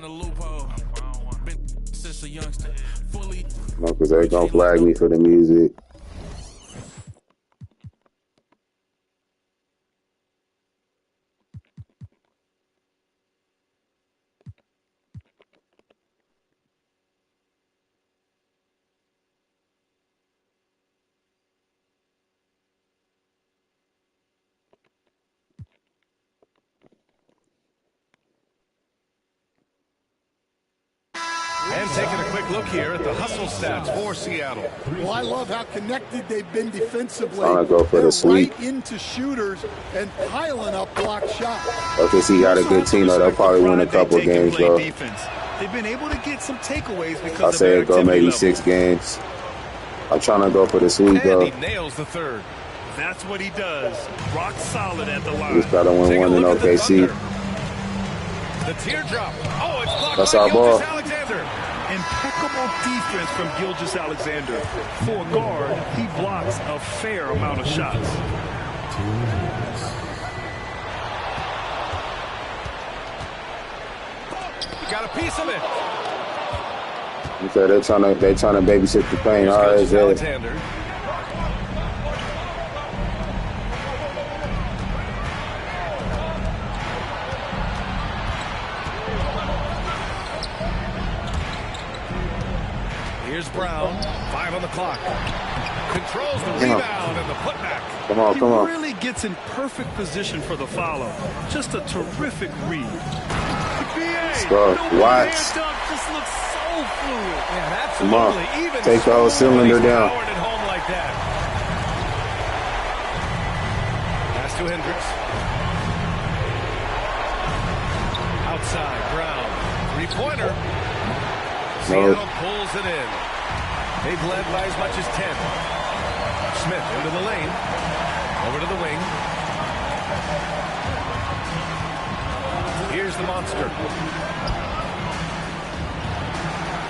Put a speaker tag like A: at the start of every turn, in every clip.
A: find a loophole. Been since a youngster. Fully.
B: No, because they gonna flag me for the music.
C: And taking a quick look here at the hustle stats for Seattle.
D: Well, I love how connected they've been defensively.
B: Trying to go for the sweep.
D: Right into shooters and piling up block shots.
B: Okay, so he got a good team, though. They'll probably win a couple games, though.
C: They've been able to get some takeaways because
B: I say it go maybe 6 games. I'm trying to go for the sweep, though.
C: And he nails the third. That's what he does. Rock solid at the line.
B: He's got to win one in OKC.
C: The teardrop. Oh, it's blocked
B: That's
C: by
B: our ball.
C: Alexander. Impeccable defense from Gilgeous-Alexander. For a guard, he blocks a fair amount of shots. Got a piece of it.
B: Okay, they're trying to babysit the paint. All right,
C: Alexander. Here's Brown. 5 on the clock. Controls the rebound and the putback.
B: Come on.
C: He really gets in perfect position for the follow. Just a terrific read.
B: Let's go. Watch.
C: Just looks so fluid. Yeah,
B: come on.
C: Even
B: take the whole cylinder down.
C: At home like that. Pass to Hendricks. Outside, Brown. 3-pointer. Seattle pulls it in. They've led by as much as 10. Smith into the lane. Over to the wing. Here's the monster.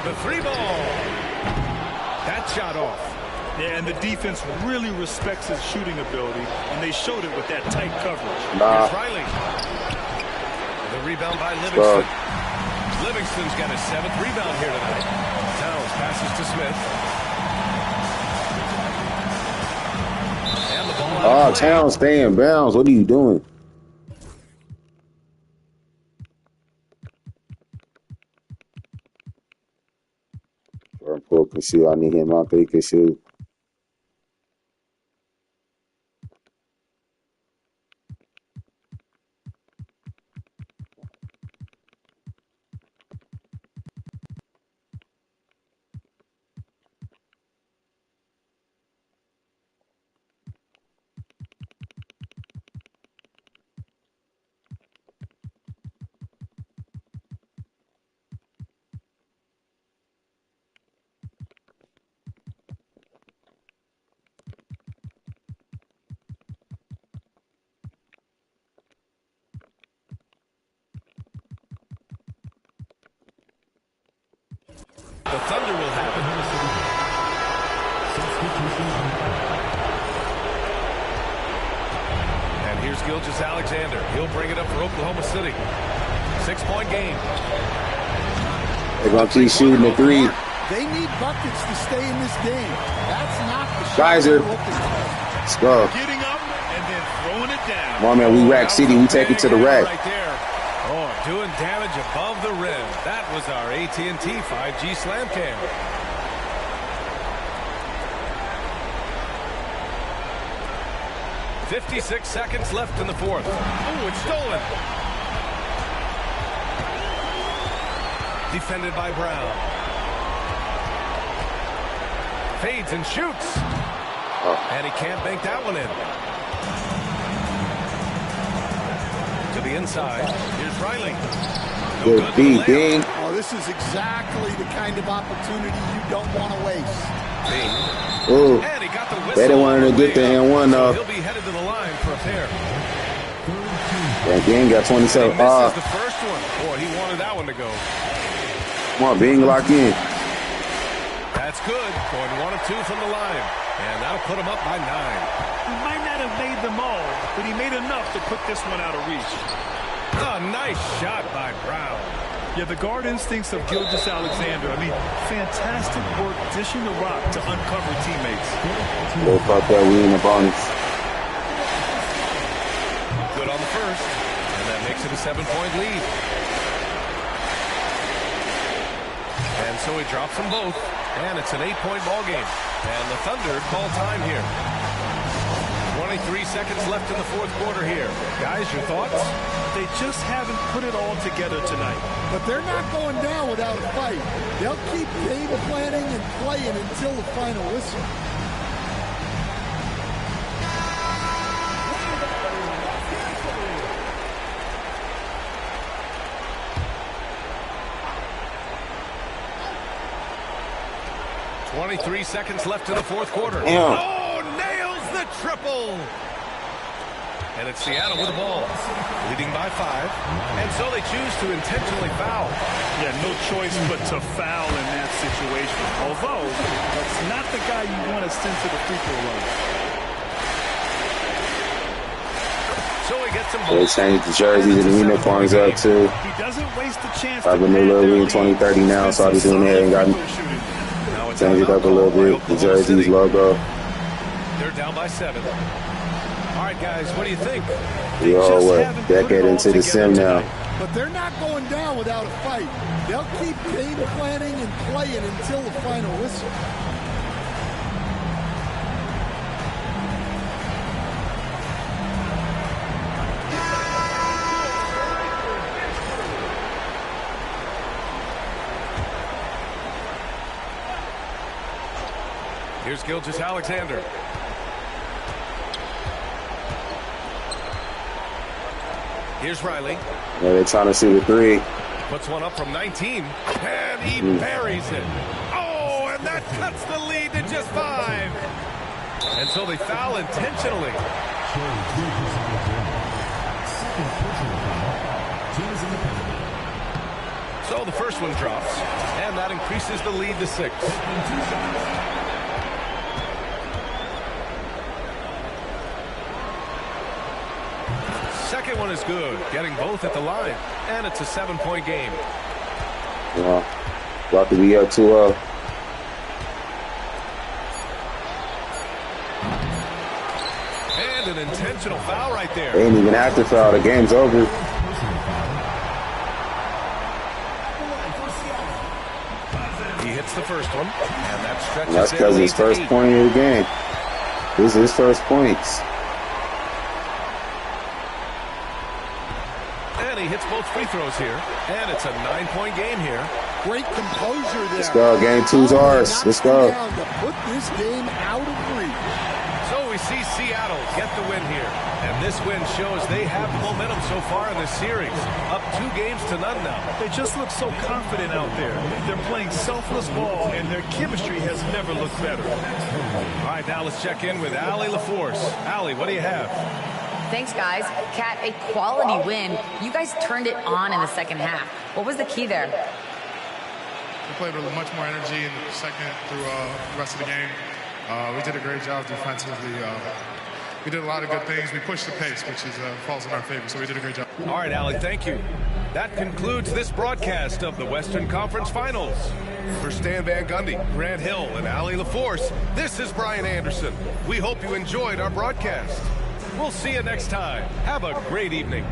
C: The 3-ball. That shot off. Yeah, and the defense really respects his shooting ability, and they showed it with that tight coverage. Here's Riley. The rebound by Livingston. Livingston's got his 7th rebound here tonight. Towns passes to Smith. And the ball out of play.
B: Towns, stay in bounds. What are you doing? Paul can shoot. I need him out there. He can shoot.
C: The Thunder will have it. And here's Gilgeous-Alexander. He'll bring it up for Oklahoma City. 6-point game.
B: They're going to keep shooting the 3.
D: They need buckets to stay in this game. That's not the shot.
B: Geyser. Let's go.
C: Getting up and then throwing it down.
B: Come on, man. We Rack City. We take it to the rack.
C: Right there. Oh, doing damage above the rim. That was our AT&T 5G Slam Cam. .56 seconds left in the 4th. Oh, it's stolen. Defended by Brown. Fades and shoots. And he can't bank that one in. To the inside. Here's Riley.
B: Good beat, Bing.
D: Oh, this is exactly the kind of opportunity you don't want to waste.
B: Ooh.
C: And he got the whistle.
B: They didn't want to get the N1 though.
C: He'll be headed to the line for a pair.
B: Yeah, Bing got 27.
C: This is the first one. Boy, he wanted that one to go.
B: Come on, Bing, lock in.
C: That's good. Going 1 of 2 from the line. And that'll put him up by 9. He might not have made them all, but he made enough to put this one out of reach. A nice shot by Brown. Yeah, the guard instincts of Gilgeous-Alexander. I mean, fantastic work dishing the rock to uncover teammates.
B: They fucked that, we in the bonus.
E: Good on the first, and that makes it a 7-point lead. And so he drops them both, and it's an 8-point ball game. And the Thunder call time here. 23 seconds left in the fourth quarter here. Guys, your thoughts?
C: They just haven't put it all together tonight.
D: But they're not going down without a fight. They'll keep game planning and playing until the final whistle.
E: .23 seconds left in the fourth quarter.
B: Damn.
E: Oh, nails the triple. And it's Seattle with the ball, leading by 5. And so they choose to intentionally foul.
C: Yeah, no choice but to foul in that situation. Although, that's not the guy you want to send to the free throw line.
E: So he gets them
B: They
E: both.
B: changed the jerseys and the uniforms up too.
C: He doesn't waste the chance
B: I
C: to
B: have a new
C: pad
B: little
C: their
B: Wing
C: lead.
B: 2030 now, so I'll be doing that and got
E: Now it's
B: change it up a little bit. The jerseys, logo.
E: They're down by 7. All right, guys, what do you think?
B: We all what, decade into the sim now.
D: But they're not going down without a fight. They'll keep game planning and playing until the final whistle.
E: Here's Gilgeous-Alexander. Here's Riley.
B: Yeah, they're trying to shoot a 3.
E: Puts one up from 19. And he buries it. Oh, and that cuts the lead to just 5. And so they foul intentionally. So the first one drops. And that increases the lead to 6. Second one is good, getting both at the line, and it's a 7-point game.
B: Yeah, about to be up 2-0.
E: And an intentional foul right there.
B: They ain't even after foul. The game's over.
E: He hits the first one, and that stretches
B: And that's because his first point of the game. This is his first points.
E: And he hits both free throws here, and it's a 9-point game here.
D: Great composure there.
B: Let's go. Game 2's ours. Let's go.
D: To put this game out of reach.
E: So we see Seattle get the win here. And this win shows they have the momentum so far in this series. Up 2 games to none now.
C: They just look so confident out there. They're playing selfless ball, and their chemistry has never looked better.
E: All right, now let's check in with Allie LaForce. Allie, what do you have?
F: Thanks, guys. Kat, a quality win. You guys turned it on in the second half. What was the key there?
G: We played with much more energy in the second through the rest of the game. We did a great job defensively. We did a lot of good things. We pushed the pace, which falls in our favor, so we did a great job.
E: All right, Allie, thank you. That concludes this broadcast of the Western Conference Finals. For Stan Van Gundy, Grant Hill, and Allie LaForce, this is Brian Anderson. We hope you enjoyed our broadcast. We'll see you next time. Have a great evening.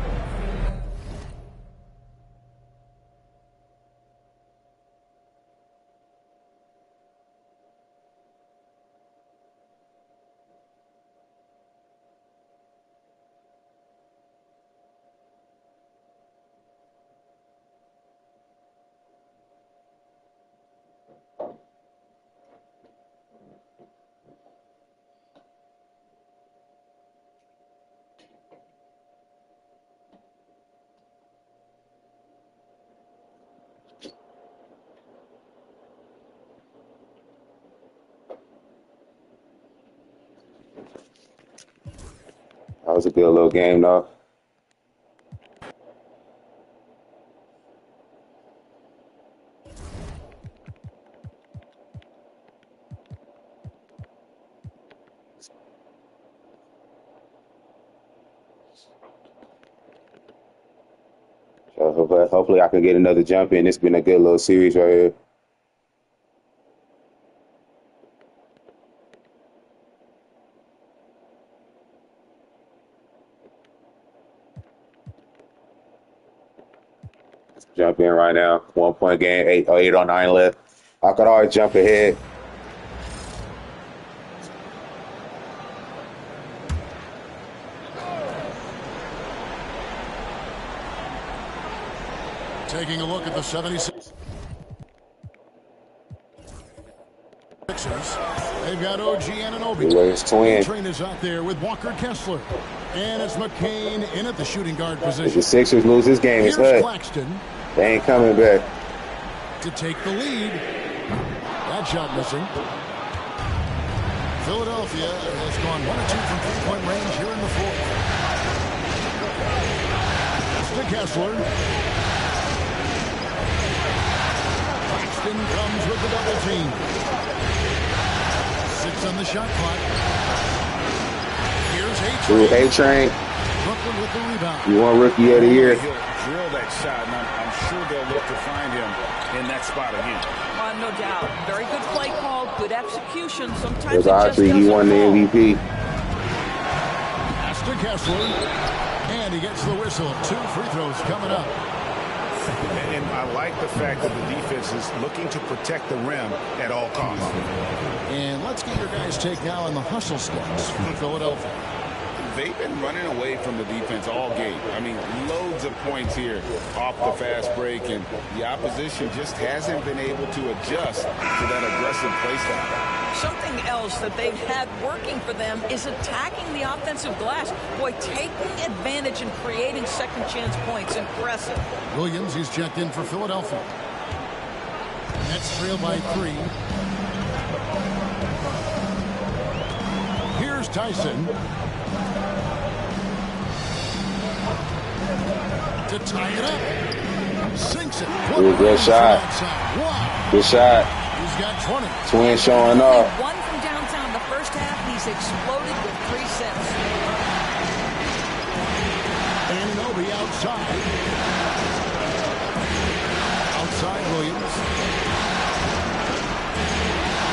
B: That was a good little game, though. But hopefully I can get another jump in. It's been a good little series right here. Jump in right now. 1 point game, 8:09 left. I could always jump ahead.
D: Taking a look at the 76ers. They've got OG Anunoby.
B: His twin.
D: Train is out there with Walker Kessler. And it's McCain in at the shooting guard position.
B: If the Sixers lose this game, it's
D: Here's
B: hut.
D: Claxton
B: They ain't coming back.
D: to take the lead. That shot missing. Philadelphia has gone 1 or 2 from three-point range here in the fourth. To Kessler. Claxton comes with the double team. 6 on the shot clock. Here's
B: Ooh,
D: A-Train.
B: A-Train.
D: Brooklyn with the rebound.
B: You want Rookie of the Year.
H: He'll drill that shot, and I'm sure they'll look to find him in that spot again.
I: No doubt. Very good play call, good execution. Sometimes
B: Because
I: it just
B: obviously he
I: doesn't
B: won the
I: fall.
B: MVP.
D: Pass to Kessler. And he gets the whistle. 2 free throws coming up.
H: And I like the fact that the defense is looking to protect the rim at all costs.
D: And let's get your guys' take now on the hustle stats from Philadelphia.
H: They've been running away from the defense all game. I mean, loads of points here off the fast break, and the opposition just hasn't been able to adjust to that aggressive play style.
I: Something else that they've had working for them is attacking the offensive glass. Boy, taking advantage and creating second chance points. Impressive.
D: Williams, he's checked in for Philadelphia. Nets trail by 3. Here's Tyson. To tie it up. Sinks it.
B: Ooh, good shot.
D: Wow.
B: Good shot.
D: He's got 20.
B: Twin showing off.
I: One from downtown the first half. He's exploded with 3 since.
D: Anunoby outside. Outside Williams.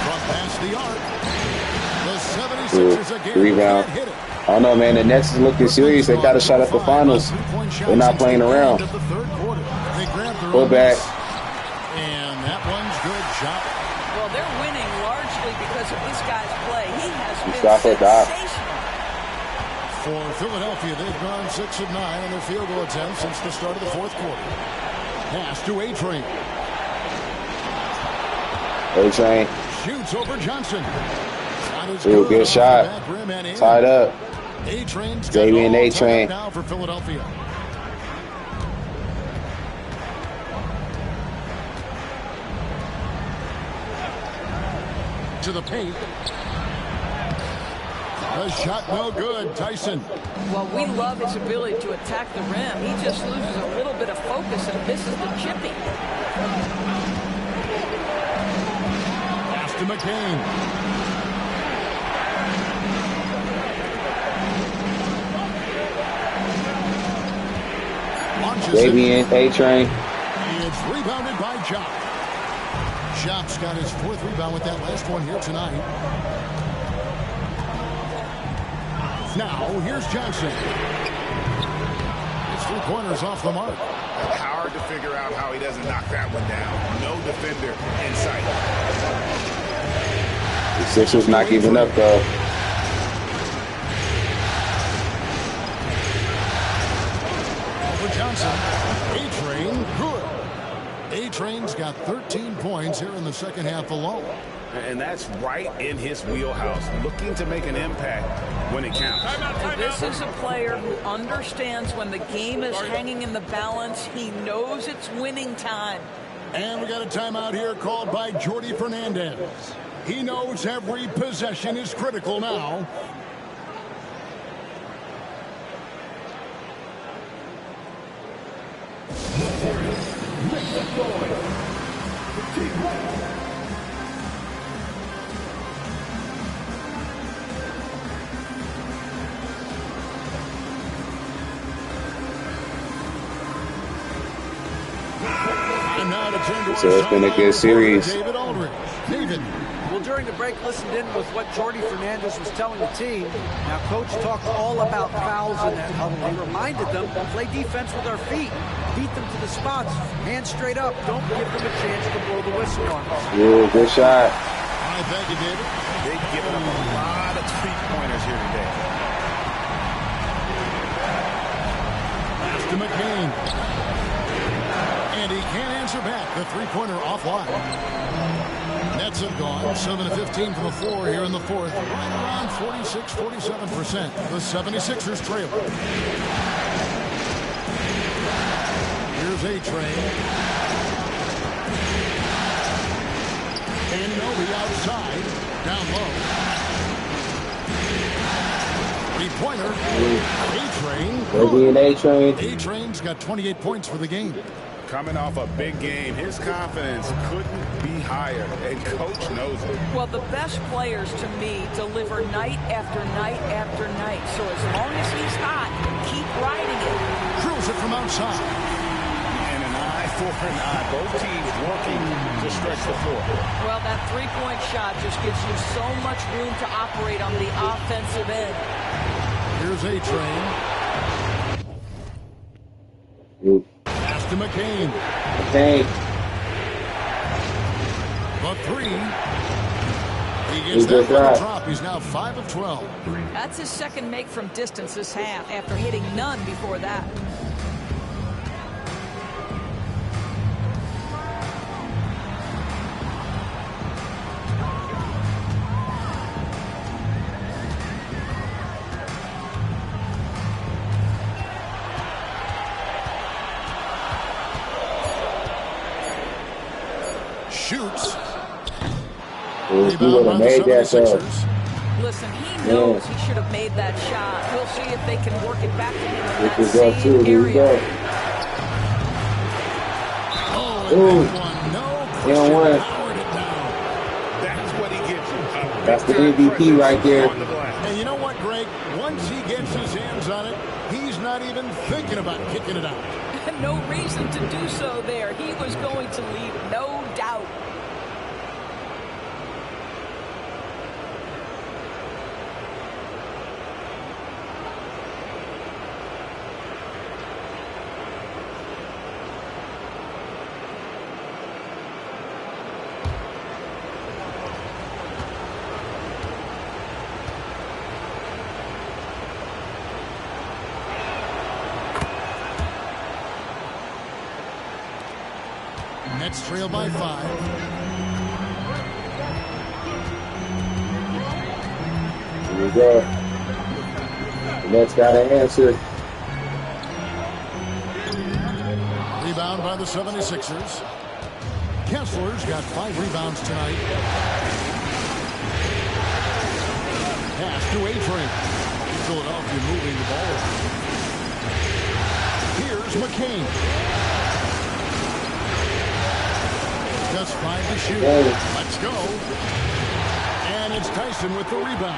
D: From past the arc. The 76ers again.
B: Rebound.
D: Can't hit it.
B: I don't know, man. The Nets is looking serious. They got a shot at the finals. They're not playing around. Put back.
D: And that one's good shot.
I: Well, they're winning largely because of this guy's play. He has been
B: Stop it, Doc.
I: sensational.
D: For Philadelphia, they've gone 6 of 9 on their field goal attempts since the start of the fourth quarter. Pass to A-Train.
B: A-Train.
D: Shoots over Johnson.
B: Ooh, good shot. Tied up.
D: A-Train's
B: Damian A-Train.
D: now for Philadelphia. To the paint. The shot no good. Tyson.
I: Well, we love his ability to attack the rim. He just loses a little bit of focus and misses the chipping.
D: Pass to McCain.
B: Damian A-Train.
D: It's rebounded by Jock. Jock's got his 4th rebound with that last one here tonight. Now, here's Johnson. His 3-pointers off the mark.
H: Hard to figure out how he doesn't knock that one down. No defender in sight.
B: The Sixers not giving up, though.
D: Over Johnson. A-Train, good. A-Train's got 13 points here in the second half alone.
H: And that's right in his wheelhouse, looking to make an impact when it counts.
I: This is a player who understands when the game is hanging in the balance. He knows it's winning time.
D: And we got a timeout here called by Jordi Fernandez. He knows every possession is critical now.
B: So it's been a good series.
D: David.
J: Well, during the break, listened in with what Jordy Fernandez was telling the team. Now, Coach talked all about fouls in that huddle. He reminded them to play defense with our feet. Beat them to the spots. Hands straight up. Don't give them a chance to blow the whistle on us.
B: Yeah, good shot.
D: All right, thank you, David.
H: They've given up a lot of three-pointers here today.
D: Pass to McCain. And he can't answer back. The three-pointer offline. Nets have gone 7 of 15 from the floor here in the fourth. Right around 46-47%. The 76ers trail. Here's A-Train. And Nobi outside. Down low. Three-pointer.
B: A-Train. A-Train.
D: A-Train's got 28 points for the game.
H: Coming off a big game, his confidence couldn't be higher, and Coach knows it.
I: Well, the best players, to me, deliver night after night after night. So as long as he's hot, keep riding it.
D: Drills it from outside.
H: And an eye for an eye. Both teams working to stretch the floor.
I: Well, that three-point shot just gives you so much room to operate on the offensive end.
D: Here's A-Train. Pass to McCain.
B: Okay.
D: The three. He gets that for the drop. He's now 5 of 12.
I: That's his second make from distance this half after hitting none before that.
D: Shoots.
B: He would have made that shot.
I: Listen, he knows he should have made that shot. We'll see if they can work it back to him in that
B: This is
I: same
B: up too. Here we
I: area.
B: go. Ooh. He don't win.
H: That's what he gives you.
B: That's the MVP right there.
D: And you know what, Greg? Once he gets his hands on it, he's not even thinking about kicking it out.
I: No reason to do so there. He was going to leave, no doubt.
D: Nets trail by 5.
B: Here we go. The Nets got an answer.
D: Rebound by the 76ers. Kessler's got 5 rebounds tonight. Pass to A-Train. Philadelphia moving the ball. Here's McCain. Just 5 to shoot. Let's go. And it's Tyson with the rebound.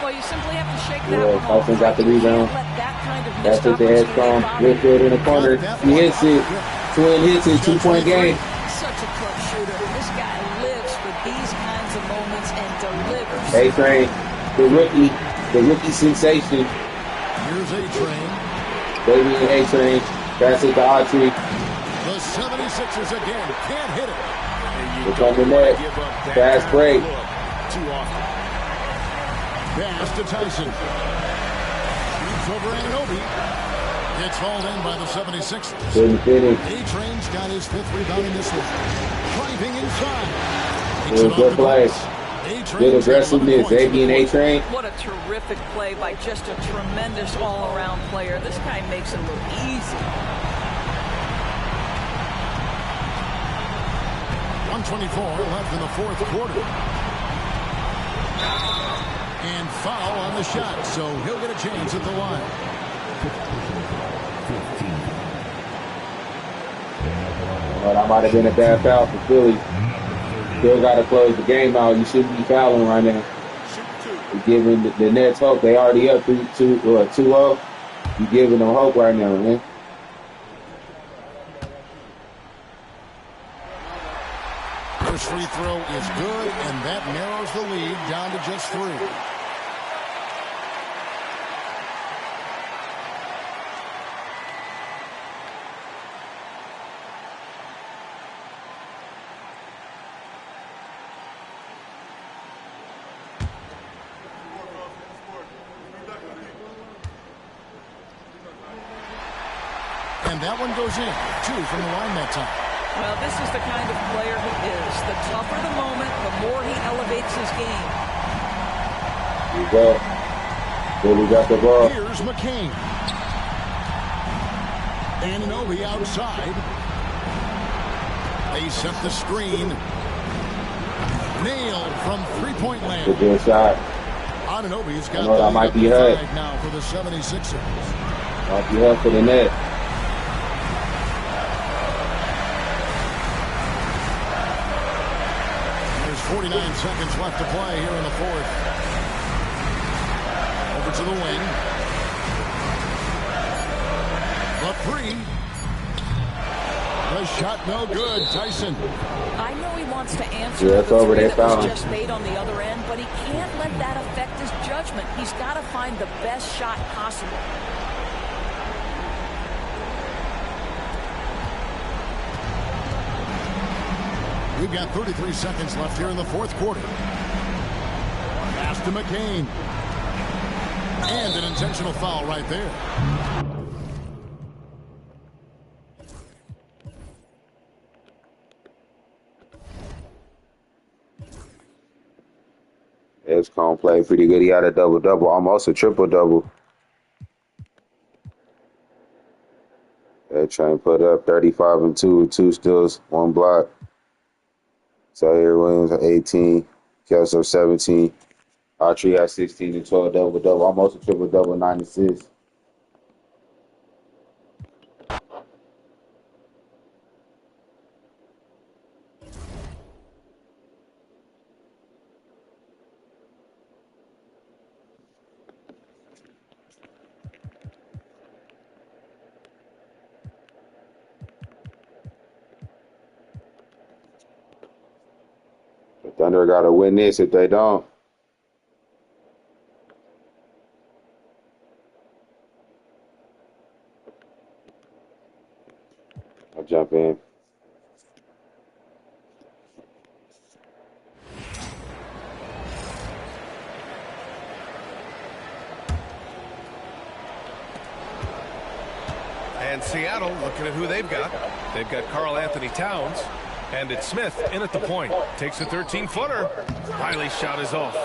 I: Well, you simply have to shake that one off.
B: Tyson got the rebound.
I: Let that kind of
B: That's
I: missed
B: what the edge from.
I: opportunity
B: Midfield in the corner. He hits it. Twin hits it. 2-point game.
I: Such a clutch shooter. This guy lives for these kinds of moments and delivers.
B: A-Train, the rookie sensation.
D: Here's A-Train.
B: Baby and A-Train. Pass it to Autry.
D: The 76ers again can't hit it.
B: It's on the net. Fast break.
H: Too often.
D: Pass to Tyson. Shoots over Anunoby. It's hauled in by the 76ers.
B: Couldn't finish.
D: A-Train's got his 5th rebound in this one. Driving inside.
B: It was good play. Good aggressiveness. Baby and A-Train.
I: What a terrific play by just a tremendous all-around player. This guy makes it look easy.
D: 1:24 left in the fourth quarter. And foul on the shot, so he'll get a chance at the line.
B: Well, that might have been a bad foul for Philly. Still got to close the game out. You shouldn't be fouling right now. You're giving the Nets hope. They already up 2-0. You're giving them hope right now, man.
D: First free throw is good, and that narrows the lead down to just 3. And that one goes in. 2 from the line that time.
I: Well, this is the kind of player he is. The tougher the moment, the more he elevates his game.
B: Here we go. Billy got the ball.
D: Here's McCain. Anunoby outside. They set the screen. Nailed from three-point land.
B: Good shot.
D: Anunoby's got
B: that might be her
D: now for the 76ers.
B: Might be her for the net.
D: There's 49 seconds left to play here in the fourth. Over to the wing. The 3. The shot no good. Tyson.
I: I know he wants to answer
B: Yeah,
I: the
B: it's over.
I: 3
B: They
I: that was
B: found him.
I: just made on the other end, but he can't let that affect his judgment. He's got to find the best shot possible.
D: We've got 33 seconds left here in the fourth quarter. Pass to McCain. And an intentional foul right there.
B: Escon played pretty good. He had a double-double, almost a triple-double. They're trying to put up 35 and 2, 2 steals, 1 block. Zaire Williams at 18, Kelso 17. Autry at 16 and 12, double-double, almost a triple-double, 9 assists. The Thunder got to win this. If they don't, I'll jump in.
E: And Seattle looking at who they've got. They've got Karl Anthony Towns. And it's Smith in at the point. Takes a 13-footer. Riley's shot is off.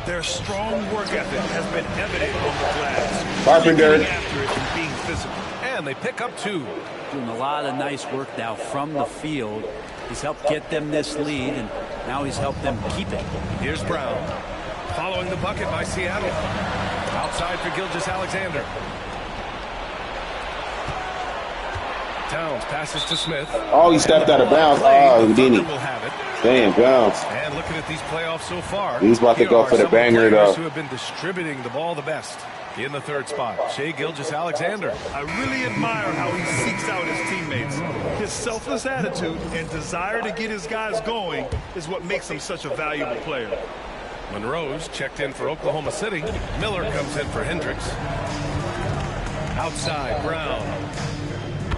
C: Their strong work ethic has been evident on the glass.
B: Carpenter.
C: Getting after it and being physical.
E: And they pick up 2.
J: Doing a lot of nice work now from the field. He's helped get them this lead, and now he's helped them keep it.
E: Here's Brown. Following the bucket by Seattle. Outside for Gilgeous-Alexander. Towns passes to Smith.
B: Oh, he stepped out of bounds. Oh, he didn't. Damn, bounds.
E: And looking at these playoffs so far,
B: he's about to go for the banger, though.
E: Who have been distributing the ball the best. In the third spot, Shai Gilgeous-Alexander.
C: I really admire how he seeks out his teammates. His selfless attitude and desire to get his guys going is what makes him such a valuable player.
E: Monroe's checked in for Oklahoma City. Miller comes in for Hendricks. Outside, Brown.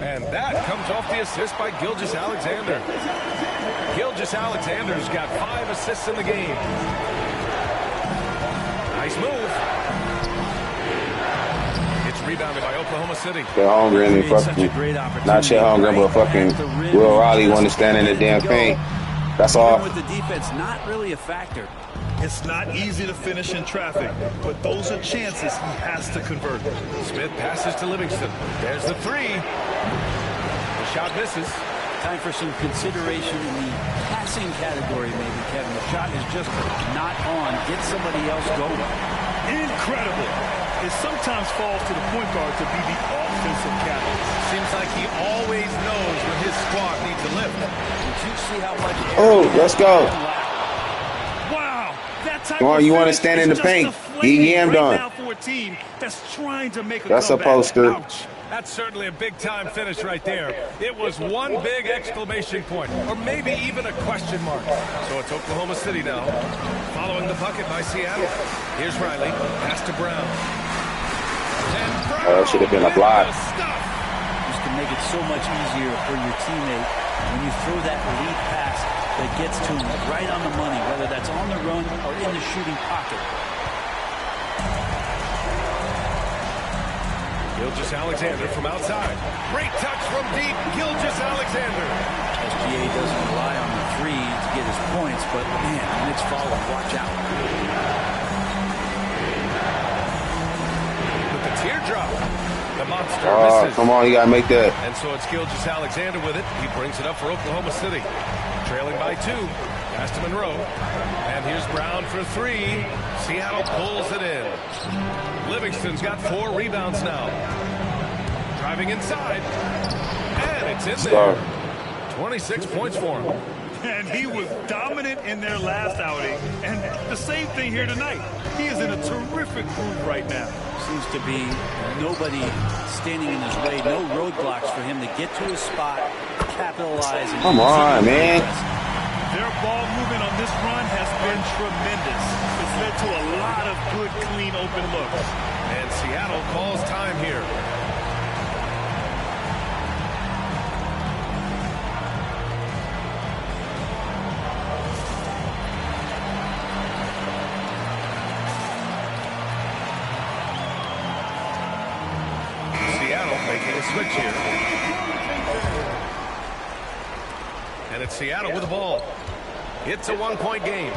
E: And that comes off the assist by Gilgeous-Alexander. Gilgeous-Alexander's got 5 assists in the game. Nice move. It's rebounded by Oklahoma City.
B: Chet Holmgren and fucking, not Chet Holmgren, but fucking Will Riley want to stand in the damn paint. That's all.
J: With the defense, not really a factor.
C: It's not easy to finish in traffic, but those are chances he has to convert.
E: Smith passes to Livingston. There's the 3. The shot misses.
J: Time for some consideration in the passing category, maybe, Kevin. The shot is just not on. Get somebody else going.
C: Incredible. It sometimes falls to the point guard to be the offensive catalyst.
E: Seems like he always knows when his squad needs a lift.
J: Did you see how much?
B: Oh, let's go.
C: Wow.
B: Come on, you want to stand in the paint. Get yammed on.
C: For a team that's trying to make a
B: that's a
C: comeback.
B: poster.
C: Ouch.
E: That's certainly a big-time finish right there. It was one big exclamation point, or maybe even a question mark. So it's Oklahoma City now, following the bucket by Seattle. Here's Riley, pass to Brown.
B: That should have been a block.
K: Just to make it so much easier for your teammate when you throw that lead pass that gets to him right on the money, whether that's on the run or in the shooting pocket.
E: Gilgeous-Alexander from outside. Great touch from deep. Gilgeous-Alexander.
K: SGA doesn't rely on the three to get his points, but man, when it's followed, watch out.
E: With the teardrop. The monster misses.
B: Come on, you got to make that.
E: And so it's Gilgeous-Alexander with it. He brings it up for Oklahoma City. Trailing by 2. Pass to Monroe. And here's Brown for 3. Seattle pulls it in. Livingston's got 4 rebounds now. Driving inside. And it's in there. 26 points for him.
C: And he was dominant in their last outing. And the same thing here tonight. He is in a terrific groove right now.
K: Seems to be nobody standing in his way. No roadblocks for him to get to his spot, capitalize. And
B: come on, man.
C: Their ball movement on this run has been tremendous. It's led to a lot of good, clean, open looks.
E: And Seattle calls time here. Seattle making a switch here. And it's Seattle with the ball. It's a 1-point game.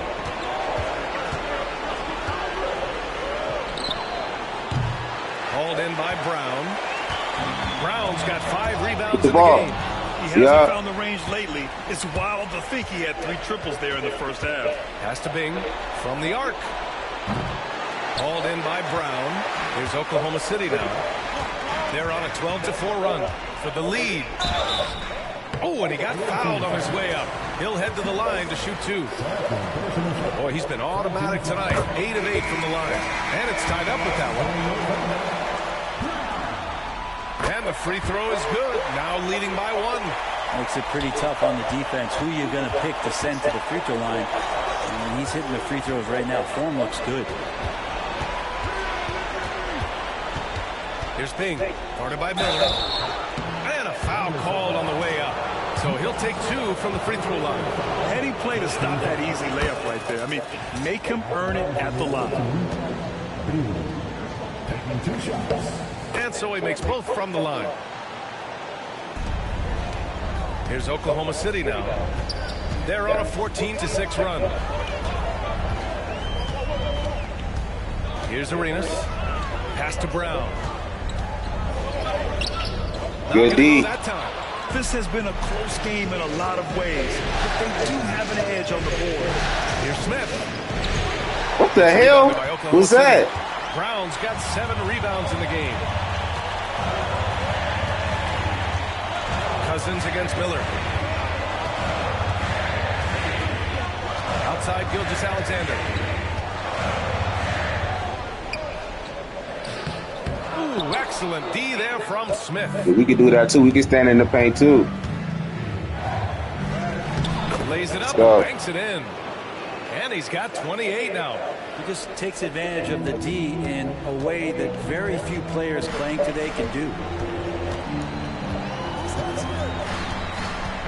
E: Hauled in by Brown. Brown's got 5 rebounds in the game.
C: He hasn't found the range lately. It's wild to think he had 3 triples there in the first half.
E: Pass to Bing from the arc. Hauled in by Brown. Here's Oklahoma City now. They're on a 12-4 run for the lead. Oh, and he got fouled on his way up. He'll head to the line to shoot 2. Boy, he's been automatic tonight. 8 of 8 from the line. And it's tied up with that one. And the free throw is good. Now leading by 1.
K: Makes it pretty tough on the defense. Who you're going to pick to send to the free throw line. And he's hitting the free throws right now. Form looks good.
E: Here's Bing, guarded by Miller. And a foul called on the way up. So he'll take 2 from the free throw line.
C: Heading play to stop that easy layup right there. I mean, make him earn it at the line.
E: And so he makes both from the line. Here's Oklahoma City now. They're on a 14-6 run. Here's Arenas. Pass to Brown.
B: Good D.
C: This has been a close game in a lot of ways, but they do have an edge on the board.
E: Here's Smith.
B: What the hell was that?
E: Brown's got 7 rebounds in the game. Cousins against Miller. Outside Gilgeous-Alexander. Ooh, excellent D there from Smith.
B: We could do that too. We can stand in the paint too.
E: Lays it up and banks it in. And he's got 28 now.
K: He just takes advantage of the D in a way that very few players playing today can do.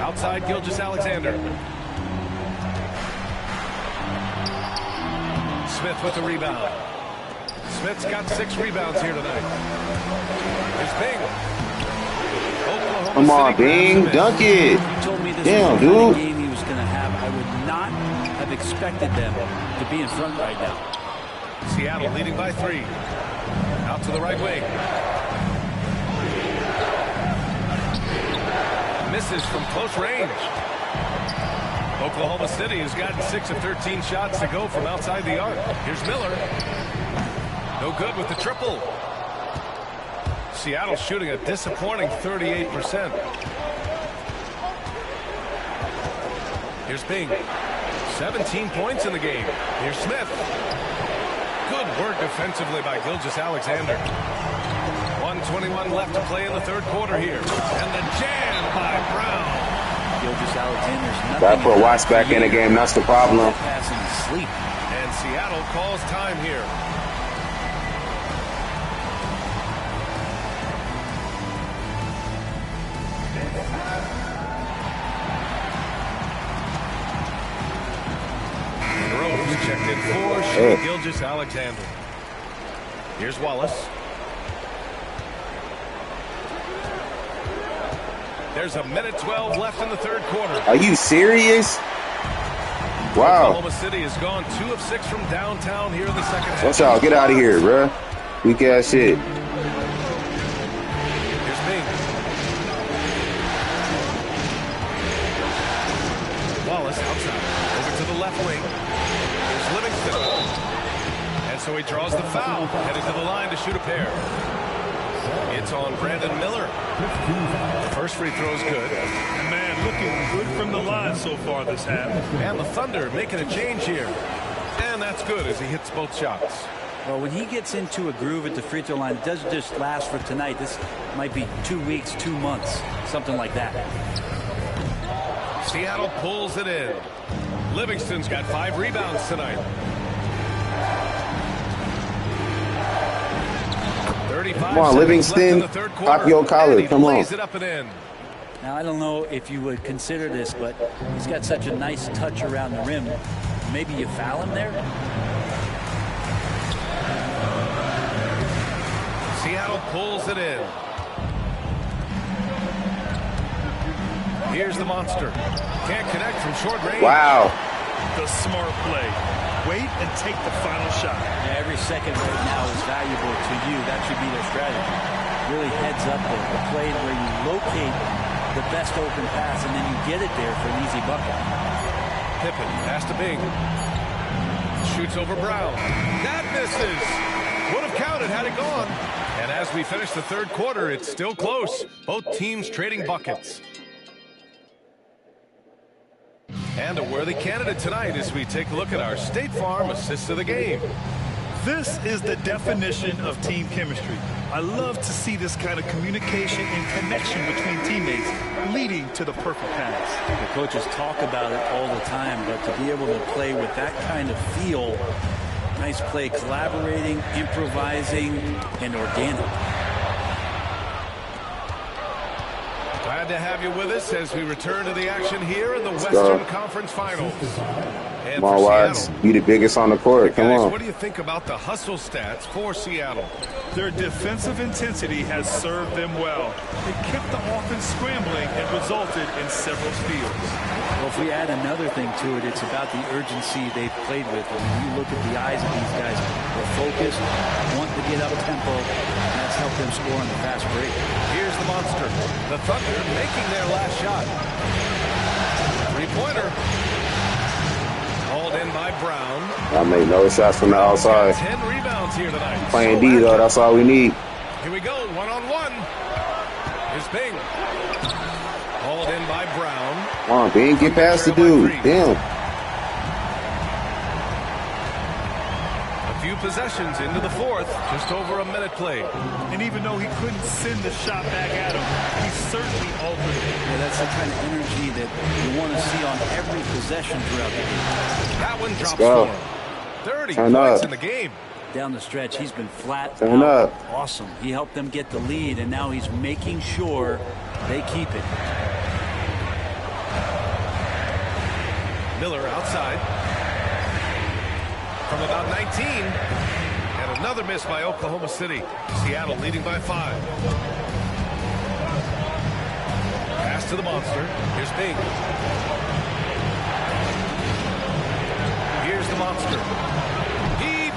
E: Outside Gilgeous-Alexander. Smith with the rebound. Smith's got 6 rebounds here tonight. Here's Bing.
B: Come on, Bing, dunk it.
K: You told me this
B: Damn,
K: was the
B: dude.
K: game he was going to have. I would not have expected them to be in front right now.
E: Seattle leading by 3. Out to the right wing. Misses from close range. Oklahoma City has gotten 6 of 13 shots to go from outside the arc. Here's Miller. No good with the triple. Seattle shooting a disappointing 38%. Here's Bing. 17 points in the game. Here's Smith. Good work defensively by Gilgeous-Alexander. 1:21 left to play in the third quarter here. And the jam by Brown.
K: Alexander's
B: Got to put Watts back in the game. That's the problem.
K: Passing sleep.
E: And Seattle calls time here. Rose checked in for Shea Gilgeous-Alexander. Here's Wallace. There's a minute 12 left in the third quarter.
B: Are you serious? Wow.
E: Oklahoma City has gone 2 of 6 from downtown here in the second half.
B: Watch out. Get out of here, bruh. Weak ass shit.
E: Here's Bing. Wallace outside. Over to the left wing. Here's Livingston. And so he draws the foul. Headed to the line to shoot a pair. It's on Brandon Miller. The first free throw is good.
C: And man, looking good from the line so far this half.
E: And the Thunder making a change here. And that's good as he hits both shots.
K: Well, when he gets into a groove at the free throw line, it doesn't just last for tonight. This might be 2 weeks, 2 months, something like that.
E: Seattle pulls it in. Livingston's got 5 rebounds tonight. 35
B: Come on, Livingston. Pop your collar. Come on.
E: It up and in.
K: Now, I don't know if you would consider this, but he's got such a nice touch around the rim. Maybe you foul him there?
E: Seattle pulls it in. Here's the monster. Can't connect from short range.
B: Wow.
C: The smart play. Wait and take the final shot.
K: Yeah, every second right now is valuable to you. That should be their strategy. Really heads up the play where you locate the best open pass and then you get it there for an easy bucket.
E: Pippen, pass to Bing. Shoots over Brown. That misses. Would have counted had it gone. And as we finish the third quarter, it's still close. Both teams trading buckets. And a worthy candidate tonight as we take a look at our State Farm Assist of the Game.
C: This is the definition of team chemistry. I love to see this kind of communication and connection between teammates leading to the perfect pass.
K: The coaches talk about it all the time, but to be able to play with that kind of feel, nice play, collaborating, improvising, and organic.
E: Glad to have you with us as we return to the action here in the Western Conference Finals. And
B: Come on, Watts. You the biggest on the court. Come on.
E: What do you think about the hustle stats for Seattle?
C: Their defensive intensity has served them well. It kept the offense scrambling and resulted in several steals.
K: Well, if we add another thing to it, it's about the urgency they've played with. I mean, you look at the eyes of these guys. They're focused, want to get up tempo, and that's helped them score on the fast break.
E: Here's the monster. The Thunder making their last shot. Three-pointer. Hauled in by Brown.
B: I made no shots from the outside.
E: 10 rebounds here tonight.
B: Playing D, though. That's all we need.
E: Here we go. One-on-one. Here's Bing. Hauled in by Brown.
B: Come on, Bing. Get past the dude. Damn.
E: A few possessions into the fourth. Just over a minute played.
C: And even though he couldn't send the shot back at him, he certainly altered it.
K: Yeah, that's the kind of energy that you want to see on every possession throughout the game.
E: That one drops
B: go.
E: for him. 30
B: Turn
E: points
B: up.
E: in the game.
K: Down the stretch, he's been flat
B: Turn
K: out.
B: up.
K: Awesome. He helped them get the lead, and now he's making sure they keep it.
E: Miller outside. From about 19. And another miss by Oklahoma City. Seattle leading by 5. Pass to the monster. Here's Bing. Here's the monster.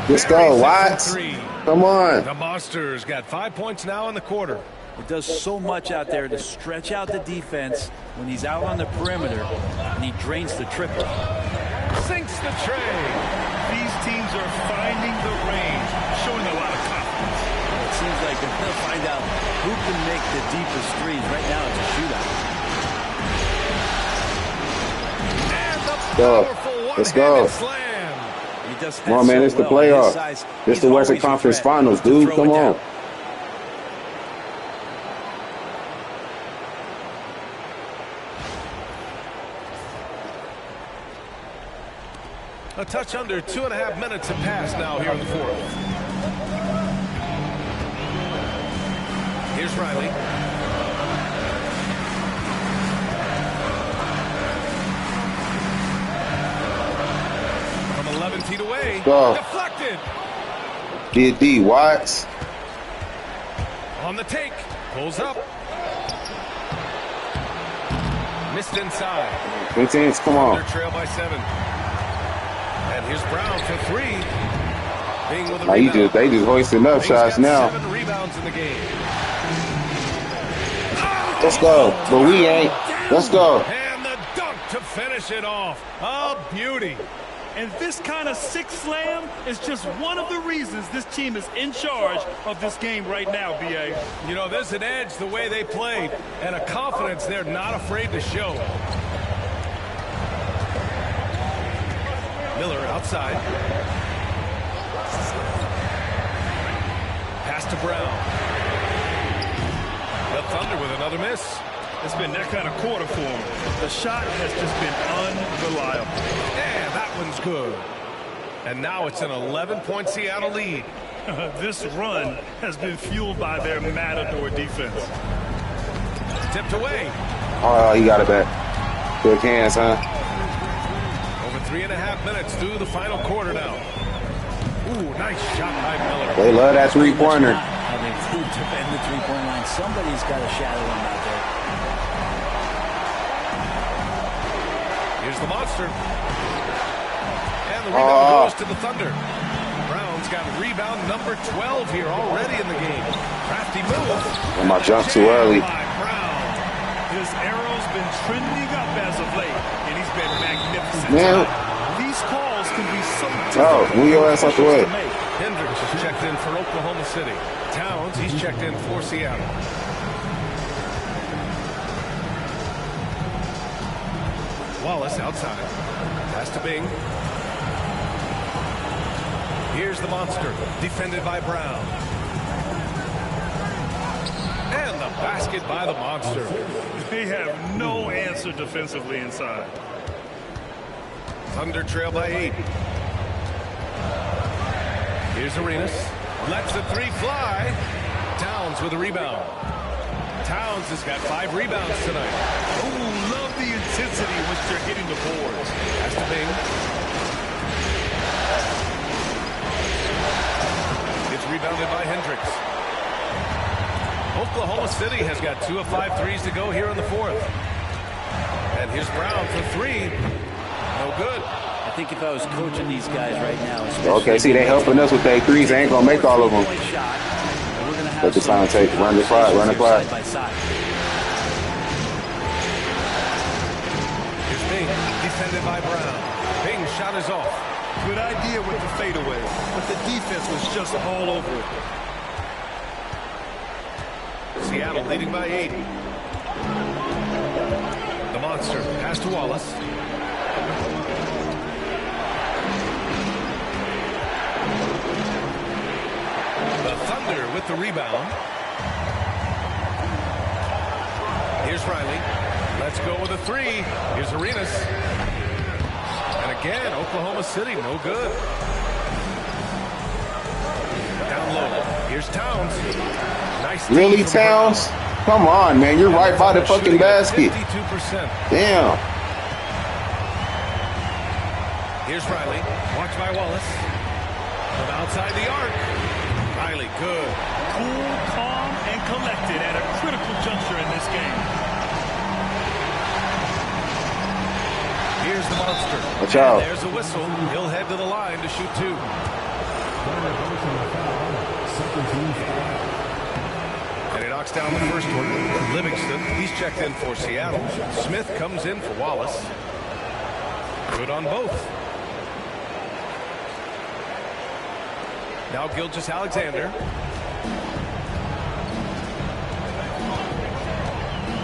B: Let's go, Watts. Come on.
E: The Monsters got 5 points now in the quarter.
K: It does so much out there to stretch out the defense when he's out on the perimeter, and he drains the triple.
E: Sinks the tray.
C: These teams are finding the range, showing a lot of confidence.
K: It seems like they're going to find out who can make the deepest threes. Right now, it's a shootout.
E: And the
B: Go.
E: powerful
B: Let's go.
E: one-handed slam.
B: Come on, man. It's the playoffs. It's the Western Conference Finals, dude. Come on.
E: A touch under 2.5 minutes have passed now here in the fourth. Here's Riley. From 11 feet away.
B: Go.
E: Deflected.
B: D. Watts.
E: On the take. Pulls up. Missed inside.
B: 15, come on.
E: They're trail by 7. And here's Brown for 3. Being with a
B: Now
E: rebound.
B: they just hoisting up shots now.
E: 7 rebounds in the game.
B: Let's go. But we ain't. Let's go.
E: And the dunk to finish it off. A beauty.
C: And this kind of six slam is just one of the reasons this team is in charge of this game right now, B.A.
E: You know, there's an edge the way they played and a confidence they're not afraid to show. Miller outside. Pass to Brown. The Thunder with another miss.
C: It's been that kind of quarter for him. The shot has just been unreliable.
E: Yeah, that one's good. And now it's an 11-point Seattle lead.
C: This run has been fueled by their matador defense.
E: Tipped away.
B: Oh, he got it back. Good hands, huh?
E: Over 3.5 minutes through the final quarter now. Ooh, nice shot by Miller.
B: They love that three-pointer.
K: How they flew to bend the three-point line. Somebody's got to shadow him out there.
E: Here's the monster. And the rebound goes to the Thunder. Brown's got rebound number 12 here already in the game. Crafty move.
B: And my jump too early.
C: His arrow's been trending up as of late, and he's been magnificent.
B: Man.
C: These calls can be so
B: Oh, move your ass out the way.
E: Hendricks is checked in for Oklahoma City. Towns, he's checked in for Seattle. Wallace outside. Pass to Bing. Here's the monster, defended by Brown. And the basket by the monster.
C: They have no answer defensively inside.
E: Thunder trail by 8. Here's Arenas. Lets the 3 fly. Towns with a rebound. Towns has got 5 rebounds tonight.
C: Ooh, love the intensity in which they're hitting the boards.
E: Pass to Bing. It's rebounded by Hendricks. Oklahoma City has got 2 of 5 threes to go here in the fourth. And here's Brown for 3. No good.
K: I think if I was coaching these guys right now,
B: Okay, see, they helping us with their threes. They ain't going to make all of them. Let the time take. Run the clock, run the clock.
E: Here's Bing, defended by Brown. Bing's shot is off.
C: Good idea with the fadeaway, but the defense was just all over it.
E: Seattle leading by 8. The monster pass to Wallace. The Thunder with the rebound. Here's Riley. Let's go with a 3. Here's Arenas. And again, Oklahoma City, no good. Down low. Here's Towns. Nice.
B: Really, Towns? Come on, man. You're right by the fucking basket.
E: 52%.
B: Damn.
E: Here's Riley. Watched by Wallace. From outside the arc. Riley, good.
C: Cool, calm, and collected at a critical juncture in this game.
E: Here's the monster.
B: Watch out.
E: And there's a whistle. He'll head to the line to shoot 2. And he knocks down the first one. Livingston, he's checked in for Seattle. Smith comes in for Wallace. Good on both. Now Gilgeous-Alexander.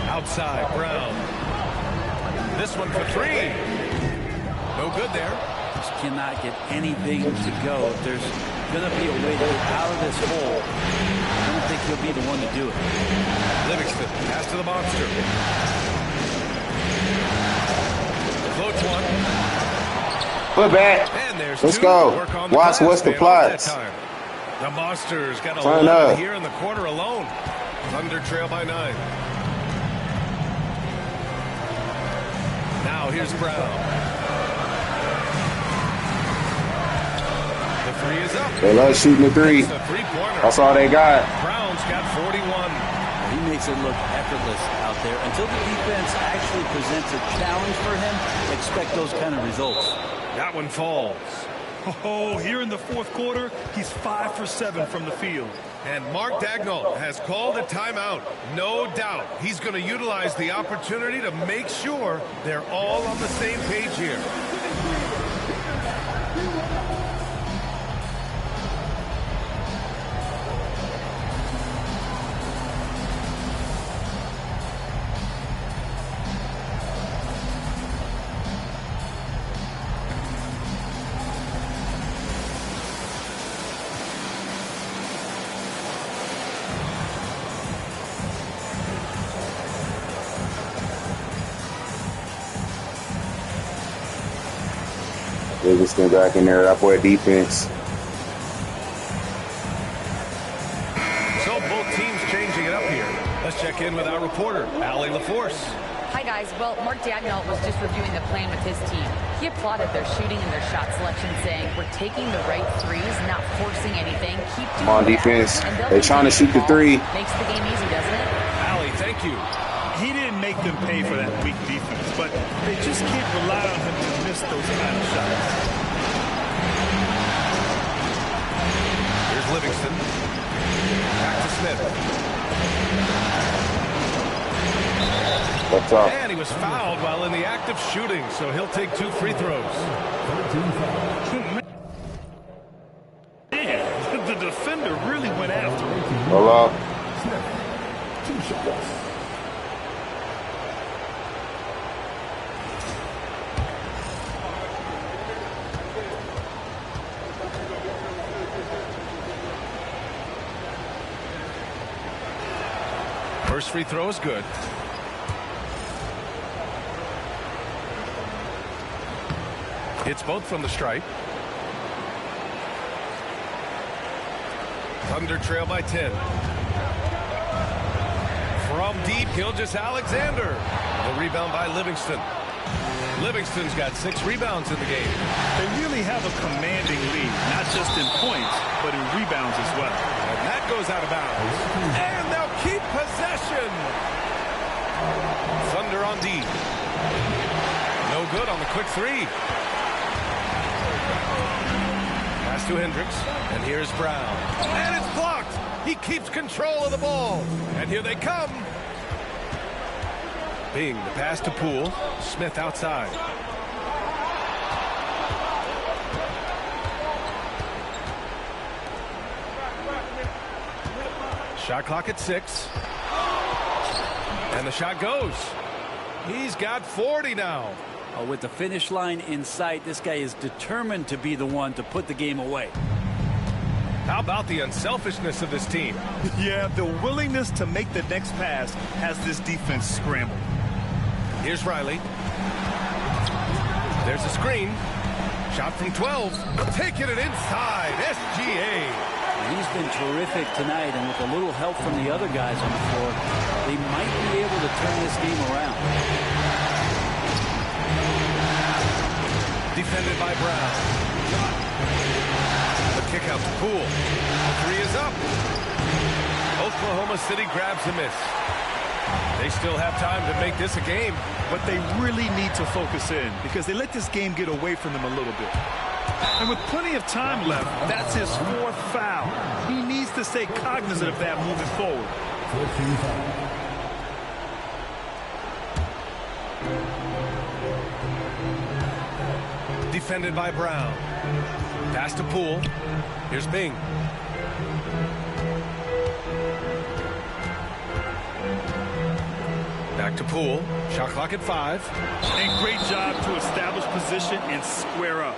E: Outside, Brown. This one for 3. No good there.
K: Just cannot get anything to go. If there's going to be a way to get out of this hole, I don't think he'll be the one to do it.
E: Livingston, pass to the monster. Floats one.
B: Put back. Let's go. Watch what's the plots.
E: The Monsters got a
B: Turn
E: lot
B: up.
E: here in the quarter alone. Thunder trail by 9. Now here's Brown. The three is up.
B: They love shooting the three.
E: It's a three-pointer.
B: That's all they got.
E: Brown's got 41.
K: He makes it look effortless out there. Until the defense actually presents a challenge for him, expect those kind of results.
E: That one falls.
C: Oh, here in the fourth quarter, he's 5 for 7 from the field.
E: And Mark Daigneault has called a timeout. No doubt he's going to utilize the opportunity to make sure they're all on the same page here.
B: Livingston back in there. That boy defense.
E: So both teams changing it up here. Let's check in with our reporter, Allie LaForce.
F: Hi, guys. Well, Mark Daigneault was just reviewing the plan with his team. He applauded their shooting and their shot selection, saying, we're taking the right threes, not forcing anything. Keep doing
B: On
F: that.
B: defense.
F: And
B: They're trying to shoot the three.
F: Makes the game easy, doesn't it?
E: Allie, thank you.
C: He didn't make them pay for that weak defense, but they just can't rely on him to miss those kind of shots.
E: Here's Livingston. Back to Smith.
B: What's up?
E: And he was fouled while in the act of shooting, so he'll take 2 free throws.
C: Man, the defender really went after him.
B: Hello.
E: First free throw is good. It's both from the stripe. Thunder trail by 10. From deep, Gilgeous-Alexander. The rebound by Livingston. Livingston's got 6 rebounds in the game.
C: They really have a commanding lead, not just in points, but in rebounds as well.
E: And that goes out of bounds. And they'll keep possession. Thunder on D. No good on the quick three. Pass to Hendricks. And here's Brown. And it's blocked. He keeps control of the ball. And here they come. Bing, the pass to Poole. Smith outside. Shot clock at 6. And the shot goes. He's got 40 now.
K: Oh, with the finish line in sight, this guy is determined to be the one to put the game away.
E: How about the unselfishness of this team?
C: Yeah, the willingness to make the next pass has this defense scrambled.
E: Here's Riley. There's a screen. Shot from 12. Taking it inside. SGA.
K: He's been terrific tonight, and with a little help from the other guys on the floor, they might be able to turn this game around.
E: Defended by Brown. The kick out to Poole. The three is up. Oklahoma City grabs a miss. They still have time to make this a game.
C: But they really need to focus in because they let this game get away from them a little bit. And with plenty of time left, that's his 4th foul. He needs to stay cognizant of that moving forward.
E: Defended by Brown. Pass to Poole. Here's Bing. Back to Poole. Shot clock at 5.
C: And great job to establish position and square up.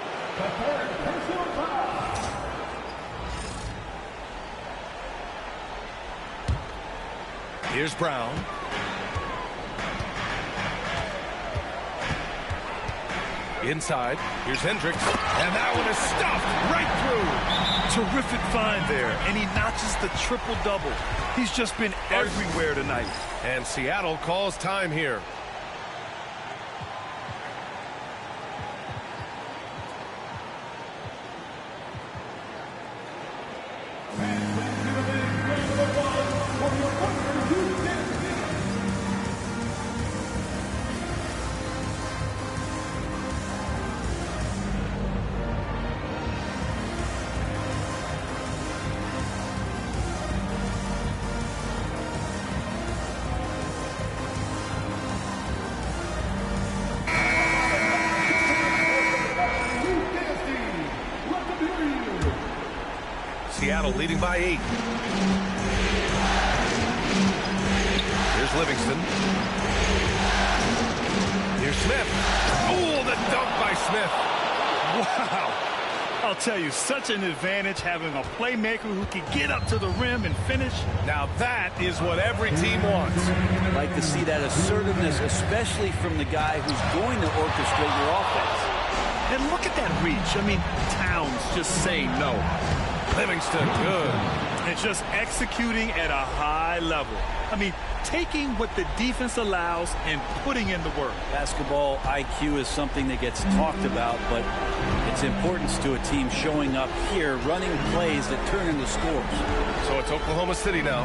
E: Here's Brown. Inside, here's Hendricks, and that one is stuffed right through.
C: Terrific find there, and he notches the triple-double. He's just been everywhere tonight.
E: And Seattle calls time here. Seattle leading by 8. Here's Livingston. Here's Smith. Oh, the dunk by Smith.
C: Wow. I'll tell you, such an advantage having a playmaker who can get up to the rim and finish.
E: Now that is what every team wants.
K: I'd like to see that assertiveness, especially from the guy who's going to orchestrate your offense.
C: And look at that reach. I mean, Towns just saying no.
E: Livingston, good.
C: And just executing at a high level. I mean, taking what the defense allows and putting in the work.
K: Basketball IQ is something that gets talked about, but its importance to a team showing up here, running plays that turn into scores.
E: So it's Oklahoma City now,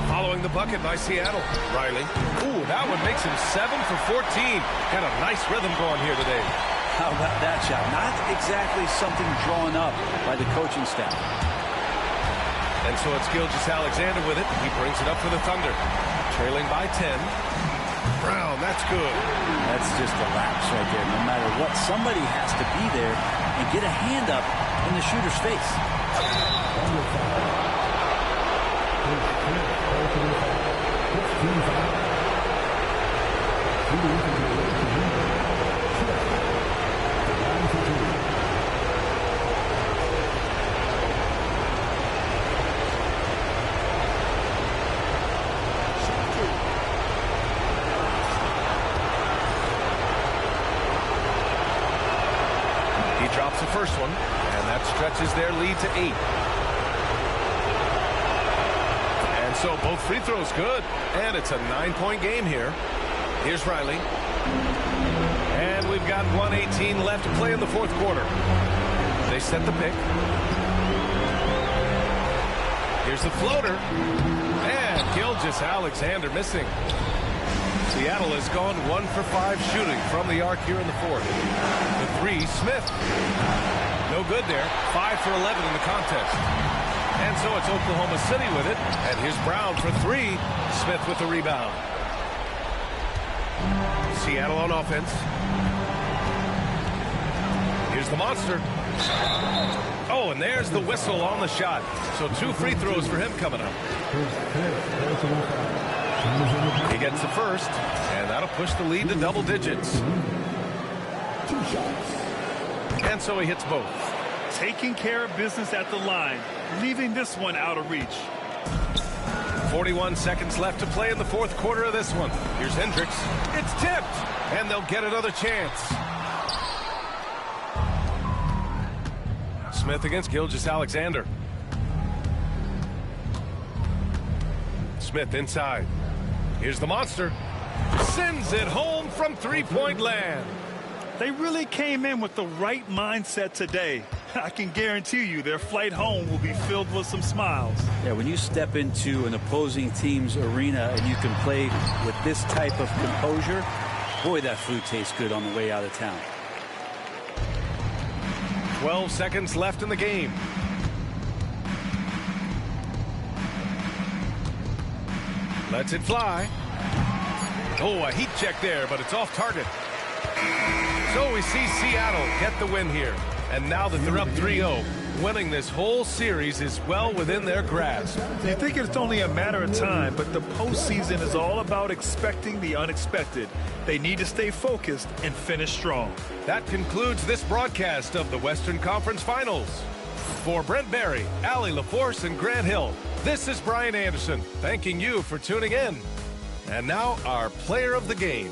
E: following the bucket by Seattle. Riley. Ooh, that one makes him 7 for 14. Got a nice rhythm going here today.
K: How about that shot? Not exactly something drawn up by the coaching staff.
E: And so it's Gilgeous-Alexander with it. He brings it up for the Thunder. Trailing by 10. Brown, that's good.
K: That's just a lapse right there. No matter what, somebody has to be there and get a hand up in the shooter's face.
E: Drops the first one, and that stretches their lead to 8. And so both free throws good, and it's a 9-point game here. Here's Riley. And we've got 1:18 left to play in the fourth quarter. They set the pick. Here's the floater. And Gilgeous-Alexander missing. Seattle has gone 1 for 5 shooting from the arc here in the fourth. The 3, Smith. No good there. 5 for 11 in the contest. And so it's Oklahoma City with it. And here's Brown for 3. Smith with the rebound. Seattle on offense. Here's the monster. Oh, and there's the whistle on the shot. So 2 free throws for him coming up. He gets the first, and that'll push the lead to double digits. And so he hits both.
C: Taking care of business at the line, leaving this one out of reach.
E: 41 seconds left to play in the fourth quarter of this one. Here's Hendricks. It's tipped, and they'll get another chance. Smith against Gilgeous-Alexander. Smith inside. Here's the monster. Sends it home from three-point land.
C: They really came in with the right mindset today. I can guarantee you their flight home will be filled with some smiles.
K: Yeah, when you step into an opposing team's arena and you can play with this type of composure, boy, that food tastes good on the way out of town.
E: 12 seconds left in the game. Lets it fly. Oh, a heat check there, but it's off target. So we see Seattle get the win here. And now that they're up 3-0, winning this whole series is well within their grasp.
C: You think it's only a matter of time, but the postseason is all about expecting the unexpected. They need to stay focused and finish strong.
E: That concludes this broadcast of the Western Conference Finals. For Brent Barry, Allie LaForce, and Grant Hill, this is Brian Anderson, thanking you for tuning in. And now, our player of the game.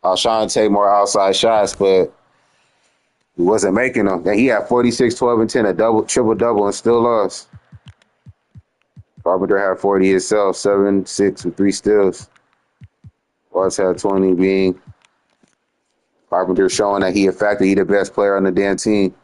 B: I was trying to take more outside shots, but he wasn't making them. And he had 46, 12, and 10, a triple-double, and still lost. Carpenter had 40 himself, 7, 6 with 3 steals. Watts had 20 being Carpenter showing that he in fact he the best player on the damn team.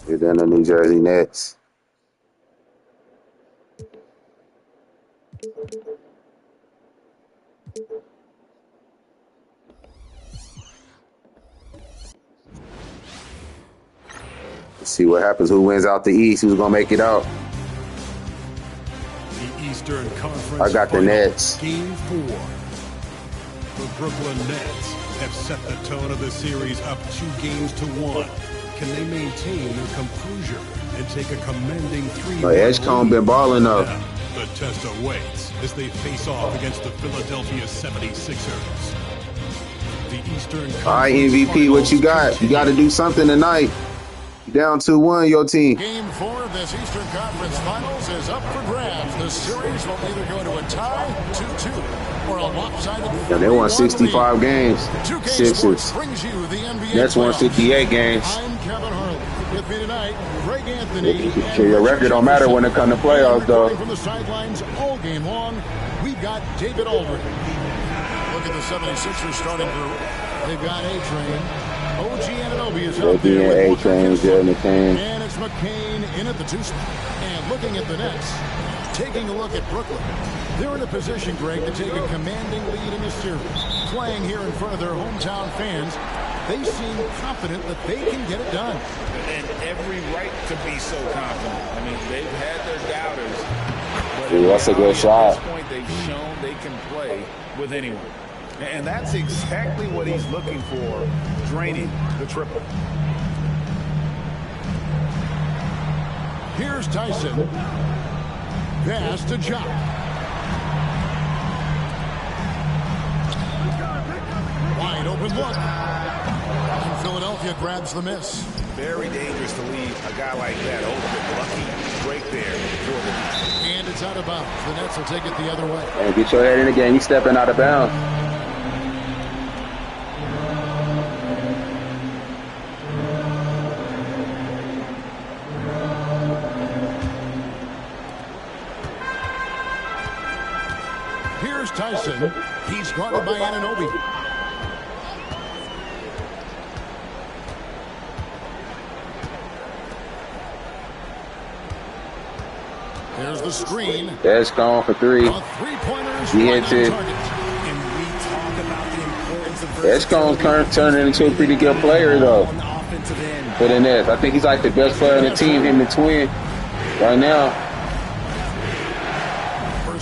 B: And then the New Jersey Nets. Let's see what happens. Who wins out the East? Who's gonna make it out?
L: The Eastern Conference.
B: I got the Nets.
L: Game 4. The Brooklyn Nets have set the tone of the series up 2-1. Can they maintain their composure and take a commanding 3-1
B: Edgecombe been balling though.
L: The test awaits as they face off against the Philadelphia 76ers. The Eastern Conference.
B: All right, MVP, what you got? You got to do something tonight. You down 2-1, your team.
D: Game 4 of this Eastern Conference Finals is up for grabs. The series will either go to a tie, 2-2, or a lopsided.
B: Yeah, they won 65 games. Sixers. Nets won 58 games.
D: I'm Kevin Harlan. With me tonight, Greg Anthony.
B: Your record don't matter when it comes to playoffs, though.
D: From the sidelines all game long, we've got David Aldridge. Look at the 76ers starting group. They've got A-Train. OG Anunoby is out there with
B: McCain.
D: And it's McCain in at the 2 spot. And looking at the Nets, taking a look at Brooklyn. They're in a position, Greg, to take a commanding lead in the series. Playing here in front of their hometown fans, they seem confident that they can get it done.
H: And every right to be so confident. I mean, they've had their doubters. But
B: that's a good shot.
H: At this point, they've shown they can play with anyone. And that's exactly what he's looking for, draining the triple.
D: Here's Tyson. Pass to Jock. Wide open look. And Philadelphia grabs the miss.
H: Very dangerous to leave a guy like that open. Lucky break there for the Nets.
D: And it's out of bounds. The Nets will take it the other way.
B: And get your head in the game. You stepping out of bounds.
D: Here's Tyson. He's guarded by Anunoby. There's the screen.
B: That's gone for 3.
D: Three-pointers.
B: He hits it. That's going to turn into a pretty good player, though, for the Nets. I think he's like the best player on the team, him and Twin, right now.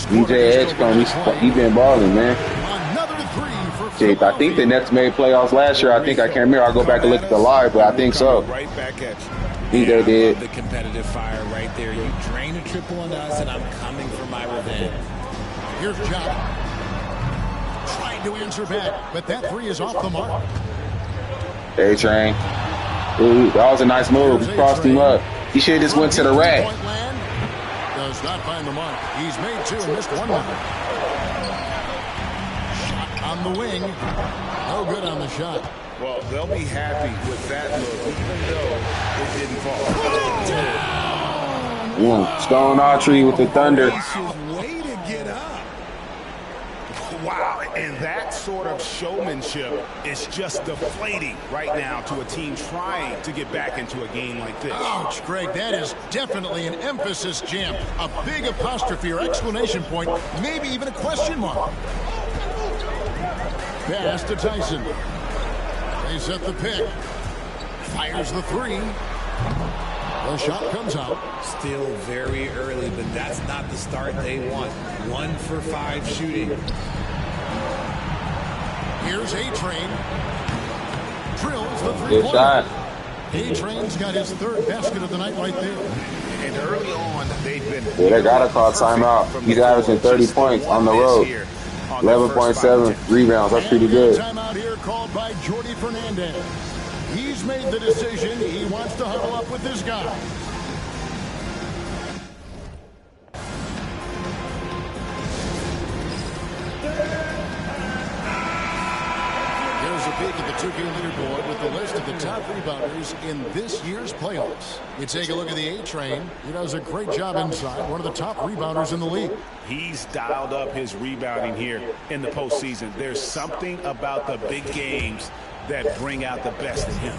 B: DJ Edgecombe, he's been balling, man. Shit, I think the Nets made playoffs last year. I think I can't remember. I'll go back and look at the live, but I think so.
H: Right back at you.
B: I think they did.
M: The competitive fire right there. You drain a triple on us, and I'm coming for my revenge.
D: Here's Jock. Trying to answer back, but that 3 is off the mark.
B: A-Train. Ooh, that was a nice move. He crossed him up. He should have just went to the rack.
D: Does not find the mark. He's made 2 and missed 1 now. Shot on the wing. No good on the shot.
H: Well, they'll be happy with that move, even though it didn't fall.
B: Stone Autry with the Thunder.
H: Way to get up. Wow, and that sort of showmanship is just deflating right now to a team trying to get back into a game like this.
D: Ouch, Greg, that is definitely an emphasis jam. A big apostrophe or exclamation point, maybe even a question mark. Pass to Tyson. They set the pick. Fires the 3. The shot comes out.
M: Still very early, but that's not the start they want. 1 for 5 shooting.
D: Here's A-Train. Drills the 3-pointer.
B: Good shot.
D: A-Train's got his third basket of the night right there.
H: And early on, they've been...
B: Yeah, they got to call timeout. He's averaging 30 points on the road. 11.7 rebounds. That's pretty good.
D: Timeout here called by Jordy Fernandez. He's made the decision. He wants to huddle up with this guy. Here's a peek at the two-game leaderboard with the list of the top rebounders in this year's playoffs. You take a look at the A-Train. He does a great job inside. One of the top rebounders in the league.
M: He's dialed up his rebounding here in the postseason. There's something about the big games that bring out the best in him.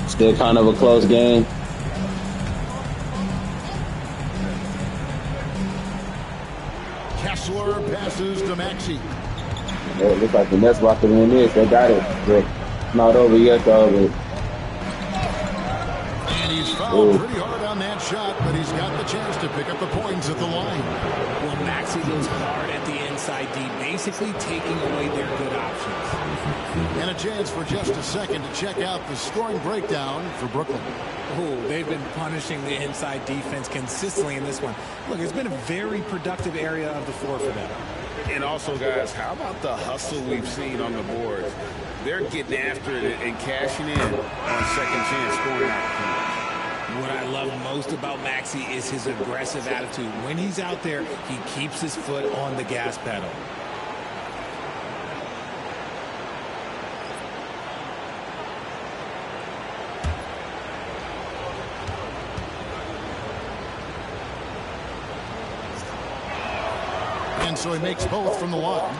B: Still kind of a close game.
D: Kessler passes to Maxey.
B: Yeah, it looks like the Nets about to win this. They got it. But it's not over yet, though. But...
D: And he's fouled pretty hard on that shot, but he's got the chance to pick up the points at the line.
K: Well, Maxey goes hard at the inside D, basically taking away their good options.
D: And a chance for just a second to check out the scoring breakdown for Brooklyn.
K: Oh, they've been punishing the inside defense consistently in this one. Look, it's been a very productive area of the floor for them.
H: And also, guys, how about the hustle we've seen on the boards? They're getting after it and cashing in on second chance scoring opportunities.
K: What I love most about Maxey is his aggressive attitude. When he's out there, he keeps his foot on the gas pedal.
D: And so he makes both from the line.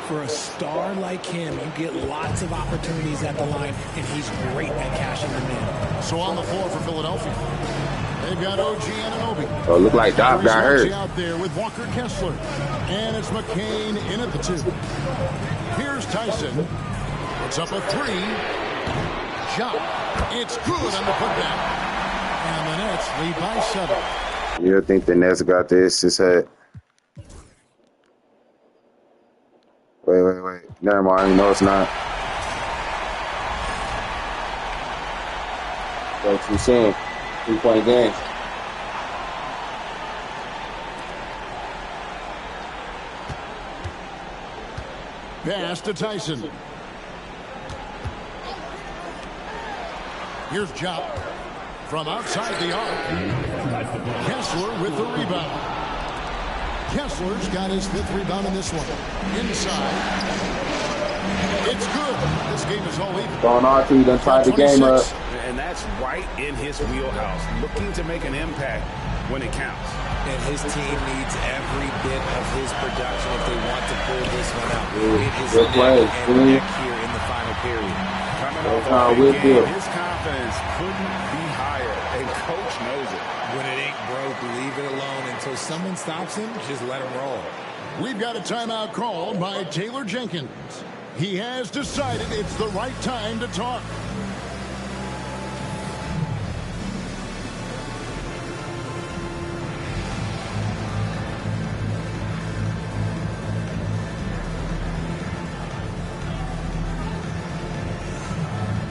K: For a star like him, you get lots of opportunities at the line, and he's great at cashing them in.
D: So on the floor for Philadelphia, they've got OG Anunoby.
B: Oh, look like Doc got hurt.
D: Out there with Walker Kessler, and it's McCain in at the 2. Here's Tyson. It's up a 3. Shot. It's good on the putback, and the Nets lead by 7.
B: You think the Nets got this? His head. Wait. Never mind. No, it's not. What you saying? 3-point game.
D: Pass to Tyson. Here's Jop from outside the arc. Kessler with the rebound. Kessler's got his 5th rebound in this one. Inside. It's good. This game is all even.
B: Going on to done tied the game up.
H: And that's right in his wheelhouse. Looking to make an impact when it counts.
K: And his team needs every bit of his production if they want to pull this one out. It is neck and neck here in the final period.
H: Coming off a big game, his confidence couldn't be higher, and coach knows it.
K: When it ain't broke, leave it alone until someone stops him. Just let him roll.
D: We've got a timeout called by Taylor Jenkins. He has decided it's the right time to talk.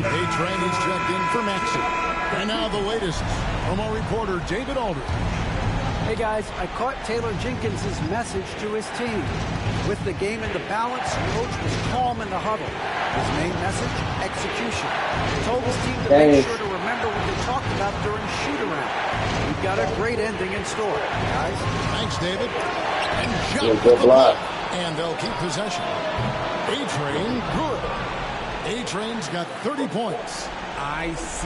D: A-Train is checked in for Maxey. And now the latest from our reporter, David Aldridge.
J: Hey, guys, I caught Taylor Jenkins' message to his team. With the game in the balance, coach was calm in the huddle. His main message, execution. He told his team to make sure to remember what they talked about during shoot-around. We've got a great ending in store, guys.
D: Thanks, David. And jump with the block. And they'll keep possession. A-Train, good. A-Train's got 30 points.
K: ICE,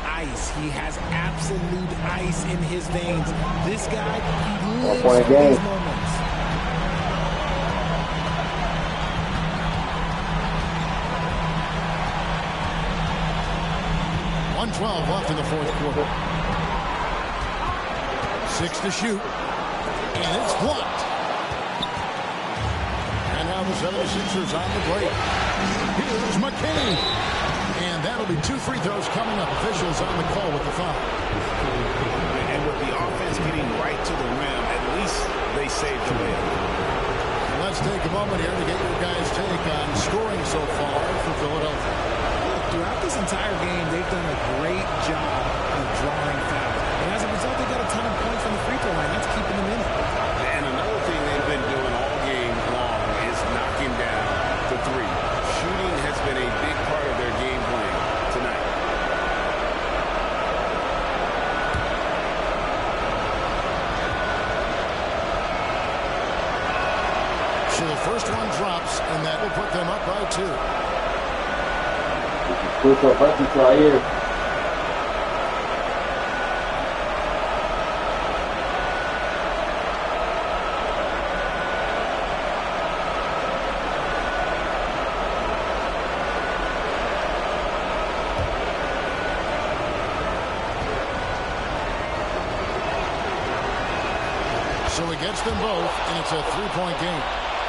K: ice. He has absolute ice in his veins. This guy, he lives for these moments.
D: .112 left in the 4th quarter. 6 to shoot. And it's blocked. the 76ers on the break. Here's McCain. And that'll be 2 free throws coming up. Officials on the call with the foul.
M: And with the offense getting right to the rim, at least they saved the win.
D: Let's take a moment here to get your guys' take on scoring so far for Philadelphia.
N: Throughout this entire game, they've done a great job of drawing fouls. And as a result, they got a ton of points from the free throw line. That's keeping them in it.
H: And another thing they've been doing all game long is knocking down the three. Shooting has been a big part of their game plan tonight.
D: So the first one drops, and that will put them up by 2.
B: Push up buckets right here.
D: So he gets them both, and it's a 3-point game.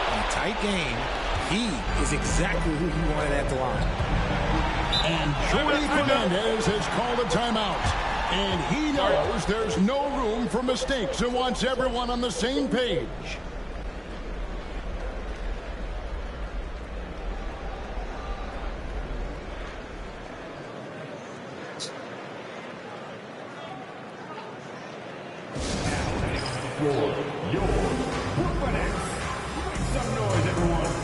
N: In a tight game, he is exactly who he wanted at the line.
D: And Jordi Fernandez has called a timeout. And he knows there's no room for mistakes and wants everyone on the same page.
L: Your Brooklyn Nets. Make some noise, everyone.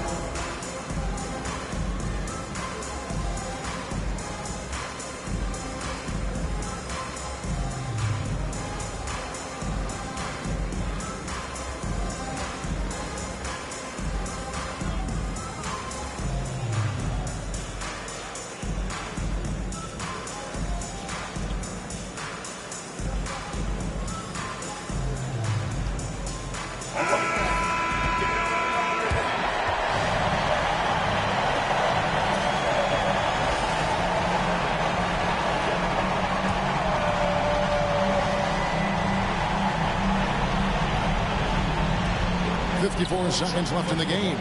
D: .54 seconds left in the game.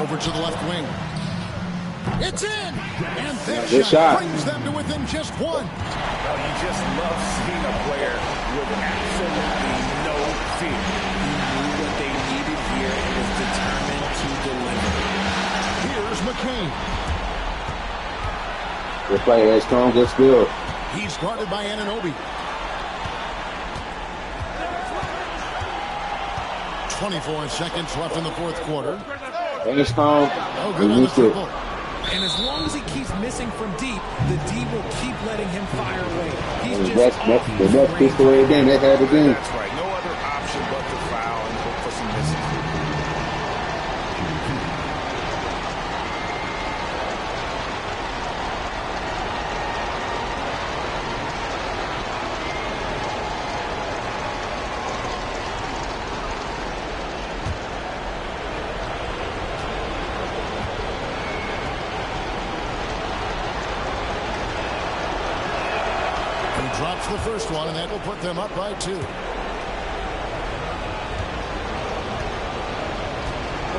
D: Over to the left wing. It's in! And this shot brings them to within just 1.
M: Well, you just love seeing a player with absolutely no fear.
N: He knew what they needed here and was determined to deliver.
D: Here's McCain.
B: They play as strong as skill.
D: He's guarded by Anunoby. 24 seconds left in the fourth quarter.
B: It's calm.
D: Oh, good on the triple.
N: And as long as he keeps missing from deep, the D will keep letting him fire away. He's just
B: the next pistol right then. That had to be.
H: That's right. No other option but to foul and hope for some misses.
D: Drops the first one, and that will put them up by 2.
B: I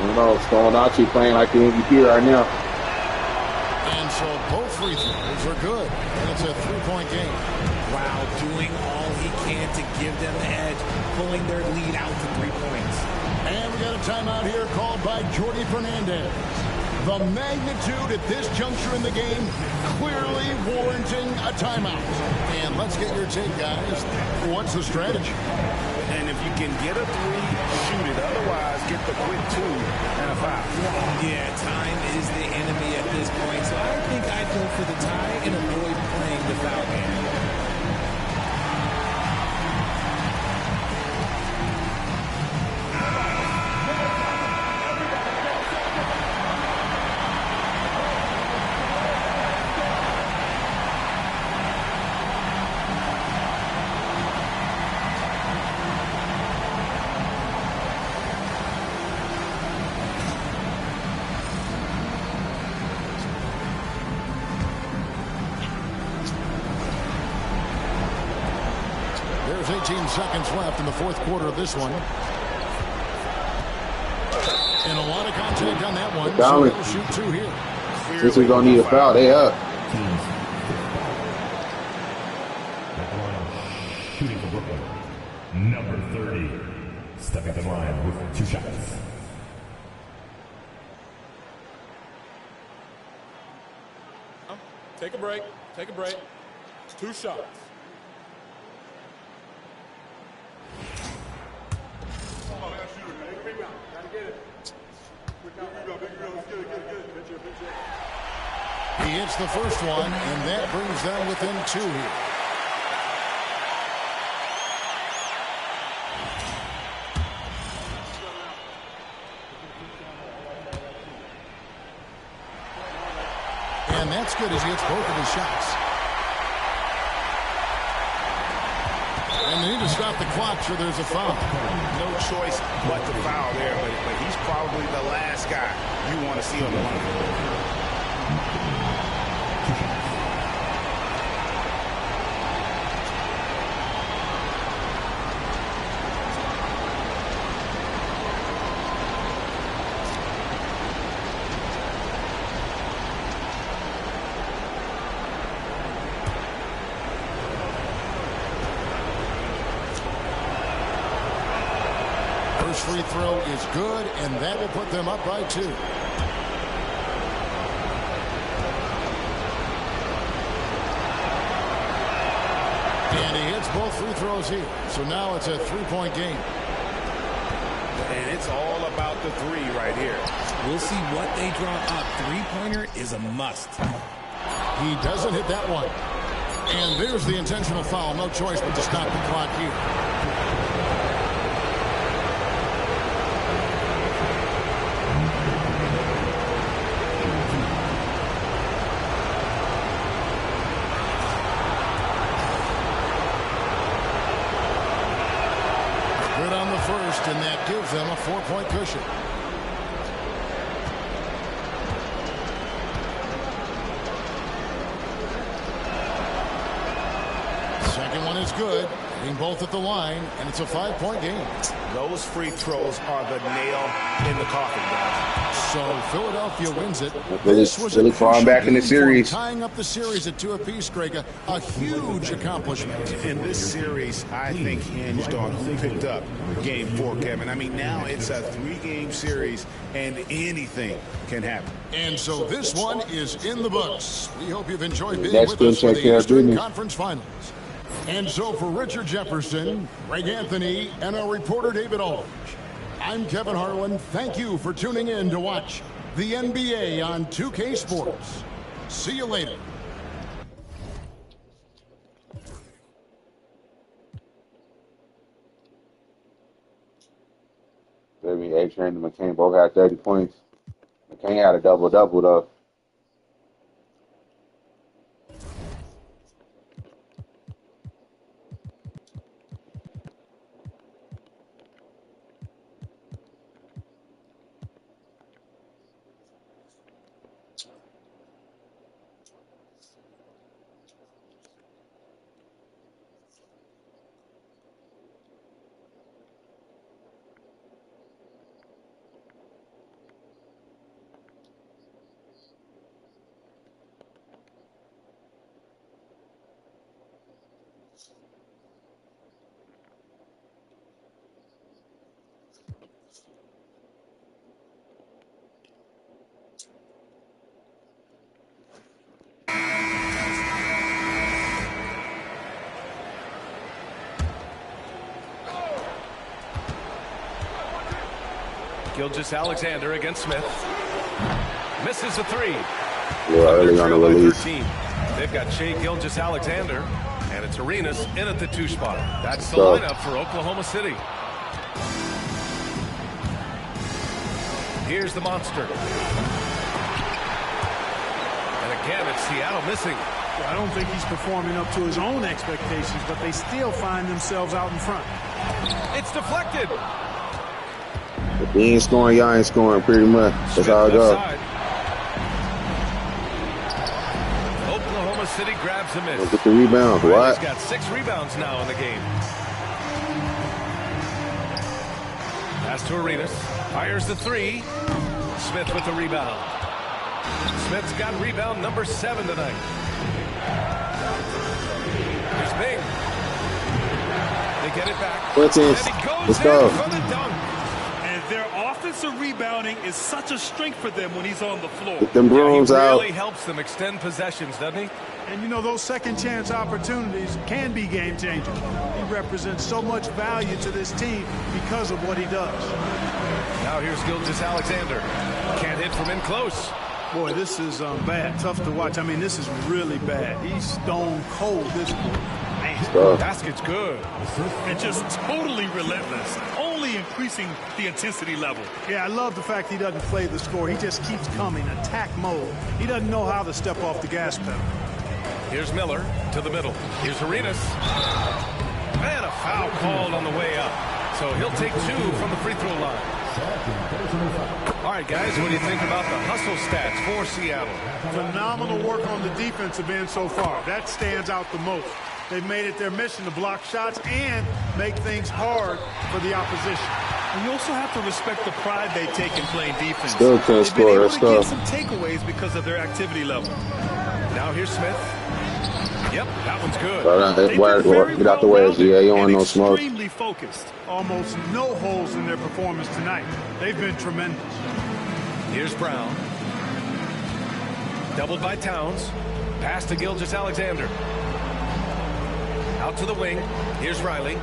B: don't know. Stone Archie playing like the MVP right now.
D: And so both free throws are good. And it's a 3-point game.
N: Wow, doing all he can to give them the edge, pulling their lead out to 3 points.
D: And we got a timeout here called by Jordi Fernandez. The magnitude at this juncture in the game clearly warranting a timeout. And let's get your take, guys. What's the strategy?
M: And if you can get a 3, shoot it. Otherwise, get the quick 2 and a foul.
N: Yeah, time is the enemy at this point. So I think I'd go for the tie and avoid playing the foul game.
D: There's 18 seconds left in the fourth quarter of this one. And a lot of contact on that one.
B: So
D: they'll shoot 2 here.
B: Since we're going to need a foul, they up.
O: Shooting for Brooklyn, number 30, stepping to the line with 2 shots.
P: Take a break. Take a break. 2 shots.
D: He hits the first one, and that brings them within 2 here. And that's good as he hits both of his shots. And they need to stop the clock, so there's a foul.
M: No choice but to foul there, but he's probably the last guy you want to see on the line.
D: First free throw is good, and that will put them up by 2. And he hits both free throws here. So now it's a 3-point game.
M: And it's all about the 3 right here.
N: We'll see what they draw up. 3-pointer is a must.
D: He doesn't hit that one. And there's the intentional foul. No choice but to stop the clock here. Good on the first, and that gives them a 4-point cushion. Second one is good. Hitting both at the line, and it's a 5-point game.
M: Those free throws are the nail in the coffin, guys.
D: So Philadelphia wins it.
B: This was really falling back in the series.
D: Tying up the series at 2 apiece, Greg. A huge accomplishment.
M: In this series, I think hinged on who picked up Game 4, Kevin. I mean, now it's a 3-game series, and anything can happen.
D: And so this one is in the books. We hope you've enjoyed being with us for the Eastern Conference Finals. And so for Richard Jefferson, Greg Anthony, and our reporter David Aldridge, I'm Kevin Harlan. Thank you for tuning in to watch the NBA on 2K Sports. See you later.
B: A-Train and McCain both had 30 points. McCain had a double-double, though.
E: Gilgeous-Alexander against Smith. Misses a 3.
B: Early on the release.
E: 13. They've got Shai Gilgeous-Alexander, and it's Arenas in at the 2 spot. That's the lineup for Oklahoma City. Here's the monster. And again, it's Seattle missing.
Q: I don't think he's performing up to his own expectations, but they still find themselves out in front.
E: It's deflected.
B: If he ain't scoring, y'all ain't scoring, pretty much. That's how it goes.
E: Oklahoma City grabs a miss.
B: Look at the rebound. What?
E: He's got 6 rebounds now in the game. Pass to Arenas. Fires the three. Smith with the rebound. Smith's got rebound number 7 tonight. Here's Bing. They get it back.
B: Let's go.
C: For the dunk. And their offensive rebounding is such a strength for them when he's on the floor.
B: Get them brooms out.
E: He really helps them extend possessions, doesn't he?
Q: And, you know, those second-chance opportunities can be game-changers. He represents so much value to this team because of what he does.
E: Now here's Gilgeous-Alexander. Can't hit from in close.
Q: Boy, this is bad. Tough to watch. I mean, this is really bad. He's stone cold this quarter. Man,
E: basket's good.
C: And just totally relentless. Only increasing the intensity level.
Q: Yeah, I love the fact he doesn't play the score. He just keeps coming, attack mode. He doesn't know how to step off the gas pedal.
E: Here's Miller to the middle. Here's Arenas. And a foul called on the way up. So he'll take 2 from the free throw line. All right, guys, what do you think about the hustle stats for Seattle?
Q: Phenomenal work on the defensive end so far. That stands out the most. They've made it their mission to block shots and make things hard for the opposition.
C: And you also have to respect the pride they take in playing defense.
B: Still can score.
C: Let's go. Get some takeaways because of their activity level.
E: Now here's Smith. Yep, that one's good.
B: Get out the way, yeah. You don't want no smoke.
C: Extremely focused.
Q: Almost no holes in their performance tonight. They've been tremendous.
E: Here's Brown. Doubled by Towns. Pass to Gilgeous-Alexander. Out to the wing. Here's Riley.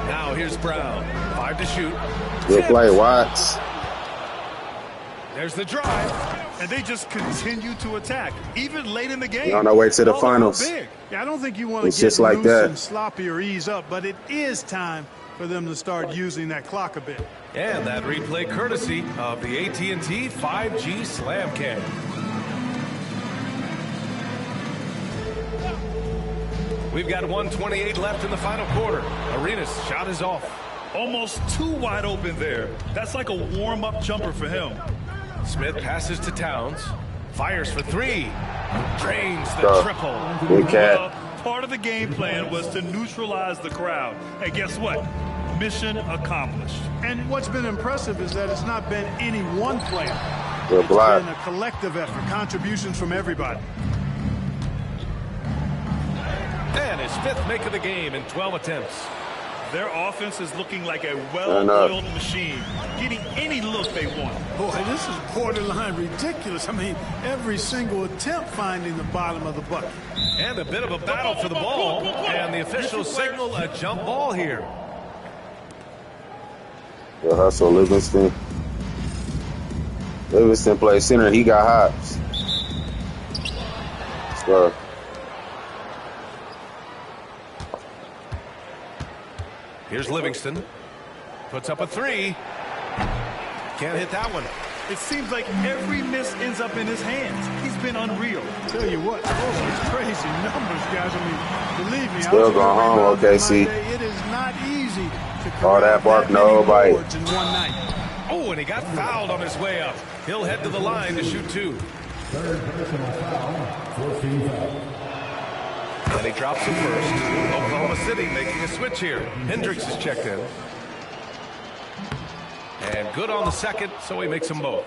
E: Now here's Brown. 5 to shoot.
B: Good play, Watts.
E: There's the drive.
C: And they just continue to attack, even late in the game.
B: They're on their way to the finals.
Q: Yeah, I don't think you want to get
B: just like
Q: loose
B: that.
Q: And sloppy or ease up, but it is time for them to start using that clock a bit.
E: And that replay courtesy of the AT&T 5G Slam Cam. We've got 1:28 left in the final quarter. Arenas' shot is off.
C: Almost too wide open there. That's like a warm-up jumper for him.
E: Smith passes to Towns. Fires for 3. Drains the triple.
B: Good cat.
C: Well, part of the game plan was to neutralize the crowd. And guess what? Mission accomplished.
Q: And what's been impressive is that it's not been any one player.
B: Good block.
Q: It's been a collective effort, contributions from everybody.
E: And his 5th make of the game in 12 attempts.
C: Their offense is looking like a well-oiled machine, getting any look they want.
Q: Boy, this is borderline ridiculous. I mean, every single attempt finding the bottom of the bucket.
E: And a bit of a battle for the ball. And the officials signal a jump ball here.
B: Good hustle, Livingston. Livingston plays center. He got hops. Let's go.
E: Here's Livingston. Puts up a 3. Can't hit that one.
C: It seems like every miss ends up in his hands. He's been unreal.
Q: Tell you what, those are crazy numbers, guys. I mean, believe me.
B: Still going home, OKC.
Q: It is not easy to
B: all that bark, nobody.
Q: In one night.
E: Oh, and he got fouled on his way up. He'll head to the line to shoot 2.
O: Third personal foul, 14 foul.
E: And he drops it first. Oklahoma City making a switch here. Hendricks is checked in. And good on the second, so he makes them both.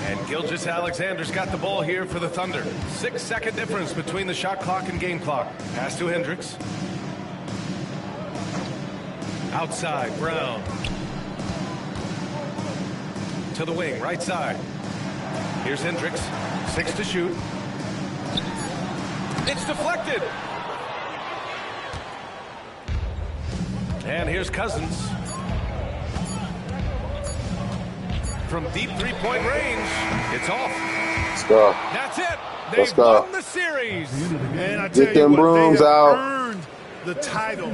E: And Gilgeous-Alexander's got the ball here for the Thunder. 6-second difference between the shot clock and game clock. Pass to Hendricks. Outside, Brown. To the wing, right side. Here's Hendricks. 6 to shoot. It's deflected. And here's Cousins. From deep three-point range, it's off.
B: Let's go.
E: That's it.
B: Let's
E: They've
B: go.
E: won the series.
Q: And I tell
B: Get
Q: you
B: them
Q: what,
B: brooms
Q: they have
B: out.
Q: earned the title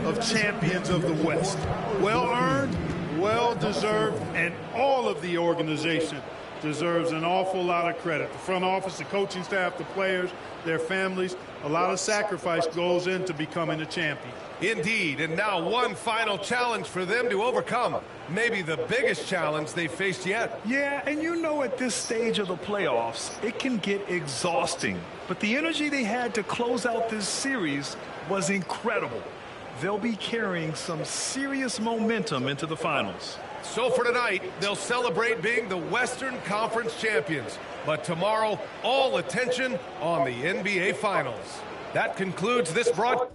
Q: of champions of the West. Well earned, well deserved, and all of the organization deserves an awful lot of credit. The front office, the coaching staff, the players, their families, a lot of sacrifice goes into becoming a champion.
E: Indeed, and now one final challenge for them to overcome. Maybe the biggest challenge they've faced yet.
C: Yeah, and you know at this stage of the playoffs, it can get exhausting. But the energy they had to close out this series was incredible. They'll be carrying some serious momentum into the finals.
E: So for tonight, they'll celebrate being the Western Conference champions. But tomorrow, all attention on the NBA Finals. That concludes this broadcast.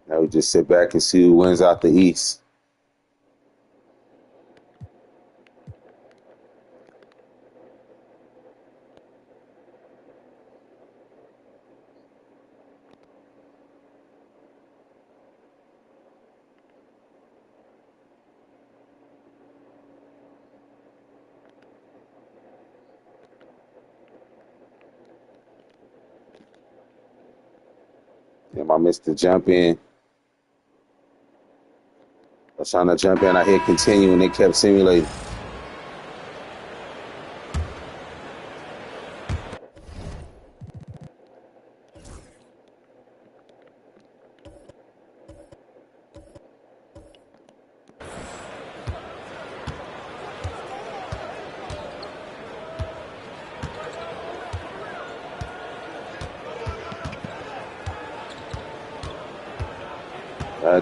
B: Now we just sit back and see who wins out the East. Damn, I missed the jump in. I was trying to jump in. I hit continue and it kept simulating.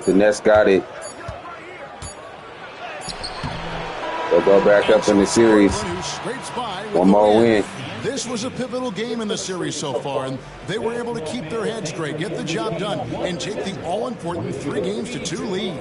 B: The Nets got it. They'll go back up in the series. One more win.
D: This was a pivotal game in the series so far, and they were able to keep their heads straight, get the job done, and take the all-important 3-2 lead.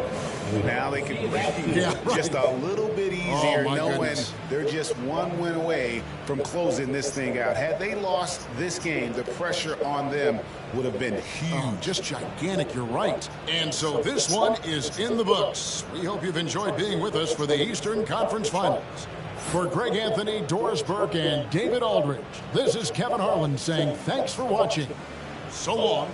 M: Now they can breathe just a little bit easier, knowing they're just one win away from closing this thing out. Had they lost this game, the pressure on them would have been huge.
D: Oh, just gigantic, you're right. And so this one is in the books. We hope you've enjoyed being with us for the Eastern Conference Finals. For Greg Anthony, Doris Burke, and David Aldridge, this is Kevin Harlan saying thanks for watching. So long.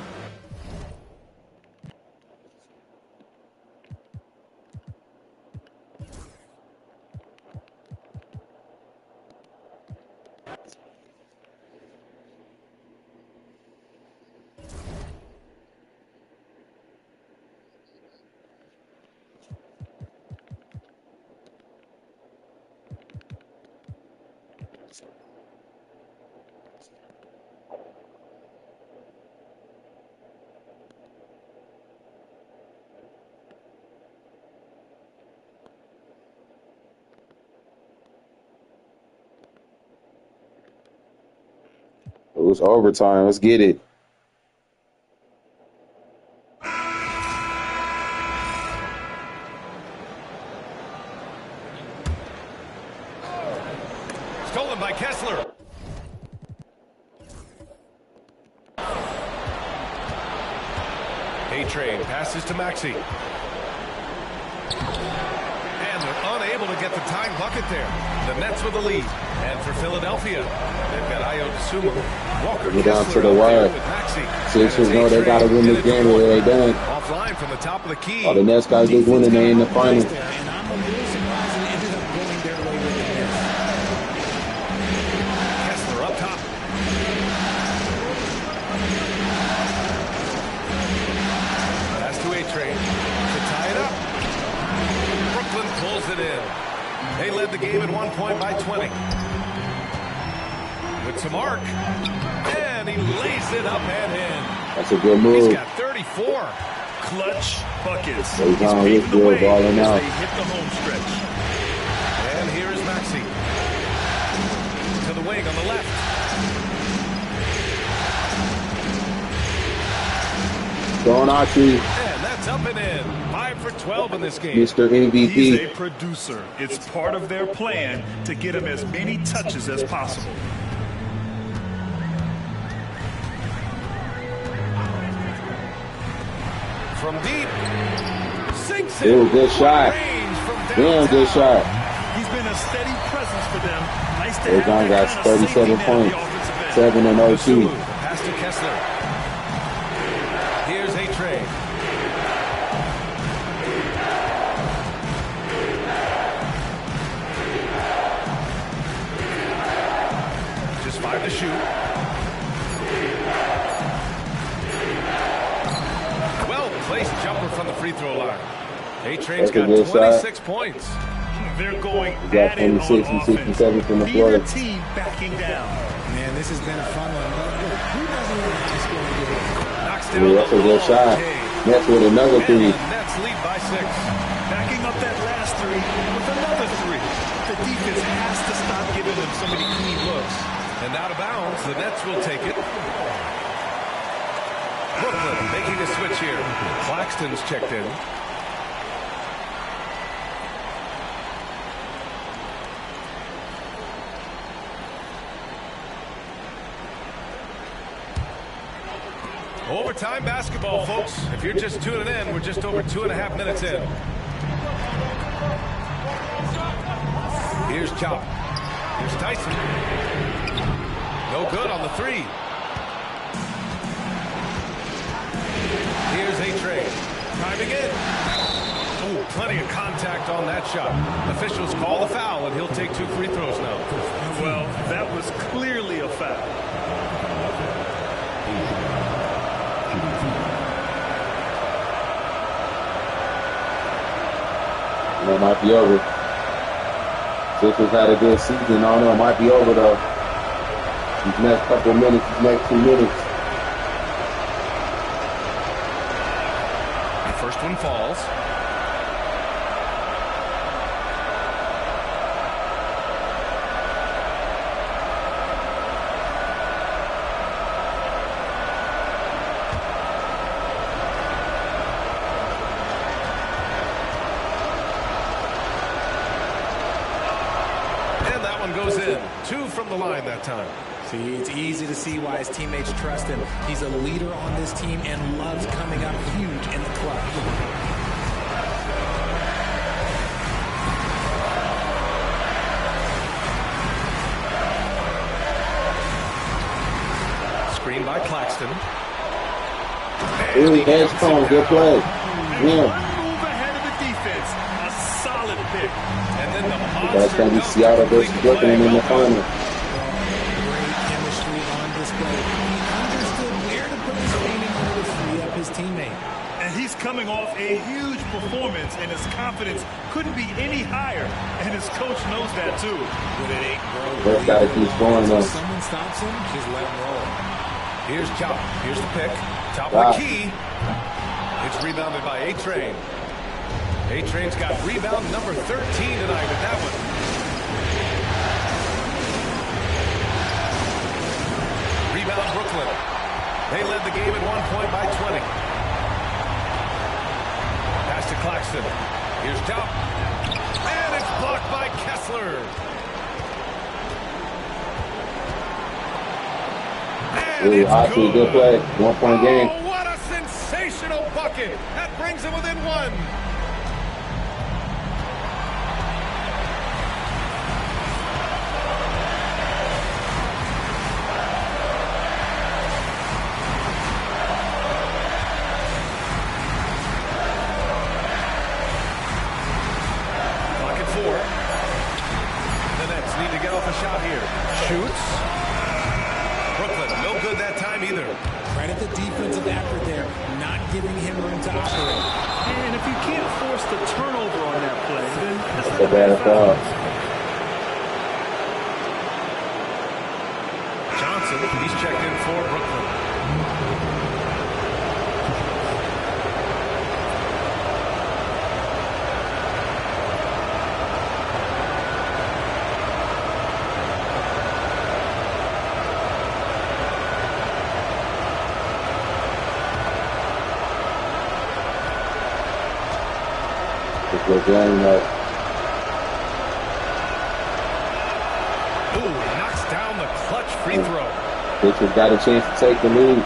B: It was overtime. Let's get it.
E: Stolen by Kessler. A-Train passes to Maxey. And they're unable to get the tying bucket there. The Nets with the lead. And for Philadelphia, they've got Ayo Dosunmu, Walker
B: We're
E: Kessler
B: down to the wire. Sixers know they got to win this game or they done.
E: Offline from the top of the key.
B: All the Nets guys just winning, they in the final.
E: Kessler up top. Pass to A-Train to tie it up. Brooklyn pulls it in. They led the game at 1 point by 20. With some arc. And he lays it up and in.
B: That's a good move.
E: He's got 34.
C: Clutch buckets.
B: He's paving the way balling out.
C: They hit the home stretch.
E: And here is Maxey. To the wing on the left.
B: Going Archie.
E: And that's up and in. 5 for 12 in this game.
B: Mr. MVP.
C: He's a producer. It's part of their plan to get him as many touches as possible.
E: from deep. Sinks
B: it was a good shot. Damn good shot.
C: He's been a steady presence for them. Nice to
B: They
C: have
B: got
C: that kind of
B: 37
C: safety
B: points.
C: net,
B: 7 and 0-2.
E: Pass to Kessler. Here's A-Train. Just 5 to shoot. Well-placed jumper from the free throw line. A-Train's got 26 points.
C: They're going
B: got
C: at it on
B: 26 and
C: offense.
B: 67 from the
C: Neither
B: floor.
C: team backing down.
N: Man, this has been a fun one. Who doesn't want to just go and get it?
E: Knocks
B: Yeah,
E: down
B: that's a
E: the
B: good shot. Nets with another
E: And
B: three.
E: the Nets lead by 6.
C: Backing up that last three with another three. The defense has to stop giving them so many clean looks.
E: And out of bounds, the Nets will take it. Brooklyn making a switch here. Claxton's checked in. Overtime basketball, folks. If you're just tuning in, we're just over 2.5 minutes in. Here's Chop. Here's Tyson. No good on the 3. Here's A-Train. Driving in. Oh, plenty of contact on that shot. Officials call the foul, and he'll take 2 free throws now.
C: Well, that was clearly a foul.
B: It might be over. Sixers had a good season. I don't know. It might be over, though. These next couple of minutes, these next 2 minutes.
E: The first one falls. Goes in. 2 from the line that time.
N: See, it's easy to see why his teammates trust him. He's a leader on this team and loves coming up huge in the clutch.
E: Screen by Claxton.
B: Ooh, that's strong. Good play. Yeah.
C: Move ahead of the defense. A solid pick.
E: And then the
B: That's going to be Seattle versus Brooklyn in the final.
N: Great chemistry on display. He understood where to put his feet in order to free up his teammate.
C: And he's coming off a huge performance, and his confidence couldn't be any higher. And his coach knows that, too.
N: But it ain't broke.
B: Just got to keep scoring, though.
N: If someone stops him, just let him roll.
E: Here's Chop. Here's the pick. Top of the key. It's rebounded by A-Train. A-Train's got rebound number 13 tonight with that one. Rebound Brooklyn. They led the game at 1 point by 20. Pass to Claxton. Here's Chop. And it's blocked by Kessler. And
B: Ooh, actually, good play. 1 point game.
E: Oh, what a sensational bucket. That brings him within 1. Clock at 4. The Nets need to get off a shot here. Shoots. Brooklyn, no good that time either.
N: Credit the defensive effort there, not giving him room to operate.
C: And if you can't force the turnover on that play, then that's not
B: a bad foul.
E: Johnson, he's checked in for Brooklyn.
B: Ooh,
E: knocks down the clutch free throw.
B: Sixers got a chance to take the lead.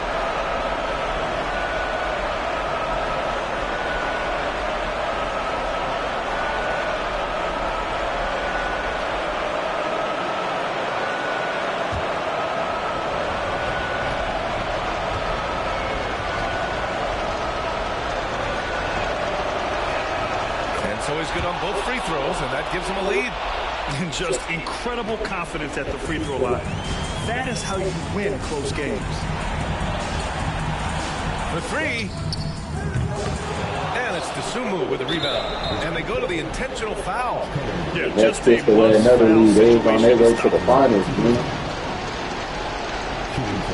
E: is good on both free throws, and that gives him a lead.
C: And just incredible confidence at the free throw line. That is how you win close games.
E: The three. And it's Dosunmu with the rebound. And they go to the intentional foul.
C: Yeah,
B: that's just away another lead. They was on their way to the finals, man.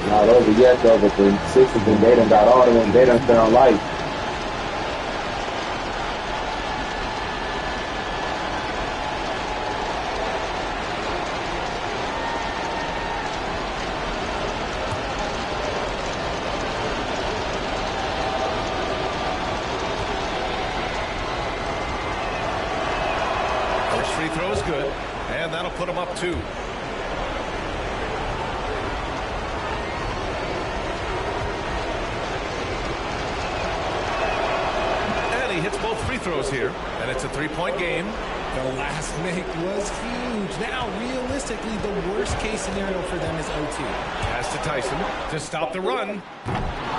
B: Not over yet, though, but the Sixers, and they done got all of them. They done found life.
E: Free throw is good, and that'll put him up 2. And he hits both free throws here, and it's a 3-point game.
N: The last make was huge. Now, realistically, the worst case scenario for them is OT.
E: Pass to Tyson to stop the run.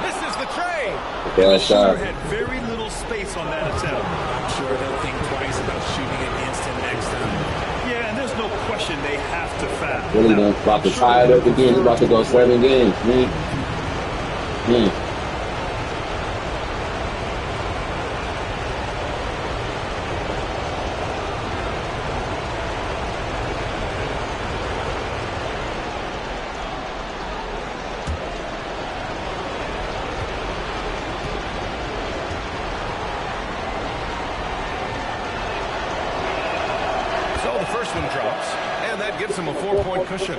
E: Misses the tray.
C: The shooter had very little space on that attempt.
N: I'm sure they'll think twice about shooting against him next time.
C: Yeah, and there's no question they have to foul.
B: Really done about to tie it up again. He's about to go 7 games.
E: So the first one drops, and that gives him a 4-point cushion.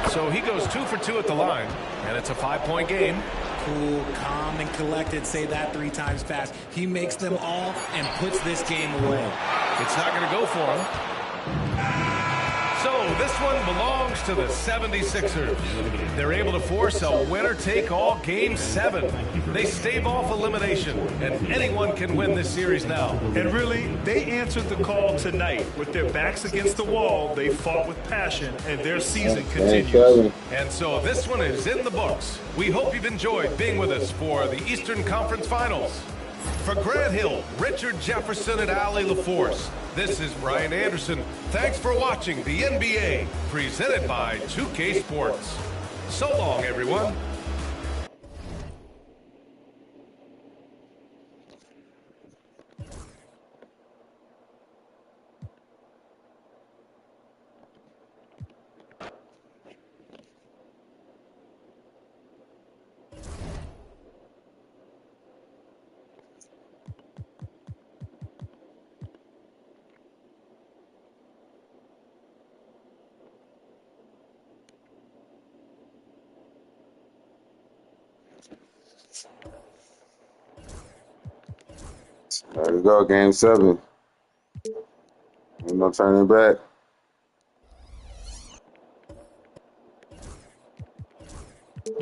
E: So he goes 2 for 2 at the line, and it's a 5-point game.
N: Cool, calm, and collected. Say that 3 times fast. He makes them all and puts this game away.
E: It's not going to go for him. So this one belongs to the 76ers. They're able to force a winner-take-all Game 7. They stave off elimination, and anyone can win this series now.
C: And really, they answered the call tonight. With their backs against the wall, they fought with passion, and their season continues.
E: And so this one is in the books. We hope you've enjoyed being with us for the Eastern Conference Finals. For Grant Hill, Richard Jefferson, and Ali LaForce, this is Brian Anderson. Thanks for watching the NBA, presented by 2K Sports. So long, everyone.
B: There we go, Game 7. Ain't no turning back. There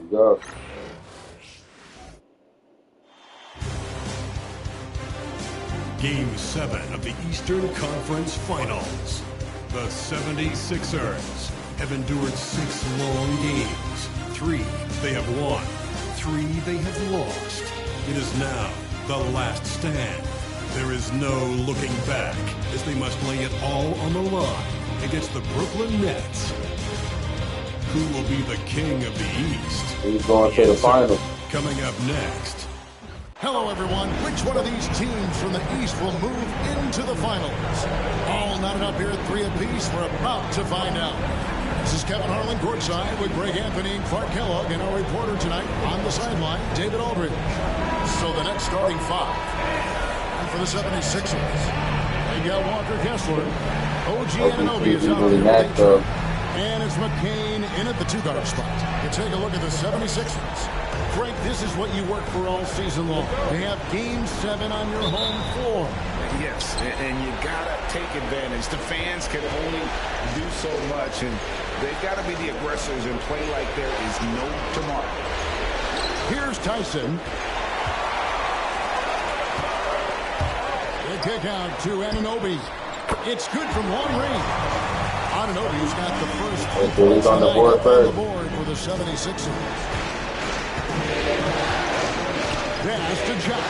B: we go.
L: Game 7 of the Eastern Conference Finals. The 76ers have endured 6 long games. 3 they have won, 3 they have lost. It is now the last stand. There is no looking back as they must lay it all on the line against the Brooklyn Nets. Who will be the king of the East?
B: He's going to the final.
L: Coming up next.
D: Hello, everyone. Which one of these teams from the East will move into the finals? All knotted up here at 3 apiece. We're about to find out. This is Kevin Harlan courtside with Greg Anthony and Clark Kellogg, and our reporter tonight on the sideline, David Aldridge. So the next starting 5. And for the 76ers, they got Walker Kessler. OG Anunoby is out there. And it's McCain in at the 2-guard spot. You take a look at the 76ers. Frank, this is what you work for all season long. They have Game 7 on your home floor.
M: Yes, and you got to take advantage. The fans can only do so much, and they've got to be the aggressors and play like there is no tomorrow.
D: Here's Tyson. kick out to Anunoby. It's good from long range. Anunoby's got the first
B: Philly's on the board first.
D: For the 76ers. Pass to John.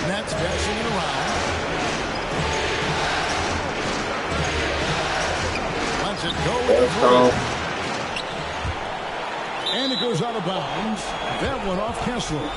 D: Nets passing it around. Lets it go with the three. And it goes out of bounds. That one off Kessler.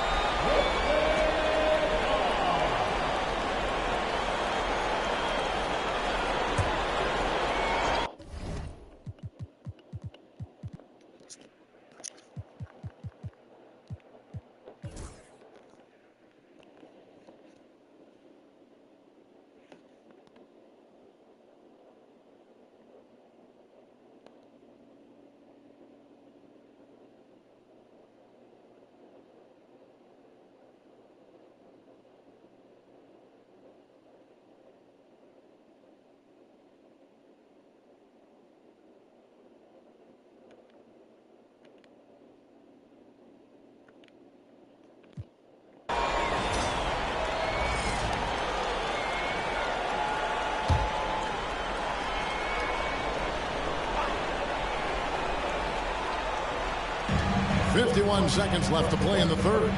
D: 51 seconds left to play in the third.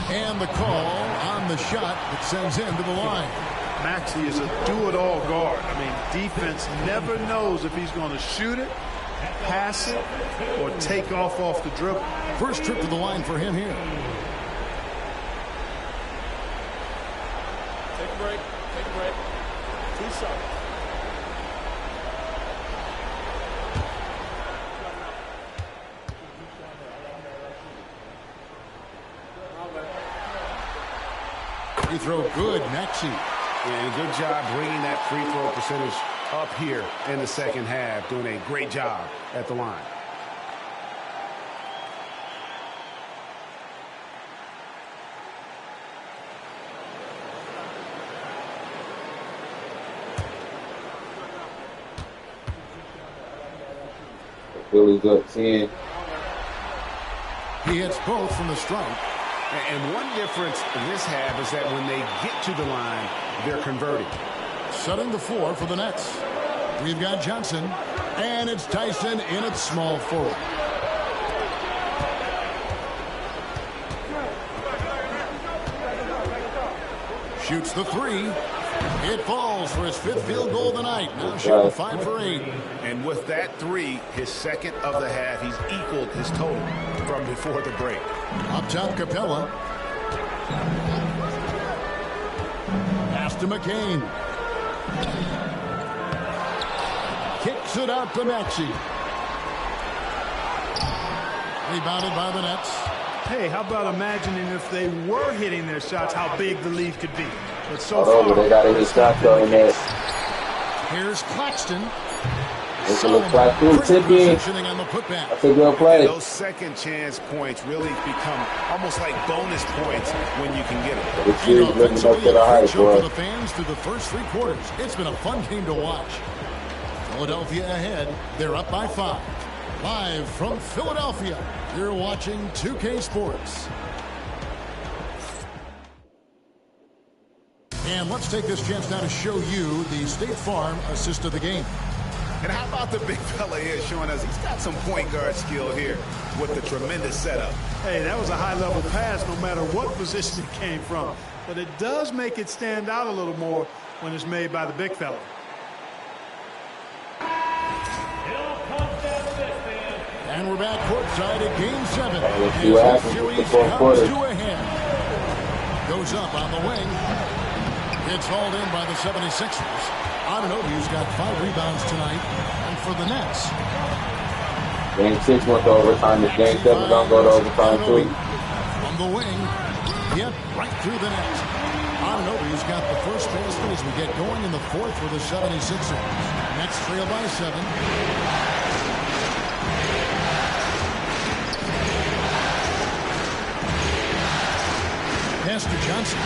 D: And the call on the shot that sends him to the line.
Q: Maxey is a do-it-all guard. I mean, defense never knows if he's going to shoot it, pass it, or take off the dribble.
D: First trip to the line for him here.
P: Take a break. Take a break. 2 shots.
D: Free throw good, Maxey.
M: And good job bringing that free throw percentage up here in the second half. Doing a great job at the line.
B: Philly's up 10.
D: He hits both from the stripe.
M: And one difference in this half is that when they get to the line, they're converting.
D: Setting the floor for the Nets. We've got Johnson, and it's Tyson in at small forward. Shoots the three. It falls for his 5th field goal of the night. Now shooting 5 for 8.
M: And with that three, his second of the half, he's equaled his total from before the break.
D: Up top, Capella. Pass to McCain. Kicks it out to Maxey. Rebounded by the Nets.
Q: Hey, how about imagining if they were hitting their shots, how big the lead could be. But so
B: far, they got his shot though in there.
D: Here's Claxton.
B: It's a little Claxton tip-in. That's a good play.
M: Those second chance points really become almost like bonus points when you can get it.
B: The series living up to the hype,
D: for
B: bro.
D: the fans through the first 3 quarters. It's been a fun game to watch. Philadelphia ahead. They're up by 5. Live from Philadelphia, you're watching 2K Sports. And let's take this chance now to show you the State Farm assist of the game.
M: And how about the big fella here showing us he's got some point guard skill here with the tremendous setup.
Q: Hey, that was a high-level pass no matter what position it came from. But it does make it stand out a little more when it's made by the big fella.
D: And we're back courtside at Game 7.
B: Let's see what happens with the fourth quarter.
D: Goes up on the wing. It's hauled in by the 76ers. Anunoby's got 5 rebounds tonight. And for the Nets.
B: Game 6 went to overtime. This Game 7 gonna go to overtime too.
D: From the wing. Yep, right through the net. Anunoby's got the first basket as we get going in the 4th for the 76ers. Nets trail by 7. Pass to Johnson.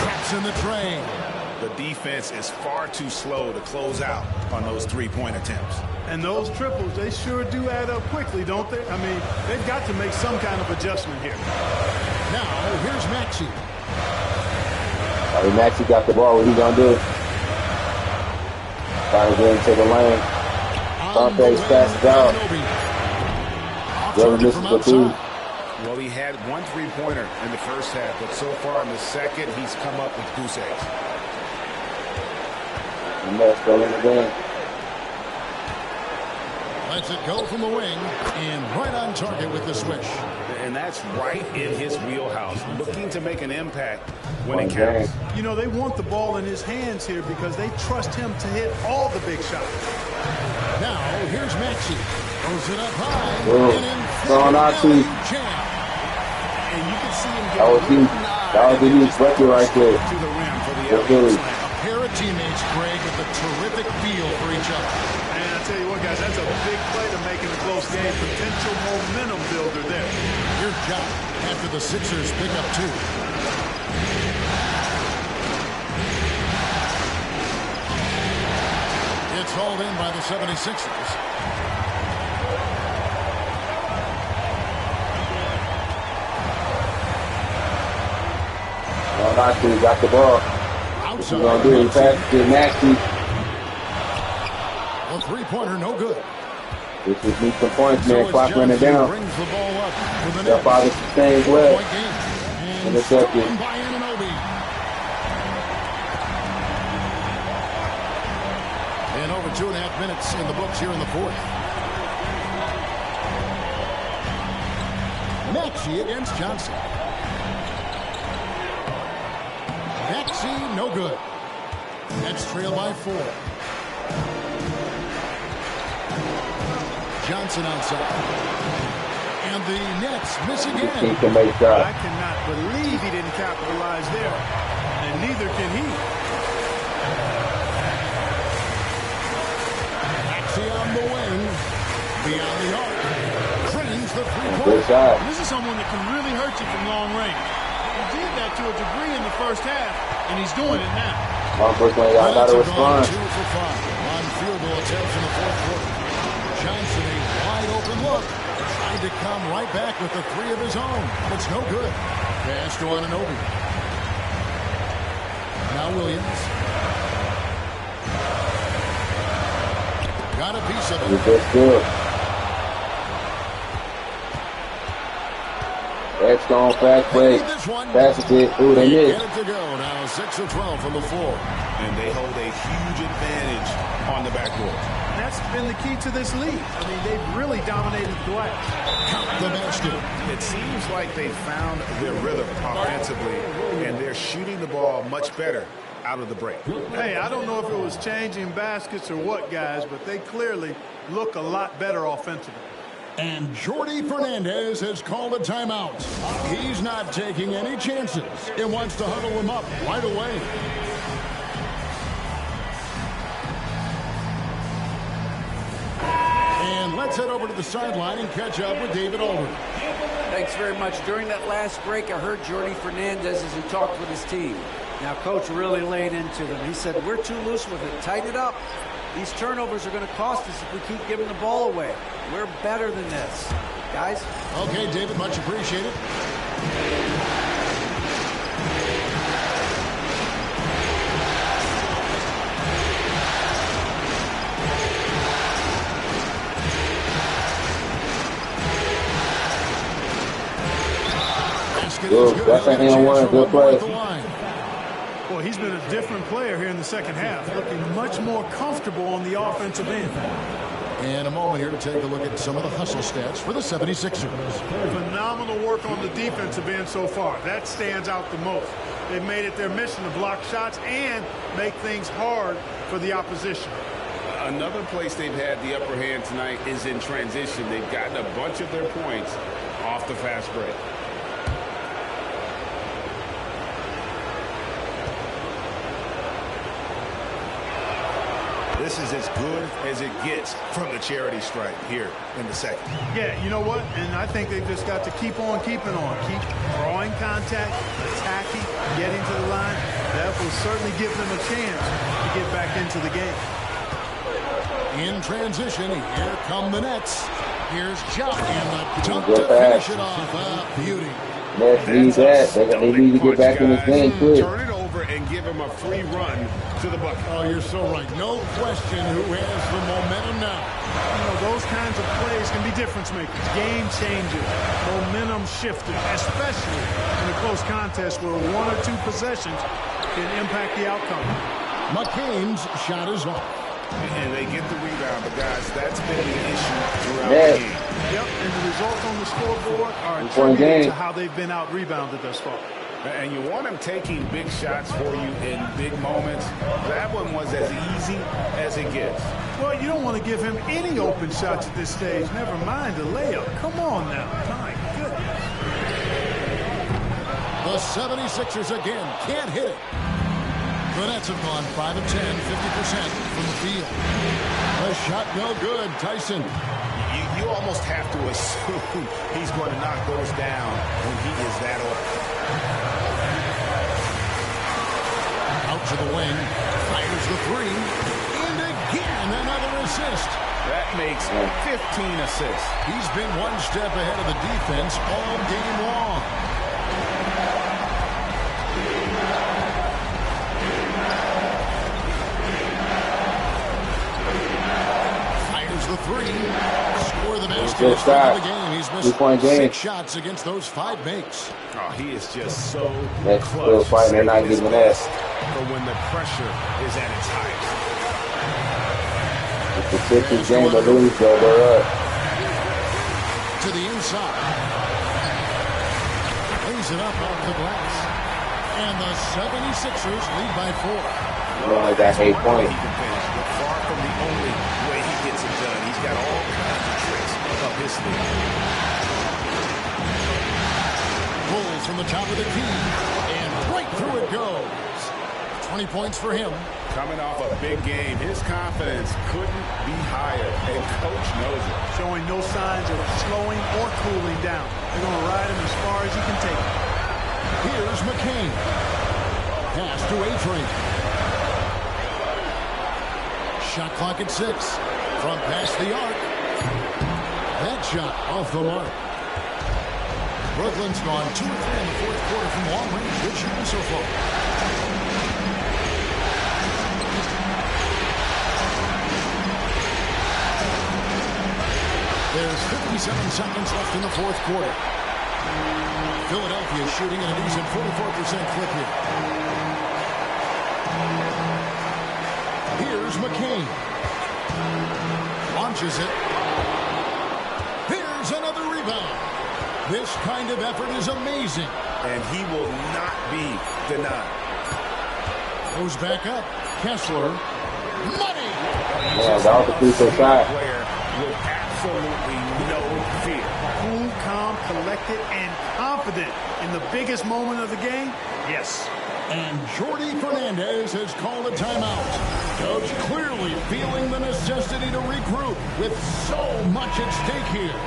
D: Traps in the tray.
M: The defense is far too slow to close out on those three-point attempts.
Q: And those triples, they sure do add up quickly, don't they? I mean, they've got to make some kind of adjustment here.
D: Now, here's Maxey.
B: All right, Maxey got the ball. What he going to do? Trying to get into the lane. Pompey's passes out. Whoever misses the two.
M: Well, he had one three-pointer in the first half, but so far in the second, he's come up with goose eggs.
B: And that's still in the game.
D: Lets it go from the wing and right on target with the swish.
M: And that's right in his wheelhouse, looking to make an impact when it counts.
Q: You know, they want the ball in his hands here because they trust him to hit all the big shots.
D: Now, here's Maxey. Throws it up high.
B: Throwing out to you.
Q: And you can see him
B: that was the huge bucket right there.
M: To the rim for the
D: a pair of teammates, Greg, with a terrific feel for each other.
Q: And I tell you what, guys, that's a big play to make in a close game. Potential momentum builder there.
D: Here's John after the Sixers pick up two. It's hauled in by the 76ers.
B: Maxey got the ball. What you gonna do? Pass to Maxey.
D: A three-pointer, no good.
B: This is need some points, man. Clock running down.
D: Brings the ball up with an
B: Their father sustains well. Intercepted.
D: By Anunoby. And over 2.5 minutes in the books here in the fourth. Maxey against Johnson. Maxey, no good. Nets trail by 4. Johnson outside. And the Nets miss again.
B: He can make shots.
Q: I cannot believe he didn't capitalize there. And neither can he.
D: Maxey on the wing. Beyond the arc. Drains the three-point.
B: Good shot.
Q: This is someone that can really hurt you from long range. He did that to a degree in the first half, and he's doing it now.
B: Unfortunately, I got to respond.
D: 2 for 5 on field goal attempts in the fourth quarter. Johnson, a wide open look, trying to come right back with the 3 of his own. It's no good. Pass to Anunoby. Now Williams. Got a piece of it.
B: That's good. That's on fast break. Passes it. Ooh, they missed.
D: Get it to go. Now 6 of 12 from the floor.
M: And they hold a huge advantage on the backboard.
Q: And that's been the key to this league. I mean, they've really dominated the glass.
D: Count the basket.
M: It seems like they found their rhythm offensively, and they're shooting the ball much better out of the break.
Q: Hey, I don't know if it was changing baskets or what, guys, but they clearly look a lot better offensively.
D: And Jordy Fernandez has called a timeout. He's not taking any chances. He wants to huddle him up right away. And let's head over to the sideline and catch up with David Aldridge.
J: Thanks very much. During that last break, I heard Jordy Fernandez as he talked with his team. Now, Coach really laid into them. He said, we're too loose with it. Tighten it up. These turnovers are going to cost us if we keep giving the ball away. We're better than this. Guys?
D: Okay, David, much appreciated.
B: Good. That's an N1. Good play.
Q: Well, he's been a different player here in the second half, looking much more comfortable on the offensive end.
D: And a moment here to take a look at some of the hustle stats for the 76ers.
Q: Phenomenal work on the defensive end so far. That stands out the most. They've made it their mission to block shots and make things hard for the opposition.
H: Another place they've had the upper hand tonight is in transition. They've gotten a bunch of their points off the fast break.
M: This is as good as it gets from the charity stripe here in the second.
Q: Yeah, you know what? And I think they've just got to keep on keeping on. Keep drawing contact, attacking, getting to the line. that will certainly give them a chance to get back into the game.
D: In transition, here come the Nets. Here's Jock and the dunk to finish it off. Beauty.
B: Nets need that. They need to get back in this game quick.
M: Turn it over and give him a free run to the bucket.
D: Oh, you're so right. No question who has the momentum now.
Q: You know, those kinds of plays can be difference makers, game changers, momentum shifters, especially in a close contest where one or two possessions can impact the outcome.
D: McCain's shot is off.
M: And they get the rebound, but guys, that's been the issue throughout the game.
Q: Yep, and the results on the scoreboard are attributed to how they've been out-rebounded thus far.
M: And you want him taking big shots for you in big moments. That one was as easy as it gets.
Q: Well, you don't want to give him any open shots at this stage. Never mind the layup. Come on now. My goodness.
D: The 76ers again can't hit it. The Nets have gone 5 of 10, 50% from the field. A shot no good. Tyson.
M: You almost have to assume he's going to knock those down when he is that open.
D: Out to the wing. Fires the three. And again, another assist.
M: That makes 15 assists.
D: He's been one step ahead of the defense all game long. The three. Score the basket of the game. He's missed 6 shots against those 5 makes.
M: Oh, he is just so
B: That's
M: close.
B: Still fighting. They're not giving that.
M: But when the pressure is at its highest.
B: It's the Sixers game to lose, though. They're up.
D: To the inside. Lays it up off the glass. And the 76ers lead by 4.
B: They only got 8 points.
M: He can finish, but far from the only way he gets it done. He's got all kinds of tricks up his sleeve.
D: Pulls from the top of the key, and right through it goes. 20 points for him.
M: Coming off a big game, his confidence couldn't be higher, and Coach knows it.
Q: Showing no signs of slowing or cooling down. They're going to ride him as far as he can take him.
D: Here's McCain. Pass to A-Train. Shot clock at 6. From past the arc. That shot off the mark. Brooklyn's gone 2 of 3 in the fourth quarter from long range. Good shooting so far. There's 57 seconds left in the fourth quarter. Philadelphia shooting at a decent 44% clip here. Here's McCain. Launches it. Here's another rebound. This kind of effort is amazing.
M: And he will not be denied.
D: Goes back up. Kessler. Money!
B: Yeah, that was a crucial shot.
M: Player with absolutely no fear.
Q: Cool, calm, collected, and confident in the biggest moment of the game? Yes.
D: And Jordi Fernandez has called a timeout. Coach clearly feeling the necessity to regroup with so much at stake here.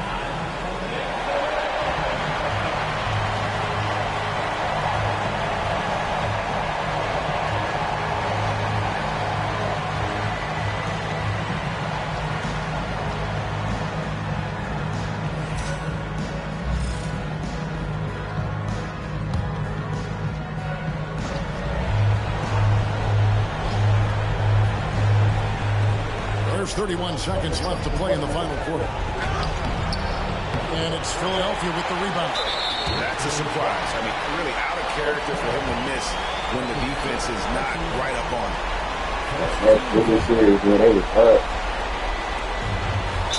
D: There's 31 seconds left to play in the final quarter. And it's Philadelphia with the rebound.
M: That's a surprise. I mean, really out of character for him to miss when the defense is not right up on him.
B: That's really serious, man. They was up.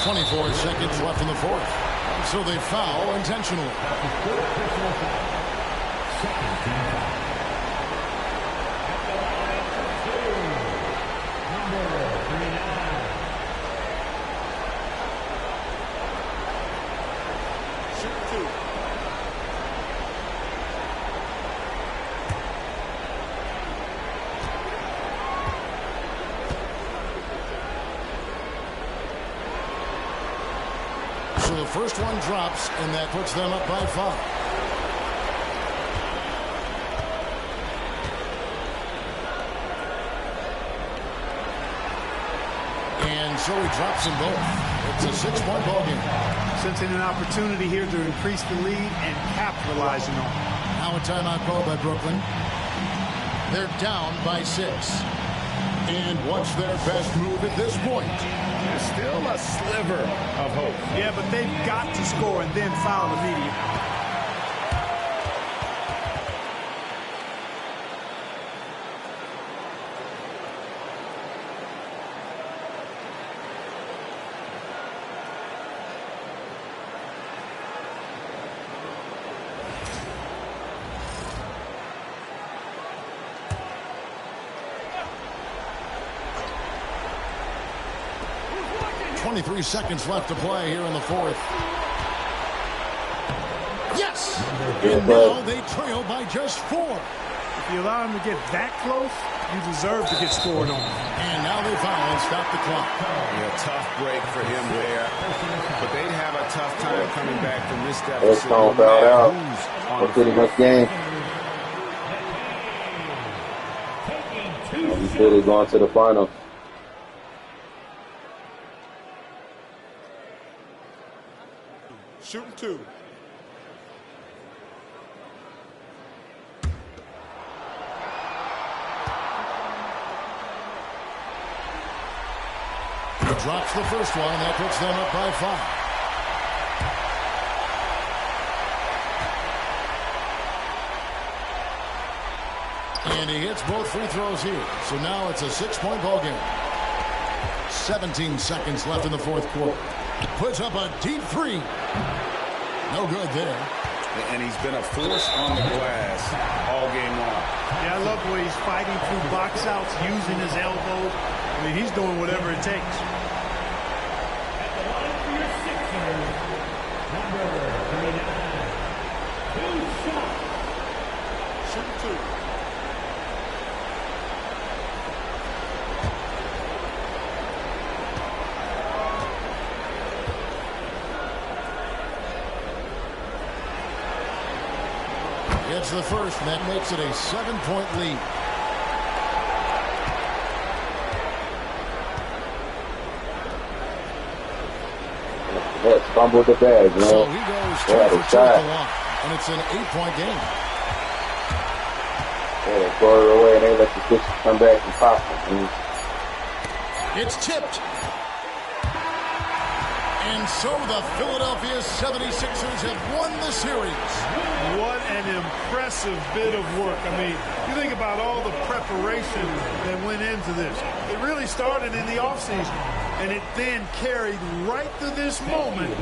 D: 24 seconds left in the fourth. So they foul intentionally. So the first one drops, and that puts them up by 5. so he drops them both. It's a 6-point ball game.
Q: Sensing an opportunity here to increase the lead and capitalizing on it.
D: Now a timeout call by Brooklyn. They're down by 6. And what's their best move at this point?
H: There's still a sliver of hope.
Q: Yeah, but they've got to score and then foul immediately.
D: Three seconds left to play here in the fourth. Yes! And now they trail by just 4.
Q: If you allow them to get that close, you deserve to get scored on.
D: And now they foul and stop the clock.
H: Yeah, tough break for him there. But they'd have a tough time coming back from this deficit.
B: Let's foul out. That's pretty much game. He's really going to the final.
Q: Shooting 2.
D: He drops the first one, and that puts them up by 5. And he hits both free throws here. So now it's a 6-point ball game. 17 seconds left in the fourth quarter. Puts up a deep 3. No good there.
H: And he's been a force on the glass all game long.
Q: Yeah, I love the way he's fighting through box outs, using his elbows. I mean, he's doing whatever it takes.
O: At the line for your Sixers, number 39, 2 shots.
Q: Shooting 2.
D: It's the first, and that makes it a 7-point lead.
B: Yeah, fumbled the bag, man.
D: So he goes 2 for 2 at the line, and it's an 8-point game.
B: Yeah, throw it away, and they let the pitch come back and pop it.
D: It's tipped. And so the Philadelphia 76ers have won the series.
Q: What an impressive bit of work. I mean, you think about all the preparation that went into this. It really started in the offseason, and it then carried right to this moment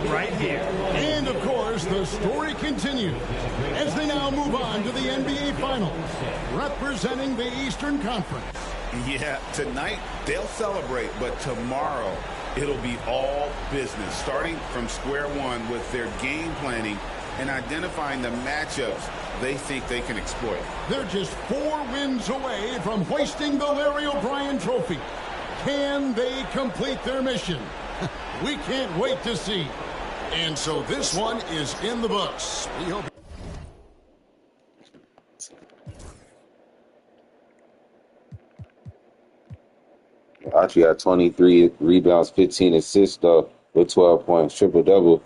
Q: right here.
D: And, of course, the story continues as they now move on to the NBA Finals, representing the Eastern Conference.
H: Yeah, tonight they'll celebrate, but tomorrow it'll be all business, starting from square one with their game planning and identifying the matchups they think they can exploit.
D: They're just 4 wins away from hoisting the Larry O'Brien Trophy. Can they complete their mission? We can't wait to see. And so this one is in the books. We hope.
B: Archie had 23 rebounds, 15 assists, though, with 12 points, triple-double.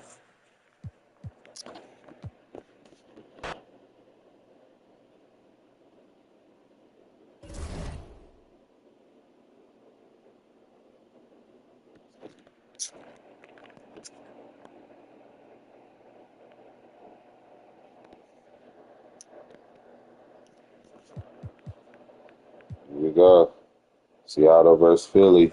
B: Here we go. Seattle versus Philly.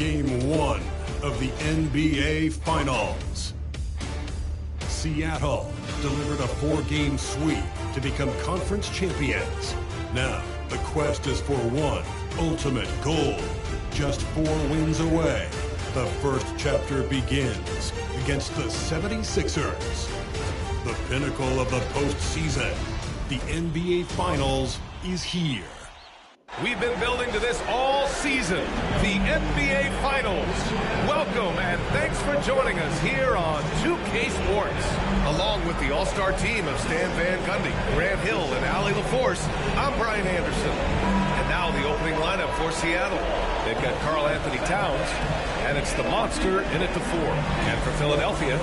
L: Game 1 of the NBA Finals. Seattle delivered a 4-game sweep to become conference champions. Now, the quest is for one ultimate goal. Just 4 wins away. The first chapter begins against the 76ers. The pinnacle of the postseason. The NBA Finals is here.
E: We've been building to this all season, the NBA Finals. Welcome and thanks for joining us here on 2K Sports. Along with the all-star team of Stan Van Gundy, Grant Hill, and Allie LaForce, I'm Brian Anderson. And now the opening lineup for Seattle. They've got Karl Anthony Towns, and it's the monster in at the 4. And for Philadelphia,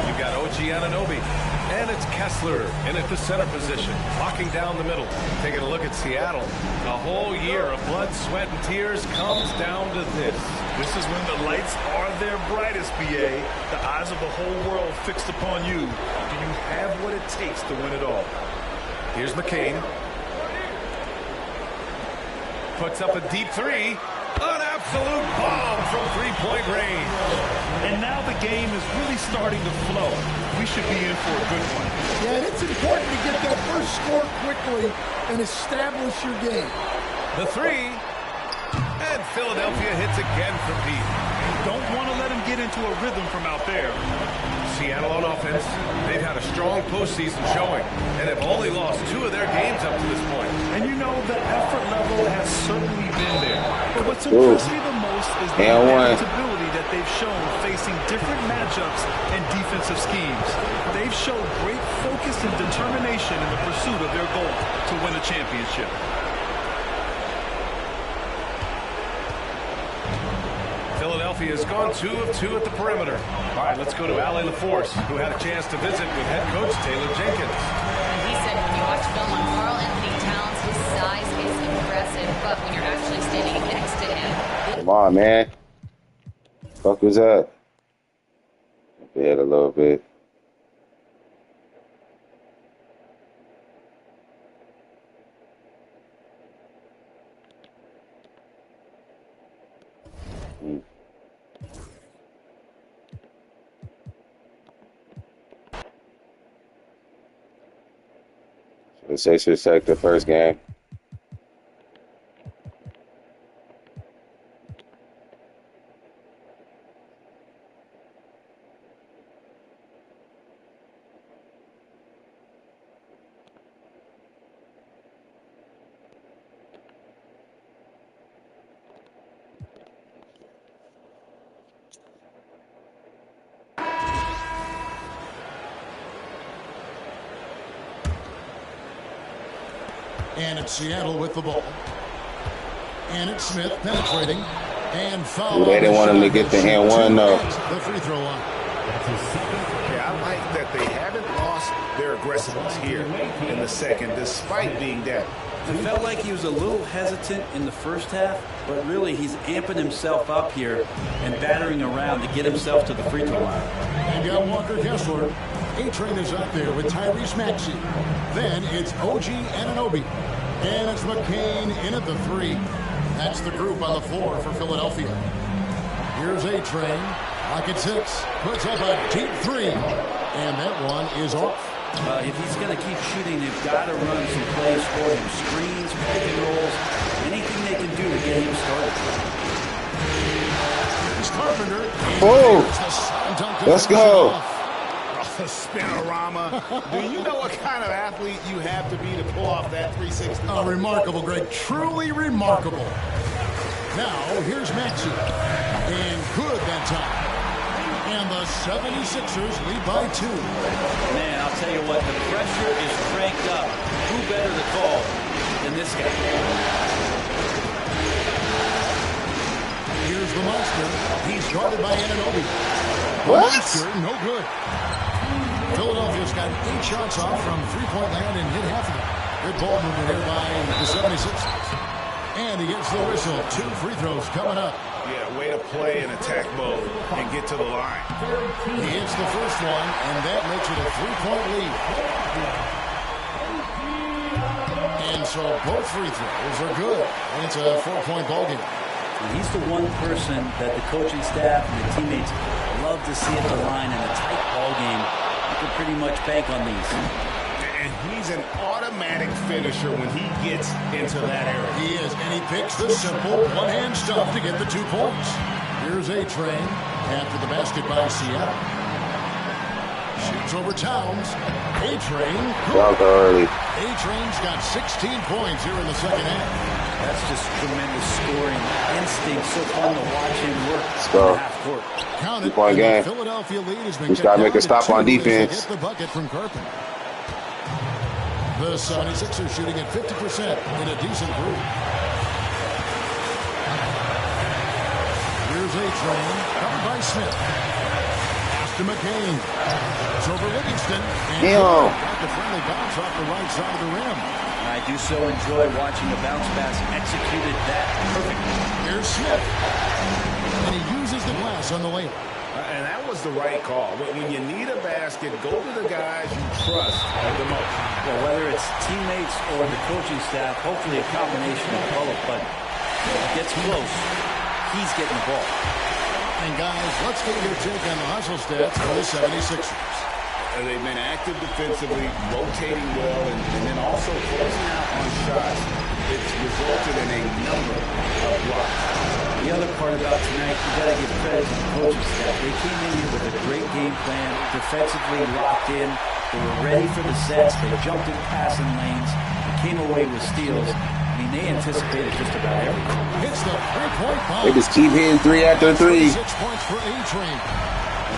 E: you've got OG Anunoby. And it's Kessler in at the center position, locking down the middle. Taking a look at Seattle, a whole year of blood, sweat, and tears comes down to this.
C: This is when the lights are their brightest, BA. The eyes of the whole world fixed upon you. Do you have what it takes to win it all?
E: Here's McCain. Puts up a deep 3. An absolute bomb from three-point range.
C: And now the game is really starting to flow. We should be in for a good one.
R: Yeah, and it's important to get that first score quickly and establish your game.
E: The 3. And Philadelphia hits again from deep.
C: Don't want to let him get into a rhythm from out there.
E: Seattle on offense, they've had a strong postseason showing and have only lost 2 of their games up to this point.
C: And you know the effort level has certainly been there. But what's impressed me the most is the adaptability that they've shown facing different matchups and defensive schemes. They've shown great focus and determination in the pursuit of their goal to win a championship.
E: Philadelphia has gone 2 of 2 at the perimeter. All right, let's go to Allie LaForce, who had a chance to visit with head coach Taylor Jenkins.
F: He said when you watch film on Karl Anthony Towns, his size is impressive, but when you're actually standing next to him...
B: Come on, man. Fuck was that? Bed a little bit. The Sixers take the first game.
D: And it's Seattle with the ball. And it's Smith penetrating. And foul.
B: They didn't want him to get the hand one, though.
D: The free throw line.
M: Yeah, I like that they haven't lost their aggressiveness here in the second, despite being down.
K: It felt like he was a little hesitant in the first half, but really he's amping himself up here and battering around to get himself to the free throw line.
D: And got Walker Kessler. A-Train is out there with Tyrese Maxey. Then it's OG Anunoby. And it's McCain in at the 3. That's the group on the floor for Philadelphia. Here's A-Train. Pocket 6. Puts up a deep 3. And that one is off.
K: If he's going to keep shooting, they've got to run some plays for him. Screens, pick and rolls, anything they can do to get him started.
D: Here's Carpenter.
B: Oh, let's go.
M: A spinorama. Do you know what kind of athlete you have to be to pull off that 360?
D: Oh, remarkable, Greg. Truly remarkable. Now, here's Maxey. And good that time. And the 76ers lead by 2.
K: Man, I'll tell you what, the pressure is cranked up. Who better to call than this guy?
D: Here's the monster. He's guarded by Anunoby.
B: What?
D: Monster, no good. Philadelphia's got 8 shots off from three-point land and hit half of them. Good ball movement here by the 76ers. And he gets the whistle. 2 free throws coming up.
M: Yeah, way to play in attack mode and get to the line.
D: He hits the first one, and that makes it a 3-point lead. And so both free throws are good. And it's a 4-point ball game.
K: And he's the one person that the coaching staff and the teammates love to see at the line in a tight ball game. You can pretty much bank on these.
M: And he's an automatic finisher when he gets into that area.
D: He is, and he picks the simple one-hand stuff to get the 2 points. Here's A-Train after the basket by Seattle. Shoots over Towns. A-Train.
B: Early.
D: A-Train's got 16 points here in the second half.
K: That's just tremendous scoring instinct. So fun to watch him work
B: go.
K: in the half court.
D: Count it.
B: Point game.
D: The Philadelphia lead has been
B: We just got to make a stop on defense.
D: Get the bucket from Carpenter. The 76ers shooting at 50% in a decent group. Here's A-Train, covered by Smith. Pass to McCain. It's over Livingston. And got the friendly bounce off the right side of the rim.
K: I do so enjoy watching the bounce pass executed that perfectly.
D: Here's Smith. And he uses the glass on the layup.
M: And that was the right call. When you need a basket, go to the guys you trust the most.
K: Well, whether it's teammates or the coaching staff, hopefully a combination of both, but if it gets close, he's getting the ball.
D: And guys, let's get your take on the hustle stats for the 76ers.
M: They've been active defensively, rotating well, and then also closing out on shots. It's resulted in a number of blocks.
K: The other part about tonight, you got to give credit to the coaching staff. They came in here with a great game plan, defensively locked in. They were ready for the sets. They jumped in passing lanes. They came away with steals. I mean, they anticipated just about everything.
D: Hits the three-point bomb.
B: They just keep hitting 3 after 3.
D: 6 points for A-Train.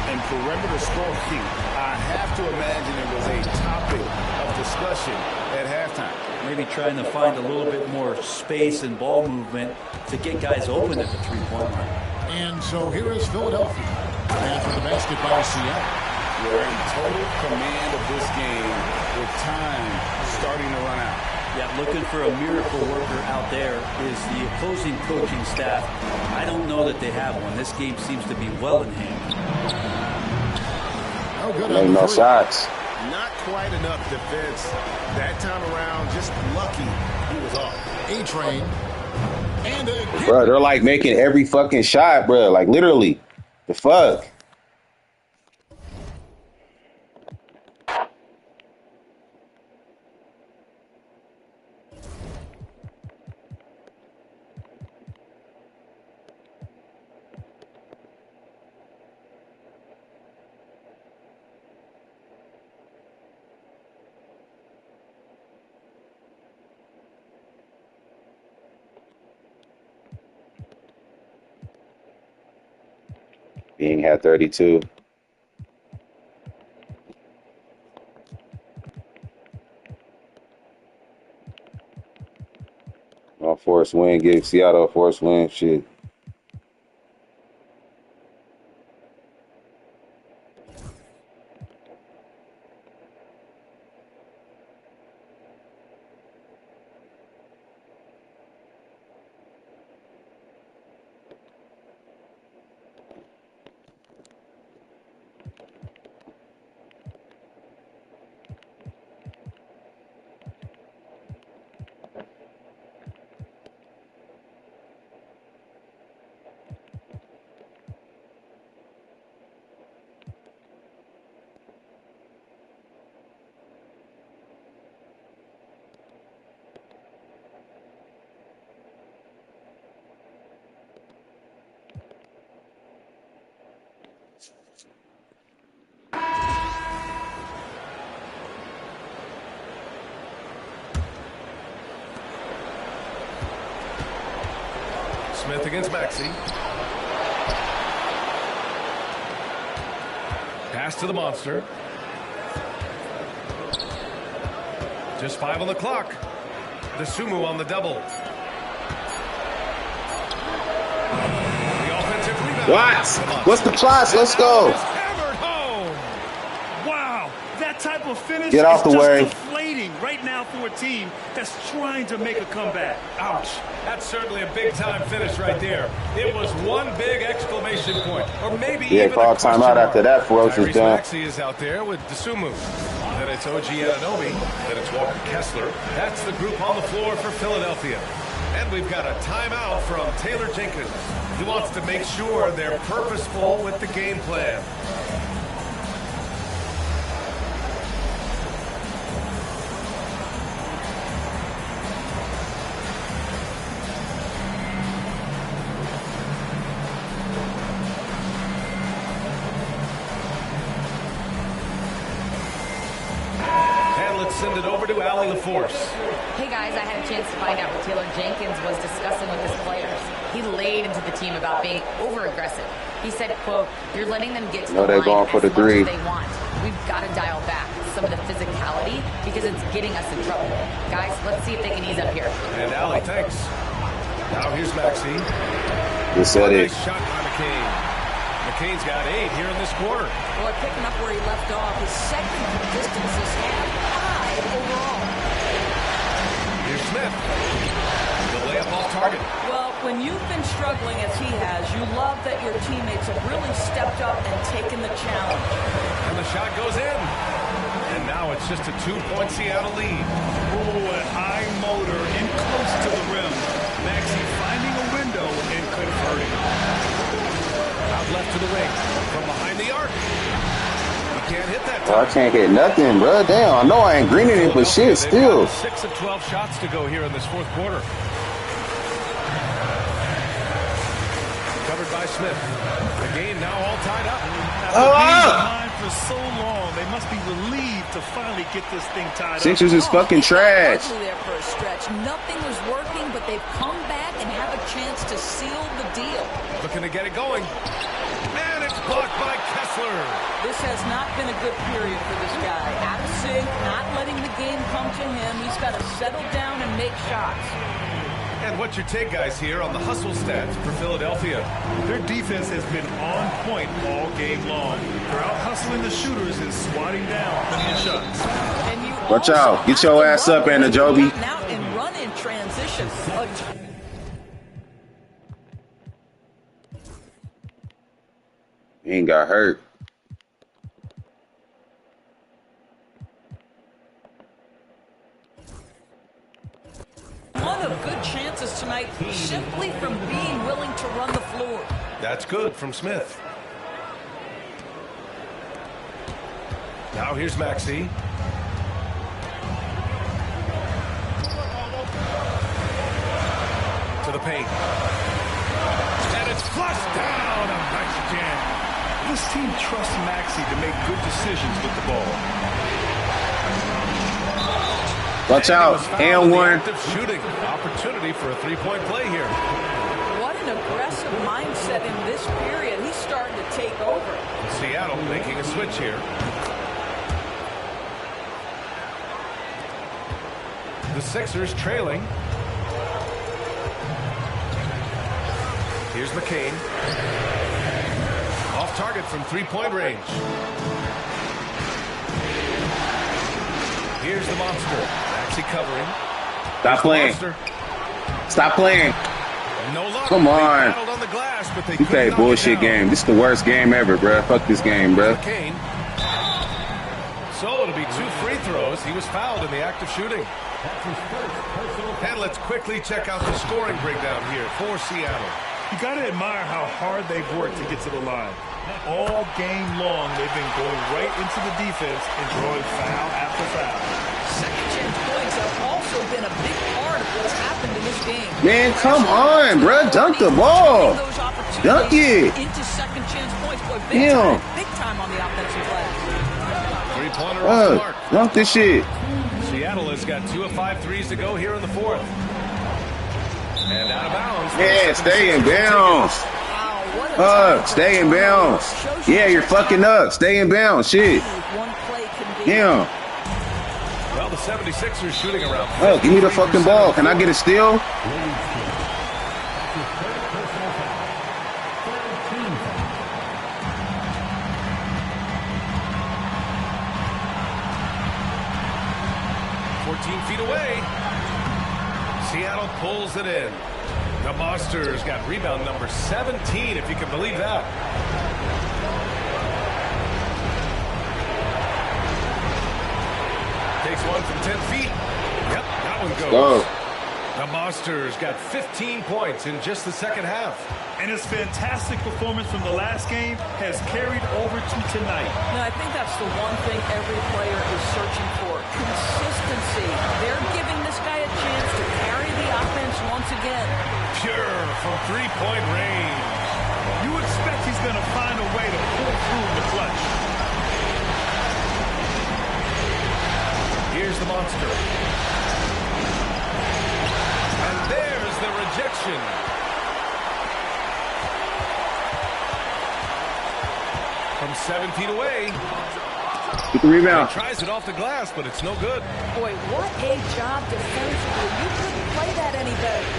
M: And perimeter scoring, I have to imagine it was a topic of discussion at halftime.
K: Maybe trying to find a little bit more space and ball movement to get guys open at the three-point line.
D: And so here is Philadelphia. After the basket by Seattle.
M: We're in total command of this game with time starting to run out.
K: Yeah, looking for a miracle worker out there is the opposing coaching staff. I don't know that they have one. This game seems to be well in hand.
D: Oh, good.
B: Ain't no shots.
M: Not quite enough defense that time around. Just lucky he was off.
D: A-Train. And
B: bro, they're like making every fucking shot, bro. Like literally. The fuck? Being had 32. Well, forced win, give Seattle a forced win. Shit.
E: Smith against Maxey. Pass to the monster. Just 5 on the clock. The Sumu on the double. The offensive rebound.
B: What? What's the plus? Let's go.
C: Hammered home. Wow, that type of finish
B: Get off the
C: is just
B: way.
C: deflating right now for a team that's trying to make a comeback. Ouch.
E: That's certainly a big-time finish right there. It was one big exclamation point, or maybe
B: Yeah,
E: even
B: call
E: a question
B: timeout
E: mark.
B: after that. Ferocious
E: Tyrese
B: done.
E: Maxey is out there with Dasumu. Then it's OG Anunoby. Then it's Walker Kessler. That's the group on the floor for Philadelphia. And we've got a timeout from Taylor Jenkins. He wants to make sure they're purposeful with the game plan. Send it over to Allie LaForce.
F: Hey guys, I had a chance to find out what Taylor Jenkins was discussing with his players. He laid into the team about being over-aggressive. He said, quote, "You're letting them get to the line
B: going for
F: as
B: the
F: much
B: three.
F: as they want. We've got to dial back some of the physicality because it's getting us in trouble. Guys, let's see if they can ease up here."
E: And Allie, thanks. Now here's Maxine.
B: You said it.
E: Nice shot by McCain. McCain's got 8 here in this quarter.
I: Boy, picking up where he left off, his second distance this half. Overall.
E: Here's Smith. The layup off target.
I: Well, when you've been struggling as he has, you love that your teammates have really stepped up and taken the challenge.
E: And the shot goes in. And now it's just a 2-point Seattle lead.
C: Oh, a high motor in close to the rim. Maxey finding a window and converting.
E: Out left to the ring. From behind the arc. Can't hit that time.
B: Bro, I can't hit nothing, bro. Damn, I know I ain't greening it, but shit, still.
E: 6 of 12 shots to go here in this fourth quarter. Covered by Smith. The game now all tied up.
C: After being behind for so long, they must be relieved to finally get this thing tied up.
B: Sixers is fucking trash.
I: There for a stretch. Nothing was working, but they've come back and have a chance to seal the deal.
E: Looking to get it going. And it's blocked by Kessler.
I: This has not been a good period for this guy. Out of sync, not letting the game come to him. He's got to settle down and make shots.
E: And what's your take, guys, here on the hustle stats for Philadelphia?
C: Their defense has been on point all game long. They're out hustling the shooters and swatting down plenty of shots.
B: Watch out. Get your ass up, Anna Joby.
I: Out and run in transition.
B: He ain't got hurt.
I: One of good chances tonight simply from being willing to run the floor.
E: That's good from Smith. Now here's Maxey. To the paint. And it's flushed down. A nice jam.
C: This team trusts Maxey to make good decisions with the ball.
B: Watch out. And one.
E: Shooting. Opportunity for a three-point play here.
I: What an aggressive mindset in this period. He's starting to take over.
E: Seattle making a switch here. The Sixers trailing. Here's McCain. Off target from three-point range. Here's the monster. Maxey covering.
B: Stop playing. Stop playing.
E: No luck.
B: Come on.
E: On the glass, but they
B: You play bullshit game. This is the worst game ever, bruh. Fuck this game, bruh.
E: McCain. So it'll be 2 free throws. He was fouled in the act of shooting. And let's quickly check out the scoring breakdown here for Seattle.
C: You got to admire how hard they've worked to get to the line. All game long, they've been going right into the defense and drawing foul after foul.
I: Second chance points have also been a big part of what's happened in this game.
B: Man, come on, bruh. Dunk the ball. Dunk it.
I: Into second chance points. Boy, big time on the offensive glass.
E: Three-pointer off the mark.
B: Dunk this shit.
E: Seattle has got 2 of 5 threes to go here in the fourth. And out of bounds.
B: Yeah, stay in bounds. Stay in bounds. Yeah, you're fucking up. Stay in bounds. Shit. Yeah.
E: Well, the 76ers shooting around.
B: Oh, give me the fucking ball. Can I get a steal?
E: Feet away. Seattle pulls it in. The Monsters got rebound number 17, if you can believe that. Takes one from 10 feet. Yep, that one goes. The Monsters got 15 points in just the second half.
C: And his fantastic performance from the last game has carried over to tonight.
I: Now, I think that's the one thing every player is searching for, consistency. They're giving this guy a chance to carry the offense once again.
E: Pure from three-point range.
C: You expect he's going to find a way to pull through the clutch.
E: Here's the Monster. And there's the rejection. From 7 feet away.
B: Get the rebound.
E: He tries it off the glass, but it's no good.
I: Boy, what a job defensively. You couldn't play that any better.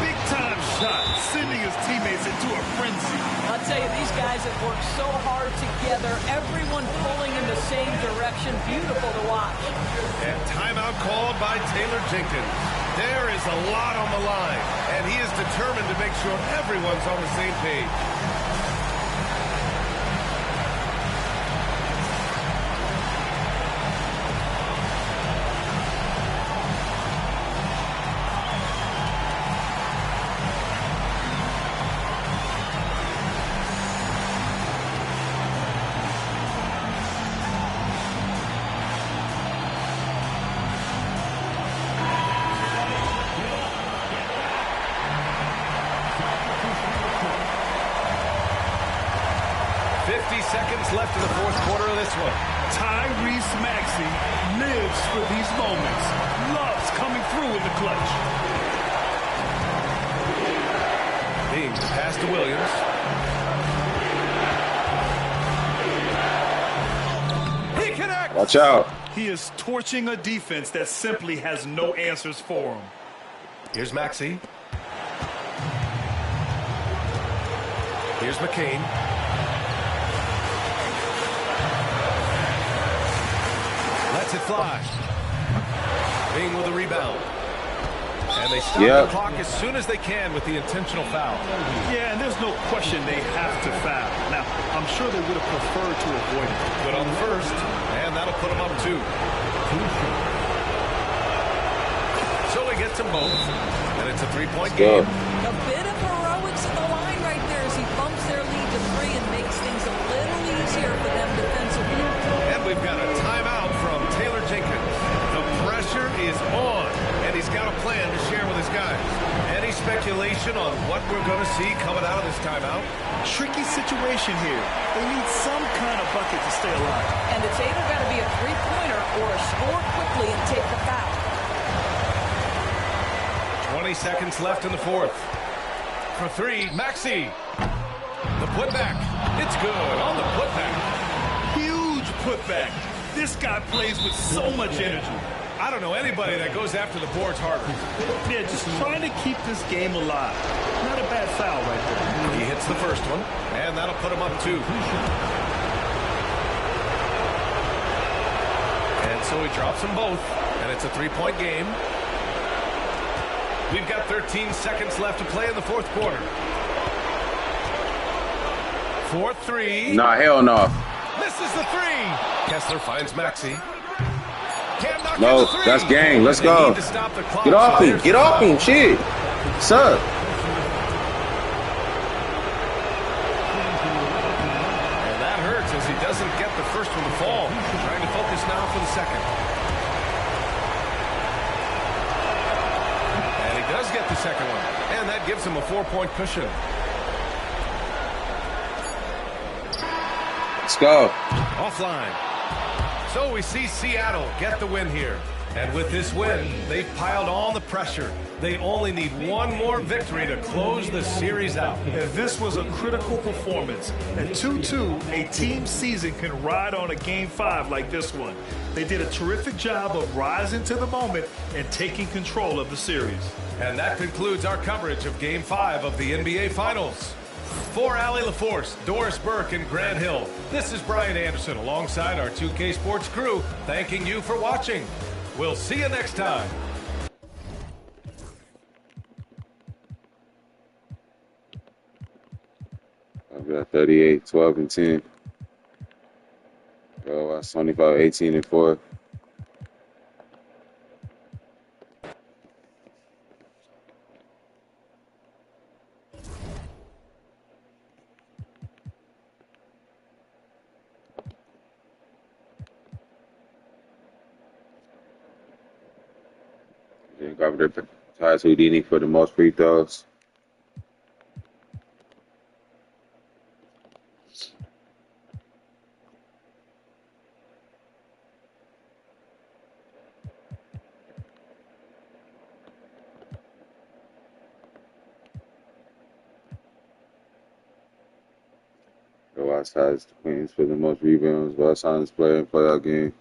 C: Big time shot, sending his teammates into a frenzy.
I: I'll tell you, these guys have worked so hard together. Everyone pulling in the same direction. Beautiful to watch.
E: And timeout called by Taylor Jenkins. There is a lot on the line, and he is determined to make sure everyone's on the same page. Seconds left in the fourth quarter of this one.
C: Tyrese Maxey lives for these moments. Loves coming through in the clutch.
E: Being passed to Williams. He connects.
B: Watch out.
C: He is torching a defense that simply has no answers for him.
E: Here's Maxey. Here's McCain. Lets it fly. Being with the rebound. And they stop the clock as soon as they can with the intentional foul.
C: Yeah, and there's no question they have to foul. Now, I'm sure they would have preferred to avoid it.
E: Good on the first, and that'll put them up 2. So he gets them both, and it's a 3-point game.
I: A bit of heroics at the line right there as he bumps their lead to 3 and makes things a little easier for them defensively.
E: And we've got a timeout from Taylor Jenkins. The pressure is on, and he's got a plan to share with his guys. Any speculation on what we're going to see coming out of this timeout?
C: Tricky situation here. They need some kind of bucket to stay alive.
I: And it's either got to be a three-pointer or a score quickly and take the foul.
E: 20 seconds left in the fourth. For 3, Maxey. The putback. It's good on the putback.
C: Huge putback. This guy plays with so much energy.
E: I don't know anybody that goes after the boards harder.
C: Yeah, just trying to keep this game alive. Not a bad foul right there.
E: He hits the first one, and that'll put him up 2. And so he drops them both, and it's a 3-point game. We've got 13 seconds left to play in the fourth quarter. 4-3.
B: Nah, hell no.
E: Misses the 3. Kessler finds Maxey.
B: No, that's game. Let's go. Get off him. Get off him. Shit. What's up?
E: And that hurts as he doesn't get the first one to fall. Trying to focus now for the second. And he does get the second one. And that gives him a 4-point cushion.
B: Let's go.
E: Offline. So we see Seattle get the win here. And with this win, they've piled on the pressure. They only need one more victory to close the series out.
C: And this was a critical performance. At 2-2, a team season can ride on a Game 5 like this one. They did a terrific job of rising to the moment and taking control of the series.
E: And that concludes our coverage of Game 5 of the NBA Finals. For Allie LaForce, Doris Burke, and Grant Hill, this is Brian Anderson alongside our 2K Sports crew, thanking you for watching. We'll see you next time.
B: I've got 38, 12, and 10. Bro, I Sony about 18 and 4. And Carpenter ties Houdini for the most free throws. White ties the Queens for the most rebounds. White Sonic's player in playoff game.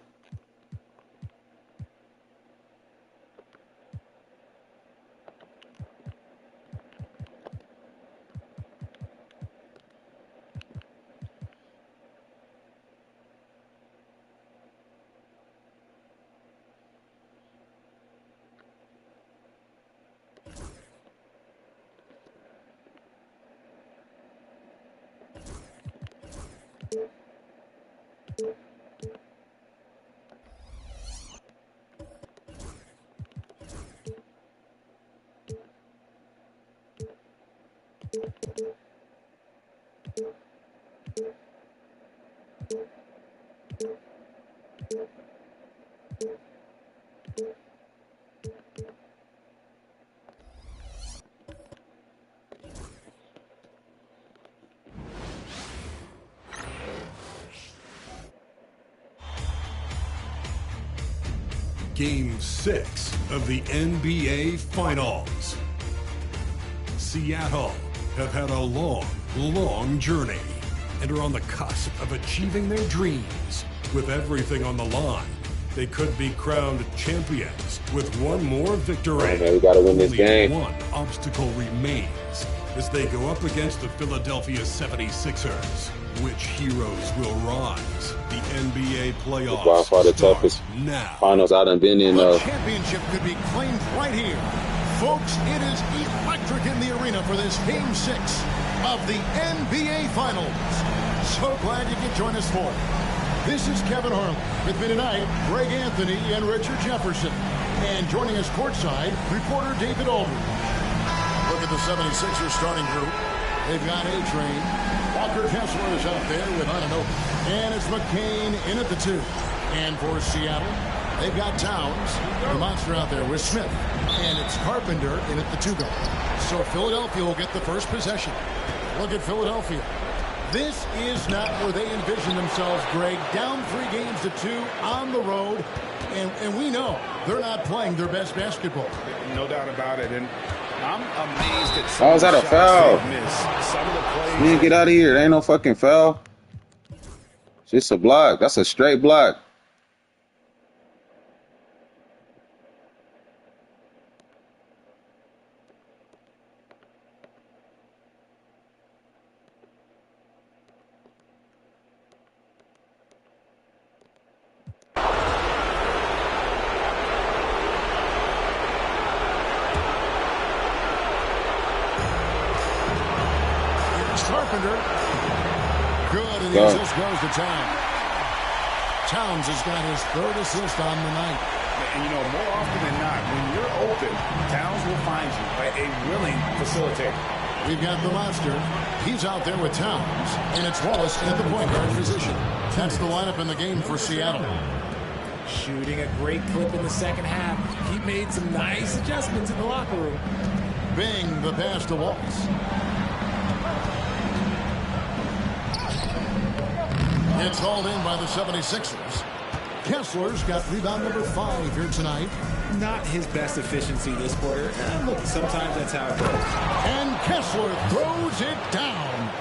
L: Game 6 of the NBA Finals. Seattle have had a long journey and are on the cusp of achieving their dreams. With everything on the line, they could be crowned champions with one more victory.
B: Man, we gotta win this game.
L: One obstacle remains as they go up against the Philadelphia 76ers. Which heroes will rise? The NBA playoffs
B: By far the toughest
L: now.
B: finals I done been in.
D: The championship could be claimed right here. Folks, it is electric in the arena for this Game 6 of the NBA Finals. So glad you could join us for it. This is Kevin Harlan. With me tonight, Greg Anthony and Richard Jefferson. And joining us courtside, reporter David Aldridge. Look at the 76ers starting group. They've got A-Train. Walker Kessler is out there with Ananobi. And it's McCain in at the 2. And for Seattle, they've got Towns, the monster out there with Smith. And it's Carpenter in at the 2 guard. So Philadelphia will get the first possession. Look at Philadelphia. This is not where they envision themselves, Greg. Down 3 games to 2 on the road. And we know they're not playing their best basketball.
M: No doubt about it. And I'm amazed at some
B: Oh, is that a foul?
M: Some of the plays.
B: Man, get out of here. There ain't no fucking foul. It's just a block. That's a straight block.
D: Carpenter. Good, and he just goes to Towns. Towns has got his 3rd assist on the night.
M: And you know, more often than not, when you're open, Towns will find you by a willing facilitator.
D: We've got the monster. He's out there with Towns, and it's Wallace at the point guard position. That's the lineup in the game for Seattle.
N: Shooting a great clip in the second half. He made some nice adjustments in the locker room.
D: Bing, the pass to Wallace. It's hauled in by the 76ers. Kessler's got rebound number 5 here tonight.
N: Not his best efficiency this quarter. Look, sometimes that's how it goes.
D: And Kessler throws it down.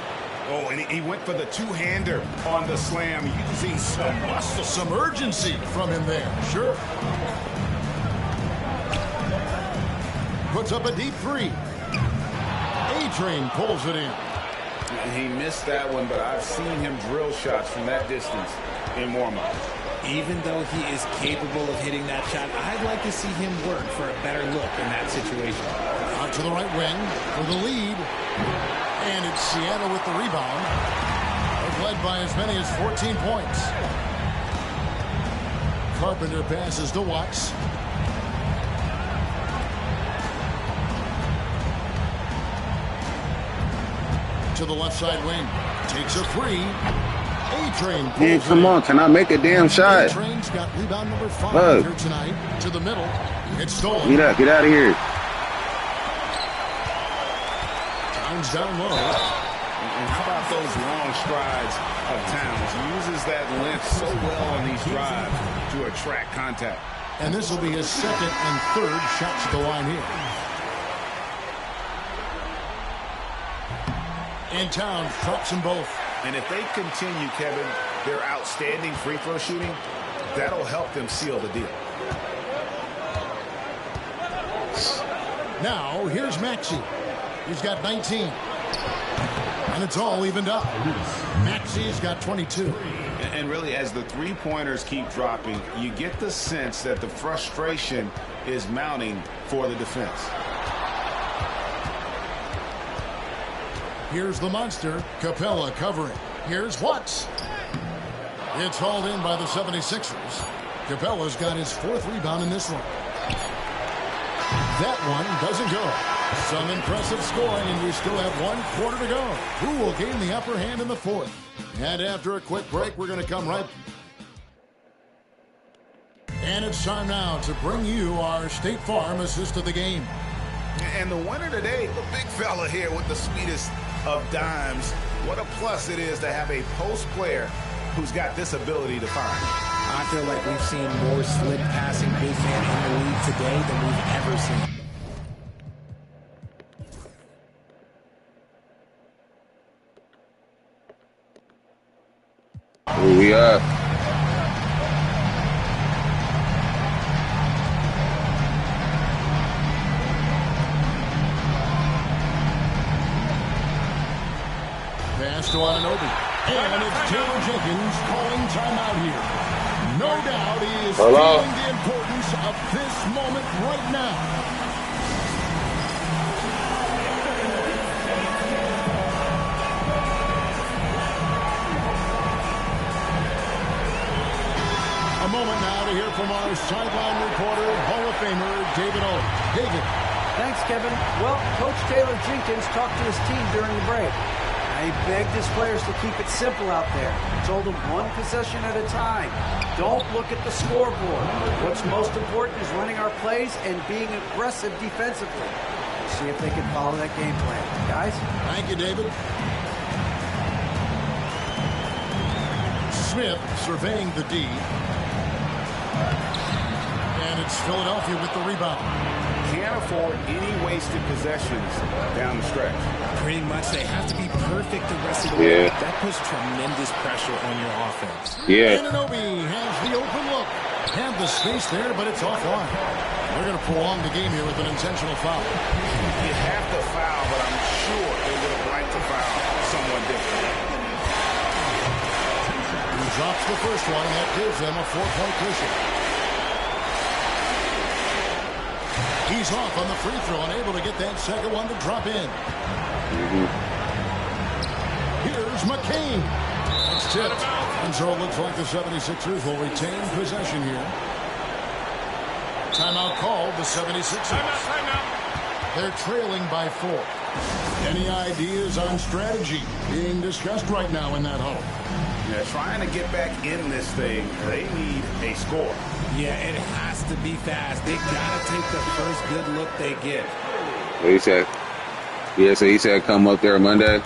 M: Oh, and he went for the two-hander on the slam. You can see some muscle.
D: Some urgency from him there. Sure. Puts up a deep 3. A-Train pulls it in.
M: And he missed that one, but I've seen him drill shots from that distance in warm-up.
N: Even though he is capable of hitting that shot, I'd like to see him work for a better look in that situation.
D: Out to the right wing for the lead. And it's Seattle with the rebound. They've led by as many as 14 points. Carpenter passes to Watts. To the left side wing. Takes a 3. A-Train.
B: Man, come on. Can I make a damn shot?
D: A-Train's got rebound number 5
B: Look.
D: here tonight. To the middle. It's stolen.
B: Get up. Get out of here.
D: Towns down low.
M: And how about those long strides of Towns? He uses that length so well on these drives to attract contact.
D: And this will be his second and third shots at the line here. And Towns drops them both.
M: And if they continue, Kevin, their outstanding free throw shooting, that'll help them seal the deal.
D: Now, here's Maxey. He's got 19. And it's all evened up. Maxey's got 22.
M: And really, as the three-pointers keep dropping, you get the sense that the frustration is mounting for the defense.
D: Here's the monster, Capella covering. Here's Watts. It's hauled in by the 76ers. Capella's got his 4th rebound in this one. That one doesn't go. Some impressive scoring, and we still have 1 quarter to go. Who will gain the upper hand in the 4th? And after a quick break, we're going to come right. And it's time now to bring you our State Farm assist of the game.
M: And the winner today, the big fella here with the sweetest of dimes. What a plus it is to have a post player who's got this ability to find.
N: I feel like we've seen more slip passing big man in the league today than we've ever seen.
B: We up.
D: Pass to Anunoby. And it's Taylor Jenkins calling timeout here. No doubt he is feeling the importance of this moment right now. A moment now to hear from our sideline reporter, Hall of Famer David O. David.
J: Thanks, Kevin. Well, Coach Taylor Jenkins talked to his team during the break. He begged his players to keep it simple out there. He told them one possession at a time. Don't look at the scoreboard. What's most important is running our plays and being aggressive defensively. See if they can follow that game plan. Guys?
D: Thank you, David. Smith surveying the D. And it's Philadelphia with the rebound.
M: Can't afford any wasted possessions down the stretch.
N: Pretty much, they have to be perfect the rest of the way. That puts tremendous pressure on your offense.
D: Anunoby has the open look. Had the space there, but it's offline. We're going to prolong the game here with an intentional foul.
M: You have to foul, but I'm sure they would have liked to foul someone different.
D: He drops the first one, and that gives them a 4-point cushion. He's off on the free throw, unable to get that second one to drop in. Here's McCain. It's tipped. And so it looks like the 76ers will retain possession here. Timeout called, the 76ers. They're trailing by 4. Any ideas on strategy being discussed right now in that huddle?
M: Yeah, trying to get back in this thing, they need a score.
N: Yeah, it has to be fast. They got to take the first good look they get.
B: What he said? Yeah, so he said come up there Monday.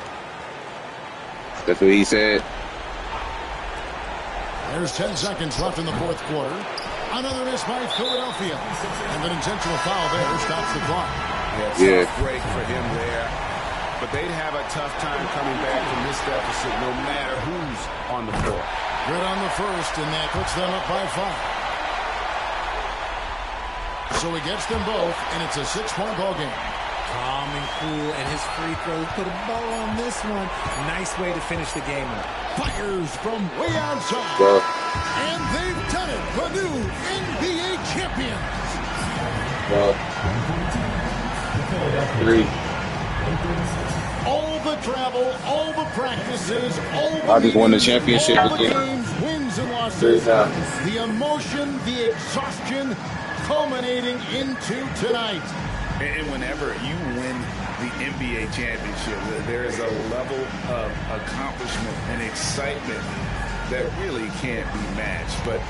B: That's what he said.
D: There's 10 seconds left in the 4th quarter. Another miss by Philadelphia. And an intentional foul there stops the clock.
M: Yeah, tough break for him there. But they'd have a tough time coming back from this deficit no matter who's on the floor.
D: Good on the first, and that puts them up by 5. So he gets them both, and it's a 6-point ball game.
N: Calm and cool, and his free throw put a bow on this one. Nice way to finish the game up.
D: Fires from way outside. And they've done it. The new NBA champions.
B: 3.
D: All the travel, all the practices, all the
B: I just won the championship
D: all the
B: again.
D: games, wins and losses. The emotion, the exhaustion culminating into tonight.
M: And whenever you win the NBA championship, there is a level of accomplishment and excitement that really can't be matched. But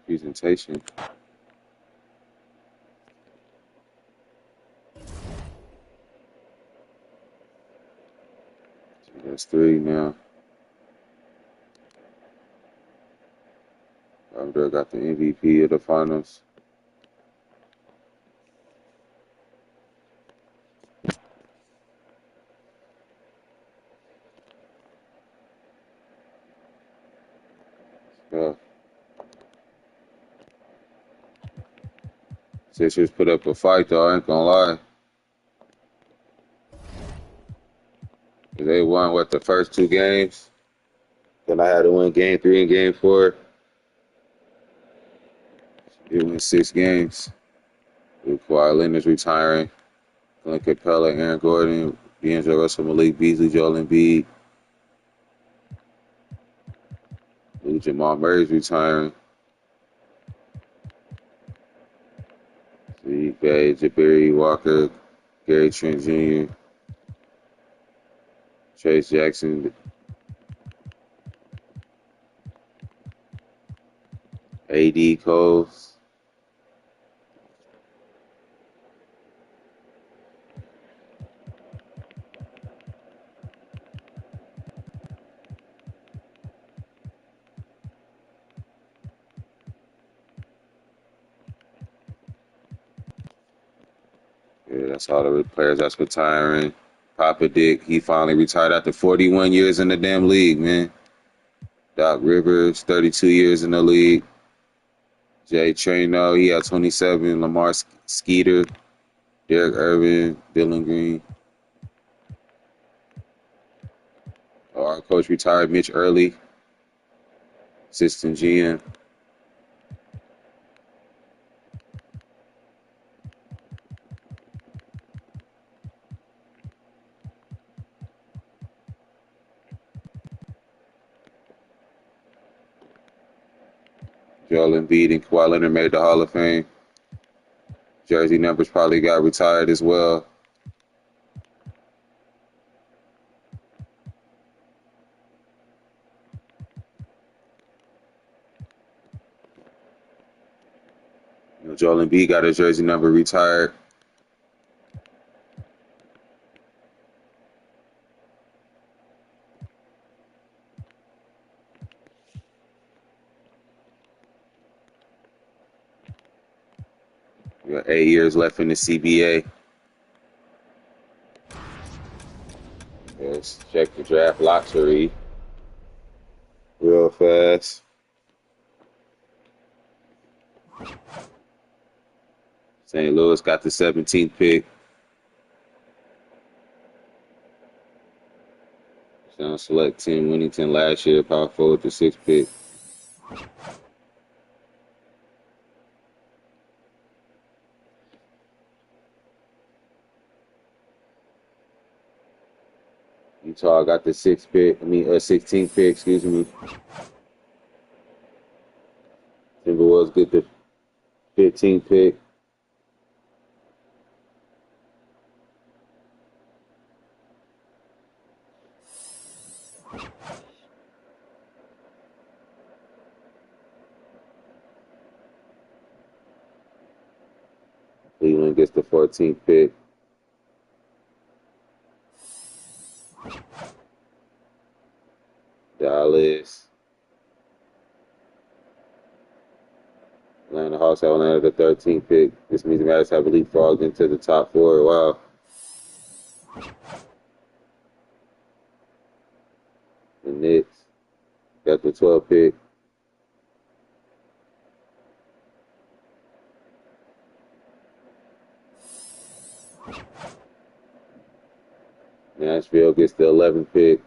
B: presentation. That's 3 now. Andre got the MVP of the finals. Sixers put up a fight, though. I ain't gonna lie. They won, the first 2 games? Then I had to win game 3 and game 4. They won 6 games. With Kawhi Leonard's retiring. Clint Capella, Aaron Gordon, D'Angelo Russell, Malik Beasley, Joel Embiid. Jamal Murray's retiring. Zeke Bay, Jabari Walker, Gary Trent Jr., Trace Jackson, AD Cole. Yeah, that's all the players that's retiring. Papa Dick, he finally retired after 41 years in the damn league, man. Doc Rivers, 32 years in the league. Jay Trano, he had 27. Lamar Skeeter, Derek Irvin, Dylan Green. Our coach retired, Mitch Early, assistant GM. Joel Embiid and Kawhi Leonard made the Hall of Fame. Jersey numbers probably got retired as well. Joel Embiid got his jersey number retired. We got 8 years left in the CBA. Let's check the draft lottery real fast. St. Louis got the 17th pick. Sound select Tim Winnington last year, power forward, the 6th pick. Utah got the 16th pick, excuse me. Timberwolves get the 15th pick. Cleveland gets the 14th pick. Dallas. Atlanta Hawks have Atlanta the 13th pick. This means the Mavericks have leapfrogged into the top 4. Wow. The Knicks got the 12th pick. Nashville gets the 11th pick.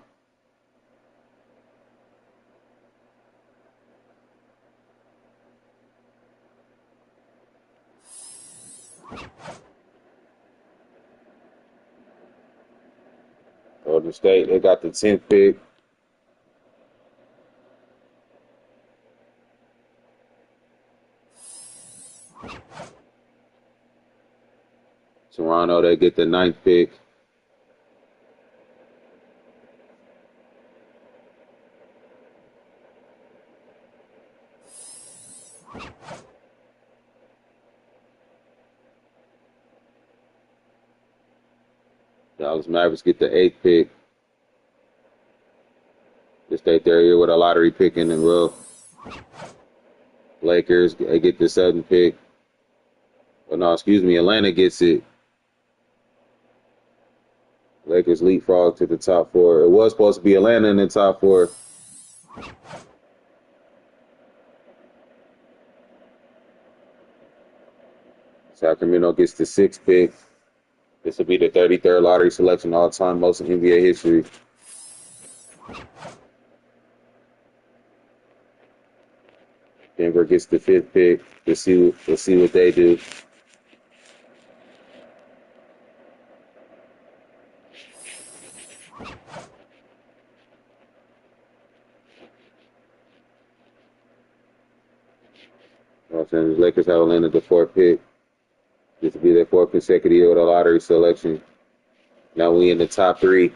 B: Golden State, they got the 10th pick. Toronto, they get the 9th pick. Dallas Mavericks get the 8th pick. Just stay there here with a lottery pick in the row. Lakers, they get the 7th pick. Oh, no, excuse me. Atlanta gets it. Lakers leapfrog to the top 4. It was supposed to be Atlanta in the top 4. Sacramento gets the 6th pick. This will be the 33rd lottery selection all time, most in NBA history. Denver gets the 5th pick. We'll see what they do. Los Angeles Lakers have landed the 4th pick. This will be their 4th consecutive year with a lottery selection. Now we in the top 3.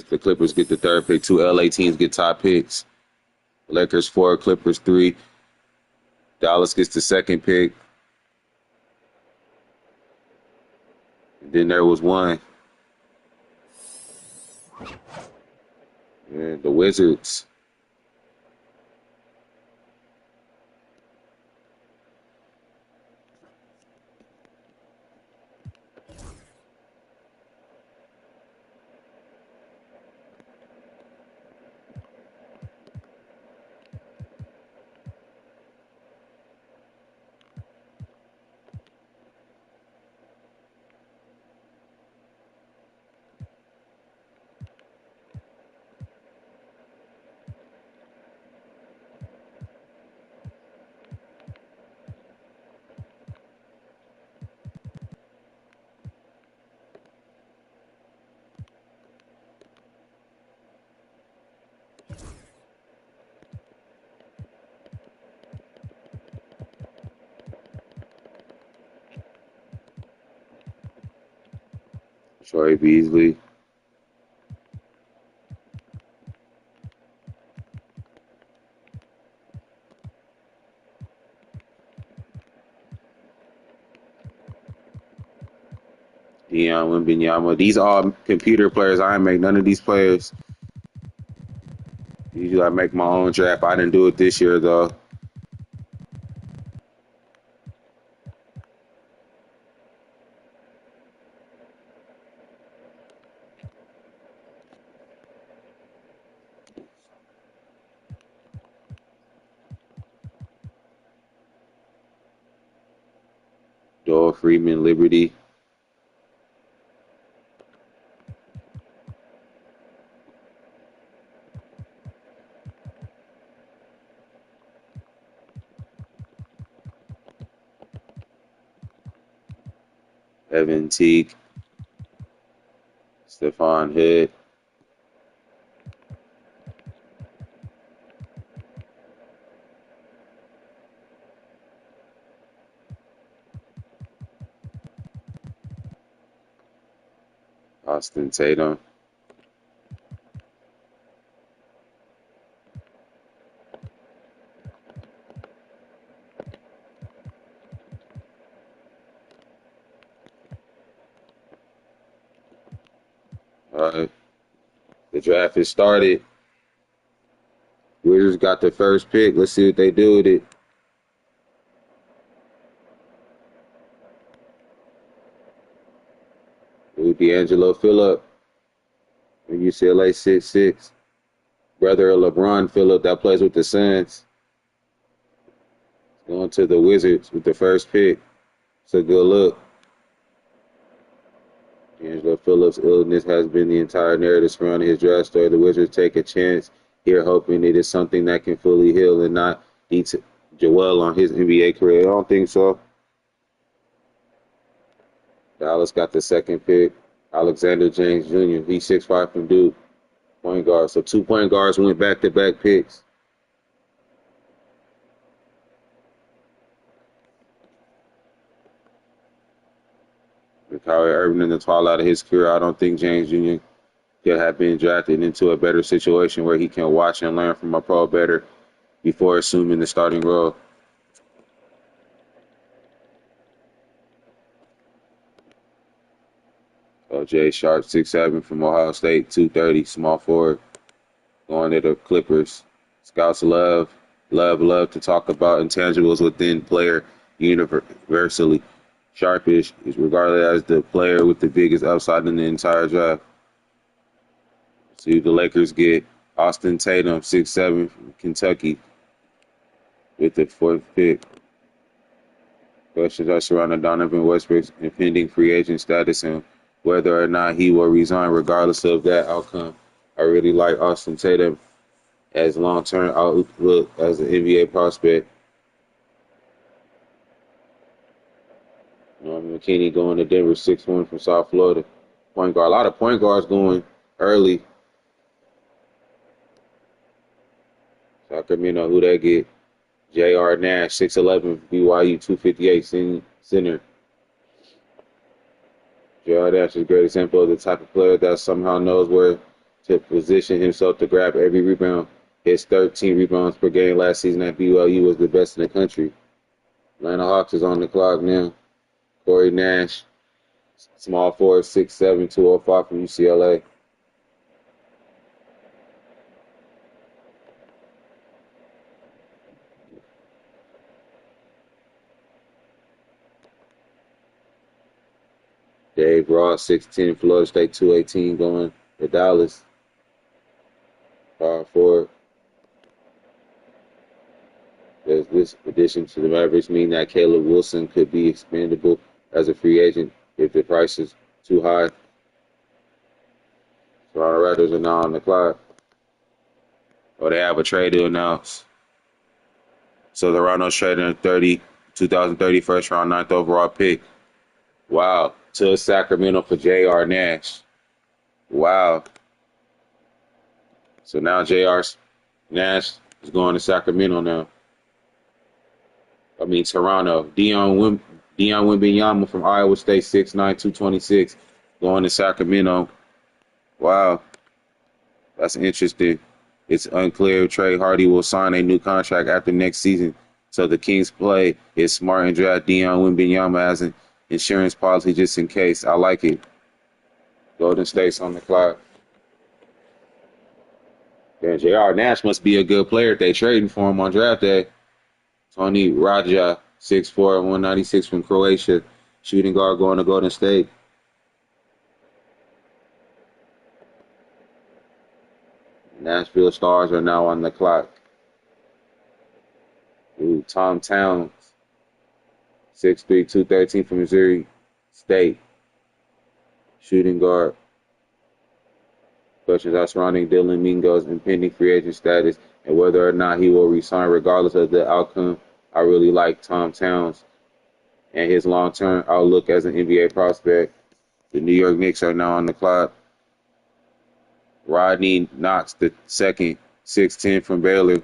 B: The Clippers get the 3rd pick. 2 LA teams get top picks. Lakers 4, Clippers 3. Dallas gets the 2nd pick. And then there was one. And the Wizards. Troy Beasley. Dion Wembenyama. These are all computer players. I didn't make none of these players. Usually I make my own draft. I didn't do it this year, though. Doyle, Freeman, Liberty. Evan Teague. Stephon Hood. Austin Tatum. All right. The draft is started. Wizards got the 1st pick. Let's see what they do with it. D'Angelo Phillip, UCLA 6'6", brother of LeBron Phillip that plays with the Suns. Going to the Wizards with the 1st pick. It's a good look. Angelo Phillips' illness has been the entire narrative surrounding his draft story. The Wizards take a chance here, hoping it is something that can fully heal and not dwell on his NBA career. I don't think so. Dallas got the second pick. Alexander James Jr. He's 6'5" from Duke. Point guard. So 2 point guards went back-to-back picks. With Kyrie Irving in the twilight of his career, I don't think James Jr. could have been drafted into a better situation where he can watch and learn from a pro better before assuming the starting role. Jay Sharp, 6'7" from Ohio State, 230, small forward, going to the Clippers. Scouts love to talk about intangibles within player universally. Sharpish is regarded as the player with the biggest upside in the entire draft. See the Lakers get Austin Tatum, 6'7" from Kentucky, with the 4th pick. Questions are surrounding Donovan Westbrook's impending free agent status and whether or not he will resign regardless of that outcome. I really like Austin Tatum as long-term outlook as an NBA prospect. Norman McKinney going to Denver, 6'1" from South Florida. Point guard. A lot of point guards going early. Sacramento, who they get? J.R. Nash, 6'11", BYU, 258, center. J.R. Nash is a great example of the type of player that somehow knows where to position himself to grab every rebound. His 13 rebounds per game last season at BYU was the best in the country. Atlanta Hawks is on the clock now. Corey Nash, small forward, 6'7", 205 from UCLA. Dave Ross, 6'10", Florida State, 218, going to Dallas. Power forward. Does this addition to the Mavericks mean that Caleb Wilson could be expendable as a free agent if the price is too high? Toronto Raptors are now on the clock. They have a trade to announce. So the Toronto's trading a 2030 first round 9th overall pick. Wow. To Sacramento for J.R. Nash. Wow. So now J.R. Nash is going to Sacramento now. Toronto. Dion Wembanyama from Iowa State, 6'9", 226, going to Sacramento. Wow. That's interesting. It's unclear if Trey Hardy will sign a new contract after next season. So the Kings play is smart and draft Dion Wembanyama as an insurance policy just in case. I like it. Golden State's on the clock. Then J.R. Nash must be a good player if they trading for him on draft day. Tony Raja, 6'4", 196 from Croatia. Shooting guard going to Golden State. Nashville Stars are now on the clock. Tom Towns, 6'3", 213 from Missouri State. Shooting guard. Questions are surrounding Dylan Mingo's impending free agent status and whether or not he will resign regardless of the outcome. I really like Tom Towns and his long-term outlook as an NBA prospect. The New York Knicks are now on the clock. Rodney Knox, the second, 6'10" from Baylor.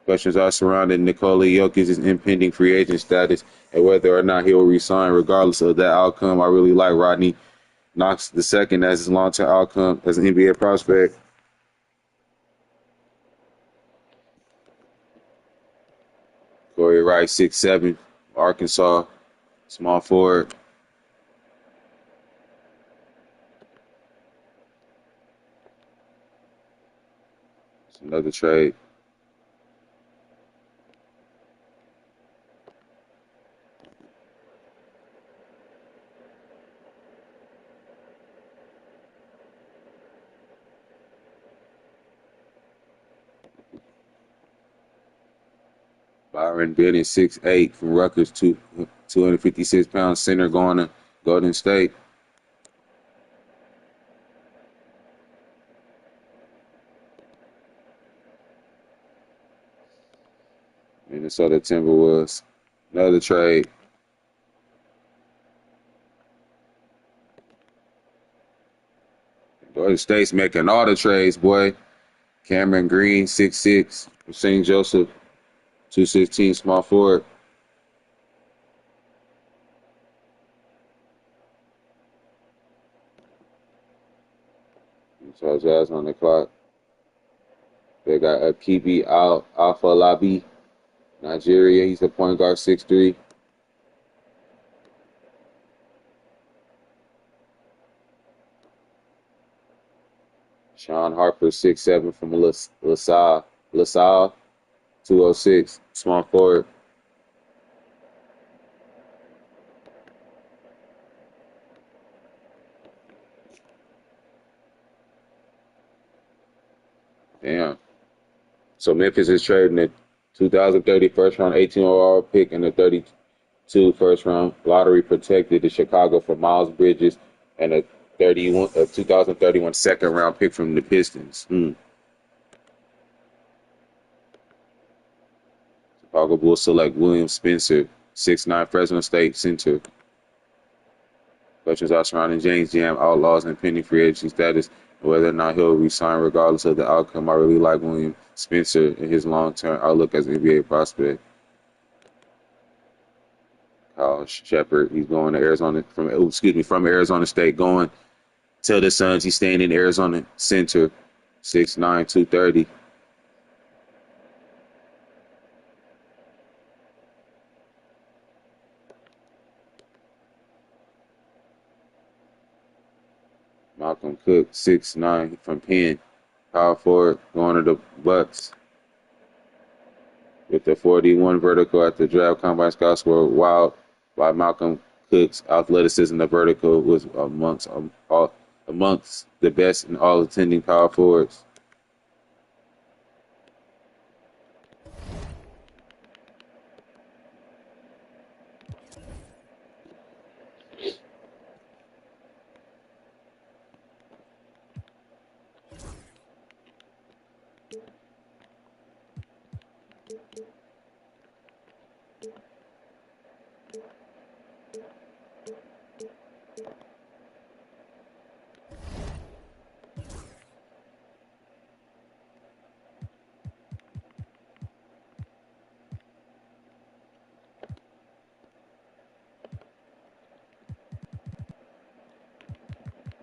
B: Questions are surrounding Nikola Jokic's impending free agent status and whether or not he will resign regardless of that outcome. I really like Rodney Knox the second as his long-term outcome as an NBA prospect. Corey Wright, 6'7", Arkansas, small forward. It's another trade. Byron Bennett, 6'8", from Rutgers, 256-pound center going to Golden State. Minnesota Timberwolves. Another trade. Golden State's making all the trades, boy. Cameron Green, 6'6". St. Joseph, 216, small forward. So Jazz on the clock. They got Akibi Alpha Labi, Nigeria. He's a point guard, 6'3". Sean Harper, 6'7", from LaSalle, 206, small forward. Damn. So Memphis is trading a 2030 first round 18 overall pick and a 32 first round lottery protected to Chicago for Miles Bridges and a 2031 second round pick from the Pistons. Chicago Bulls select William Spencer, 6'9", Fresno State center. Questions are surrounding James Jam, Outlaws, and pending free agency status, and whether or not he'll resign regardless of the outcome. I really like William Spencer and his long-term outlook as an NBA prospect. Kyle Shepard, he's going to Arizona from Arizona State, going to the Suns. He's staying in Arizona center, 6'9", 230. Malcolm Cook, 6'9", from Penn, power forward, going to the Bucks. With the 41 vertical at the draft, combine scouts were wild by Malcolm Cook's athleticism. The vertical was amongst the best in all attending power forwards.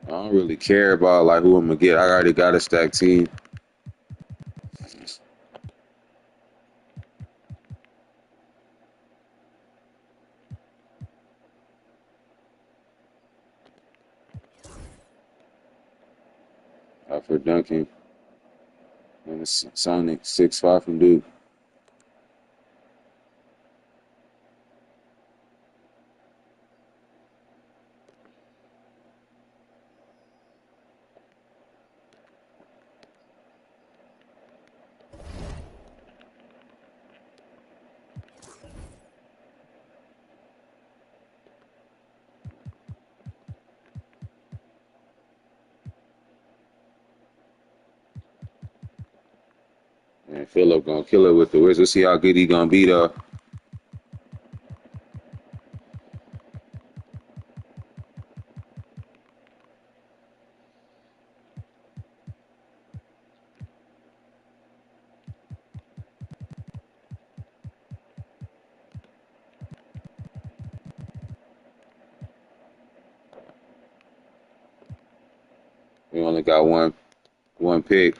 B: I don't really care about like who I'm gonna get. I already got a stacked team. For Duncan and the Sonic 6'5" from Duke. And Phillip gonna kill it with the Wizards. Let's see how good he gonna be though. We only got one pick.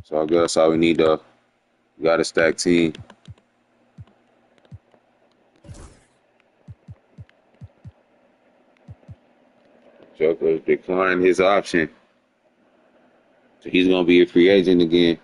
B: So I guess that's all we need though. We got a stacked team. Joker declined his option. So he's gonna be a free agent again.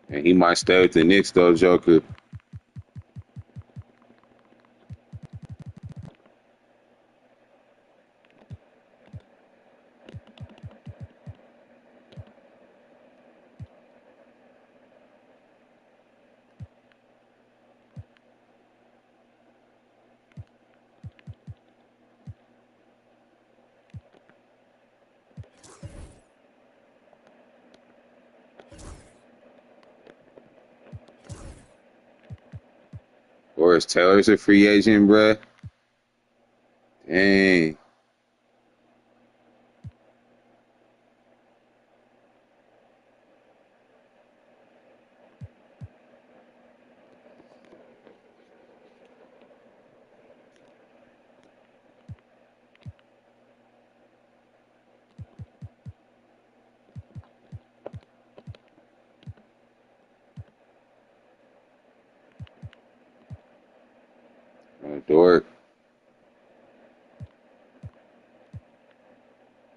B: And he might stay with the Knicks, though, Joker. Or is Taylor's a free agent, bruh? Dang. Dort.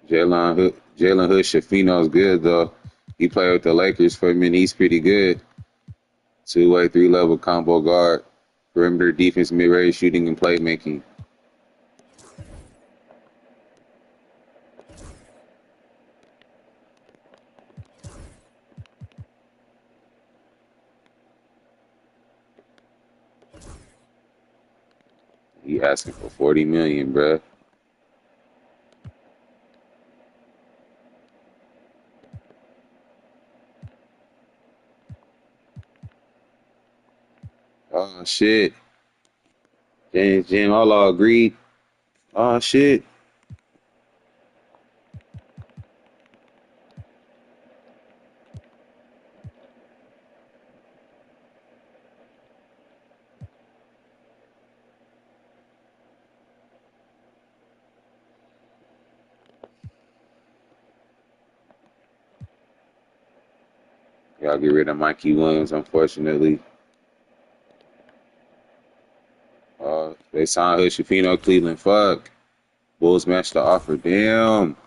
B: Jalen Hood Shafino's good, though. He played with the Lakers for a minute. He's pretty good. Two-way, three-level combo guard. Perimeter defense, mid-range shooting, and playmaking. He asking for $40 million, bruh. Oh, shit. James Jim, all agreed. Oh, shit. Y'all get rid of Mikey Williams, unfortunately. They signed Hood Shafino, Cleveland. Fuck. Bulls matched the offer. Damn.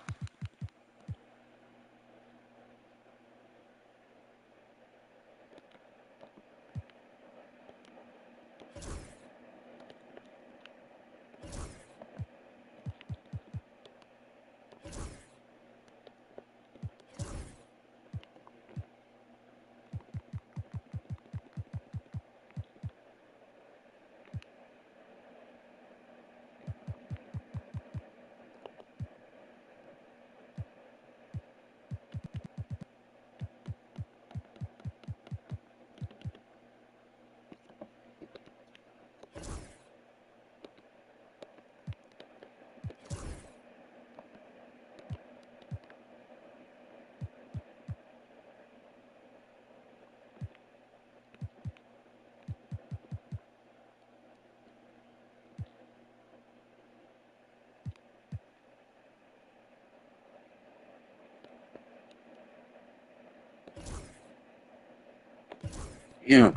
B: Yeah.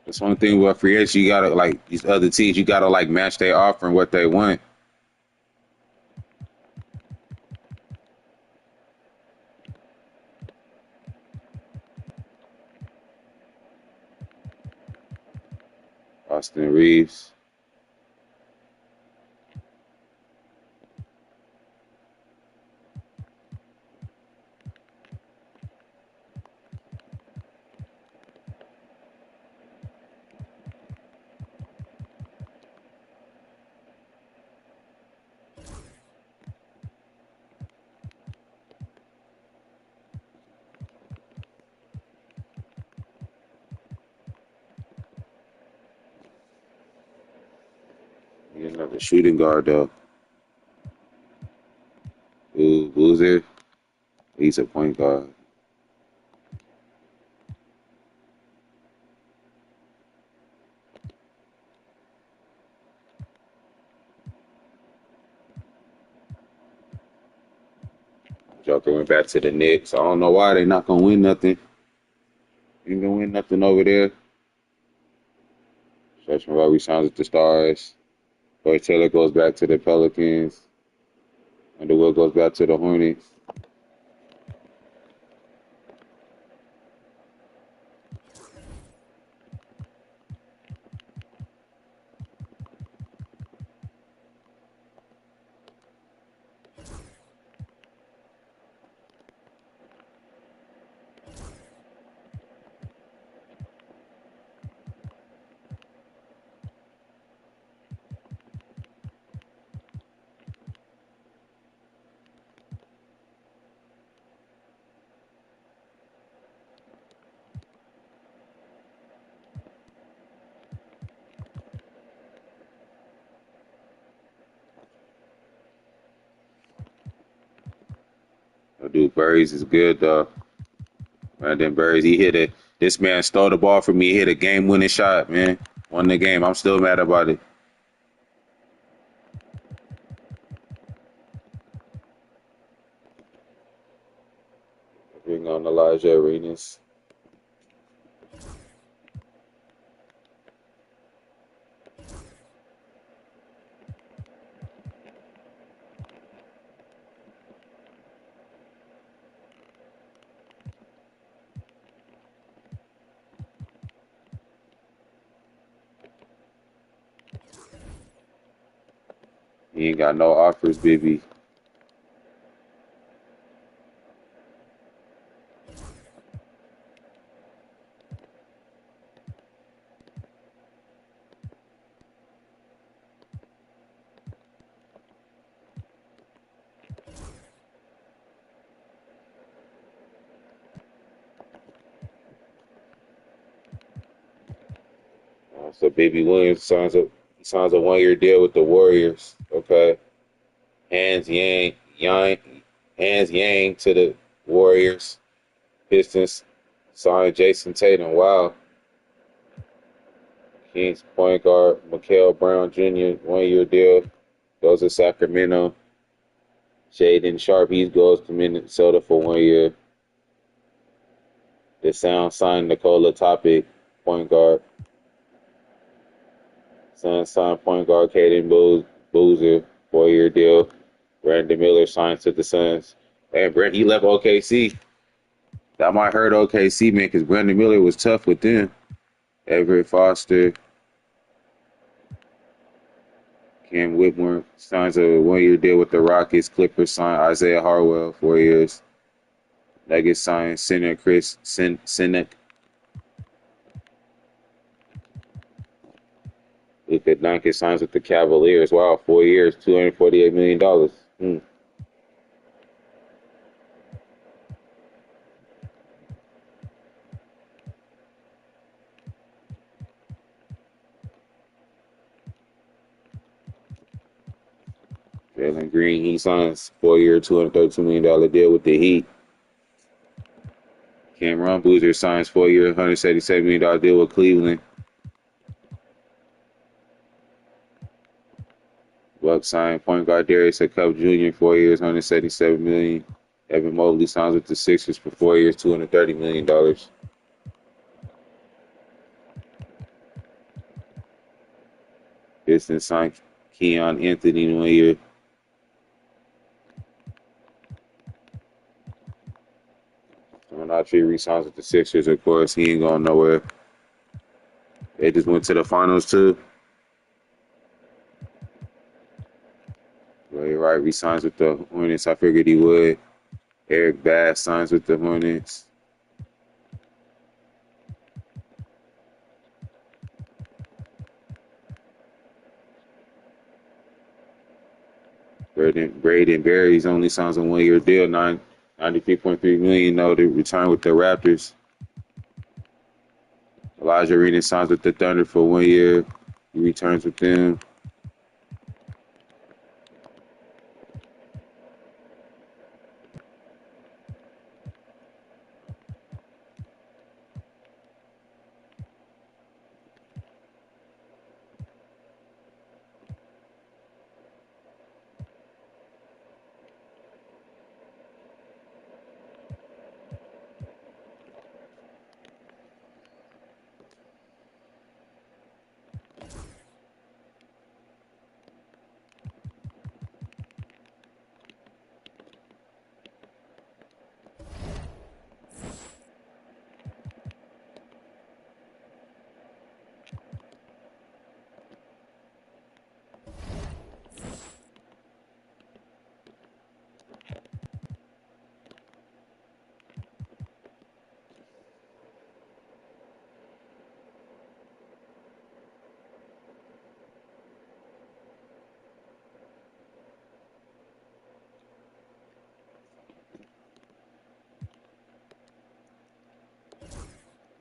B: That's one thing with free agents. You gotta, like, these other teams, you gotta, like, match their offer and what they want. Austin Reeves. Need another shooting guard, though. Who's it? He's a point guard. Joker went back to the Knicks. I don't know why they not gonna win nothing. Ain't gonna win nothing over there. Stretchman Robbie signs with the Stars. Boy Taylor goes back to the Pelicans. Underwood goes back to the Hornets. Dude, Burries is good though. Brandon Burries, he hit it. This man stole the ball from me. He hit a game-winning shot, man. Won the game. I'm still mad about it. Bring on Elijah Arenas. He ain't got no offers, baby. So Baby Williams signs a 1-year deal with the Warriors. Okay. Hands Yang to the Warriors. Pistons signed Jason Tatum. Wow. Kings point guard Mikael Brown Jr. 1-year deal goes to Sacramento. Shaden Sharp, he goes to Minnesota for 1 year. The Sound signed Nikola Topic, point guard. Suns signed point guard Caden Boozer, 4-year deal. Brandon Miller signed to the Suns. And Brent, he left OKC. That might hurt OKC, man, because Brandon Miller was tough with them. Everett Foster. Cam Whitmore signs a 1-year deal with the Rockets. Clippers signed Isaiah Harwell, 4 years. Nuggets signed center Chris Sinek. Luka Doncic signs with the Cavaliers. Wow, 4 years, $248 million. Jalen Green, he signs 4-year, $232 million deal with the Heat. Cameron Boozer signs 4-year, $177 million deal with Cleveland. Bucks signed point guard Darius Cup Jr. 4 years, $177 million. Evan Mobley signs with the Sixers for 4 years, $230 million. Pistons signed Keon Anthony 1 year. Archie re-signs with the Sixers, of course. He ain't going nowhere. They just went to the finals, too. Ray Wright re-signs with the Hornets. I figured he would. Eric Bass signs with the Hornets. Braden Berry's only signs a 1-year deal, $93.3 million, though, to return with the Raptors. Elijah Arenas signs with the Thunder for 1 year. He returns with them.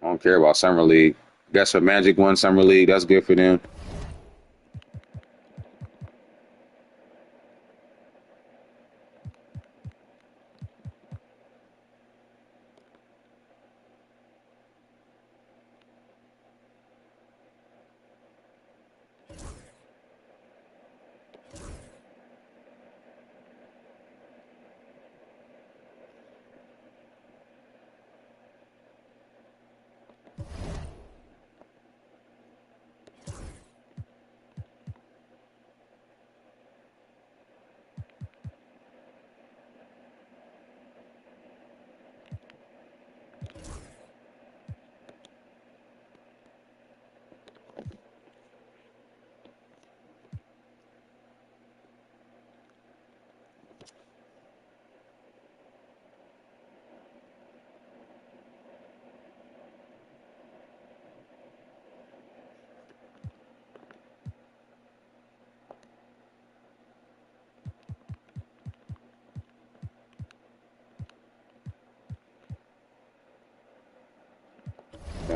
B: I don't care about Summer League. Guess what? Magic won Summer League. That's good for them.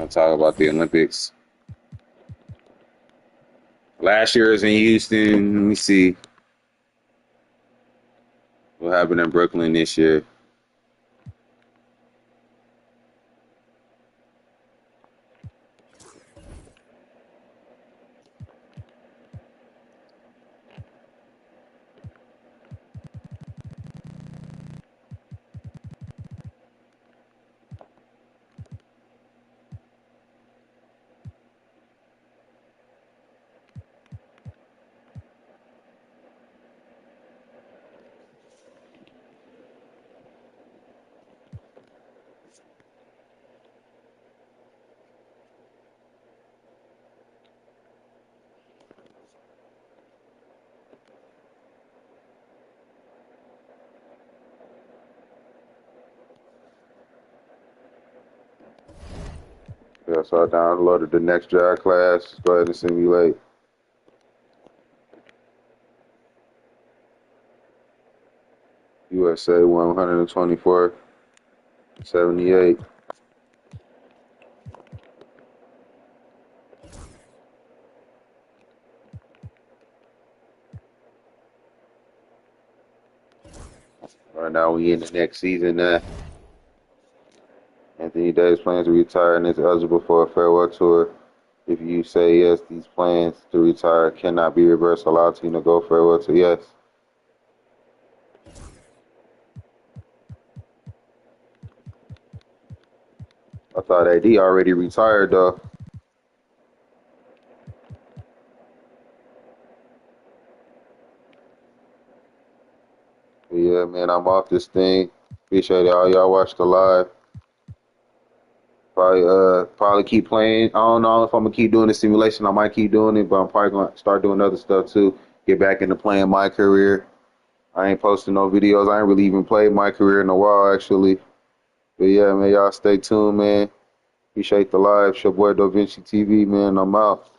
B: want to talk about the Olympics. Last year was in Houston. Let me see what happened in Brooklyn this year. Yeah, so I downloaded the next drive class. Go ahead and simulate. USA 124.78. Right now we in the next season now. Anthony Davis plans to retire and is eligible for a farewell tour. If you say yes, these plans to retire cannot be reversed. Allow team to go farewell to yes. I thought AD already retired though. But yeah, man, I'm off this thing. Appreciate it. All y'all watched the live. Probably keep playing. I don't know if I'm gonna keep doing the simulation. I might keep doing it, but I'm probably gonna start doing other stuff too. Get back into playing my career. I ain't posting no videos. I ain't really even played my career in a while actually. But yeah, man, y'all stay tuned, man. Appreciate the live. It's your boy Da Vinci TV, man. I'm out.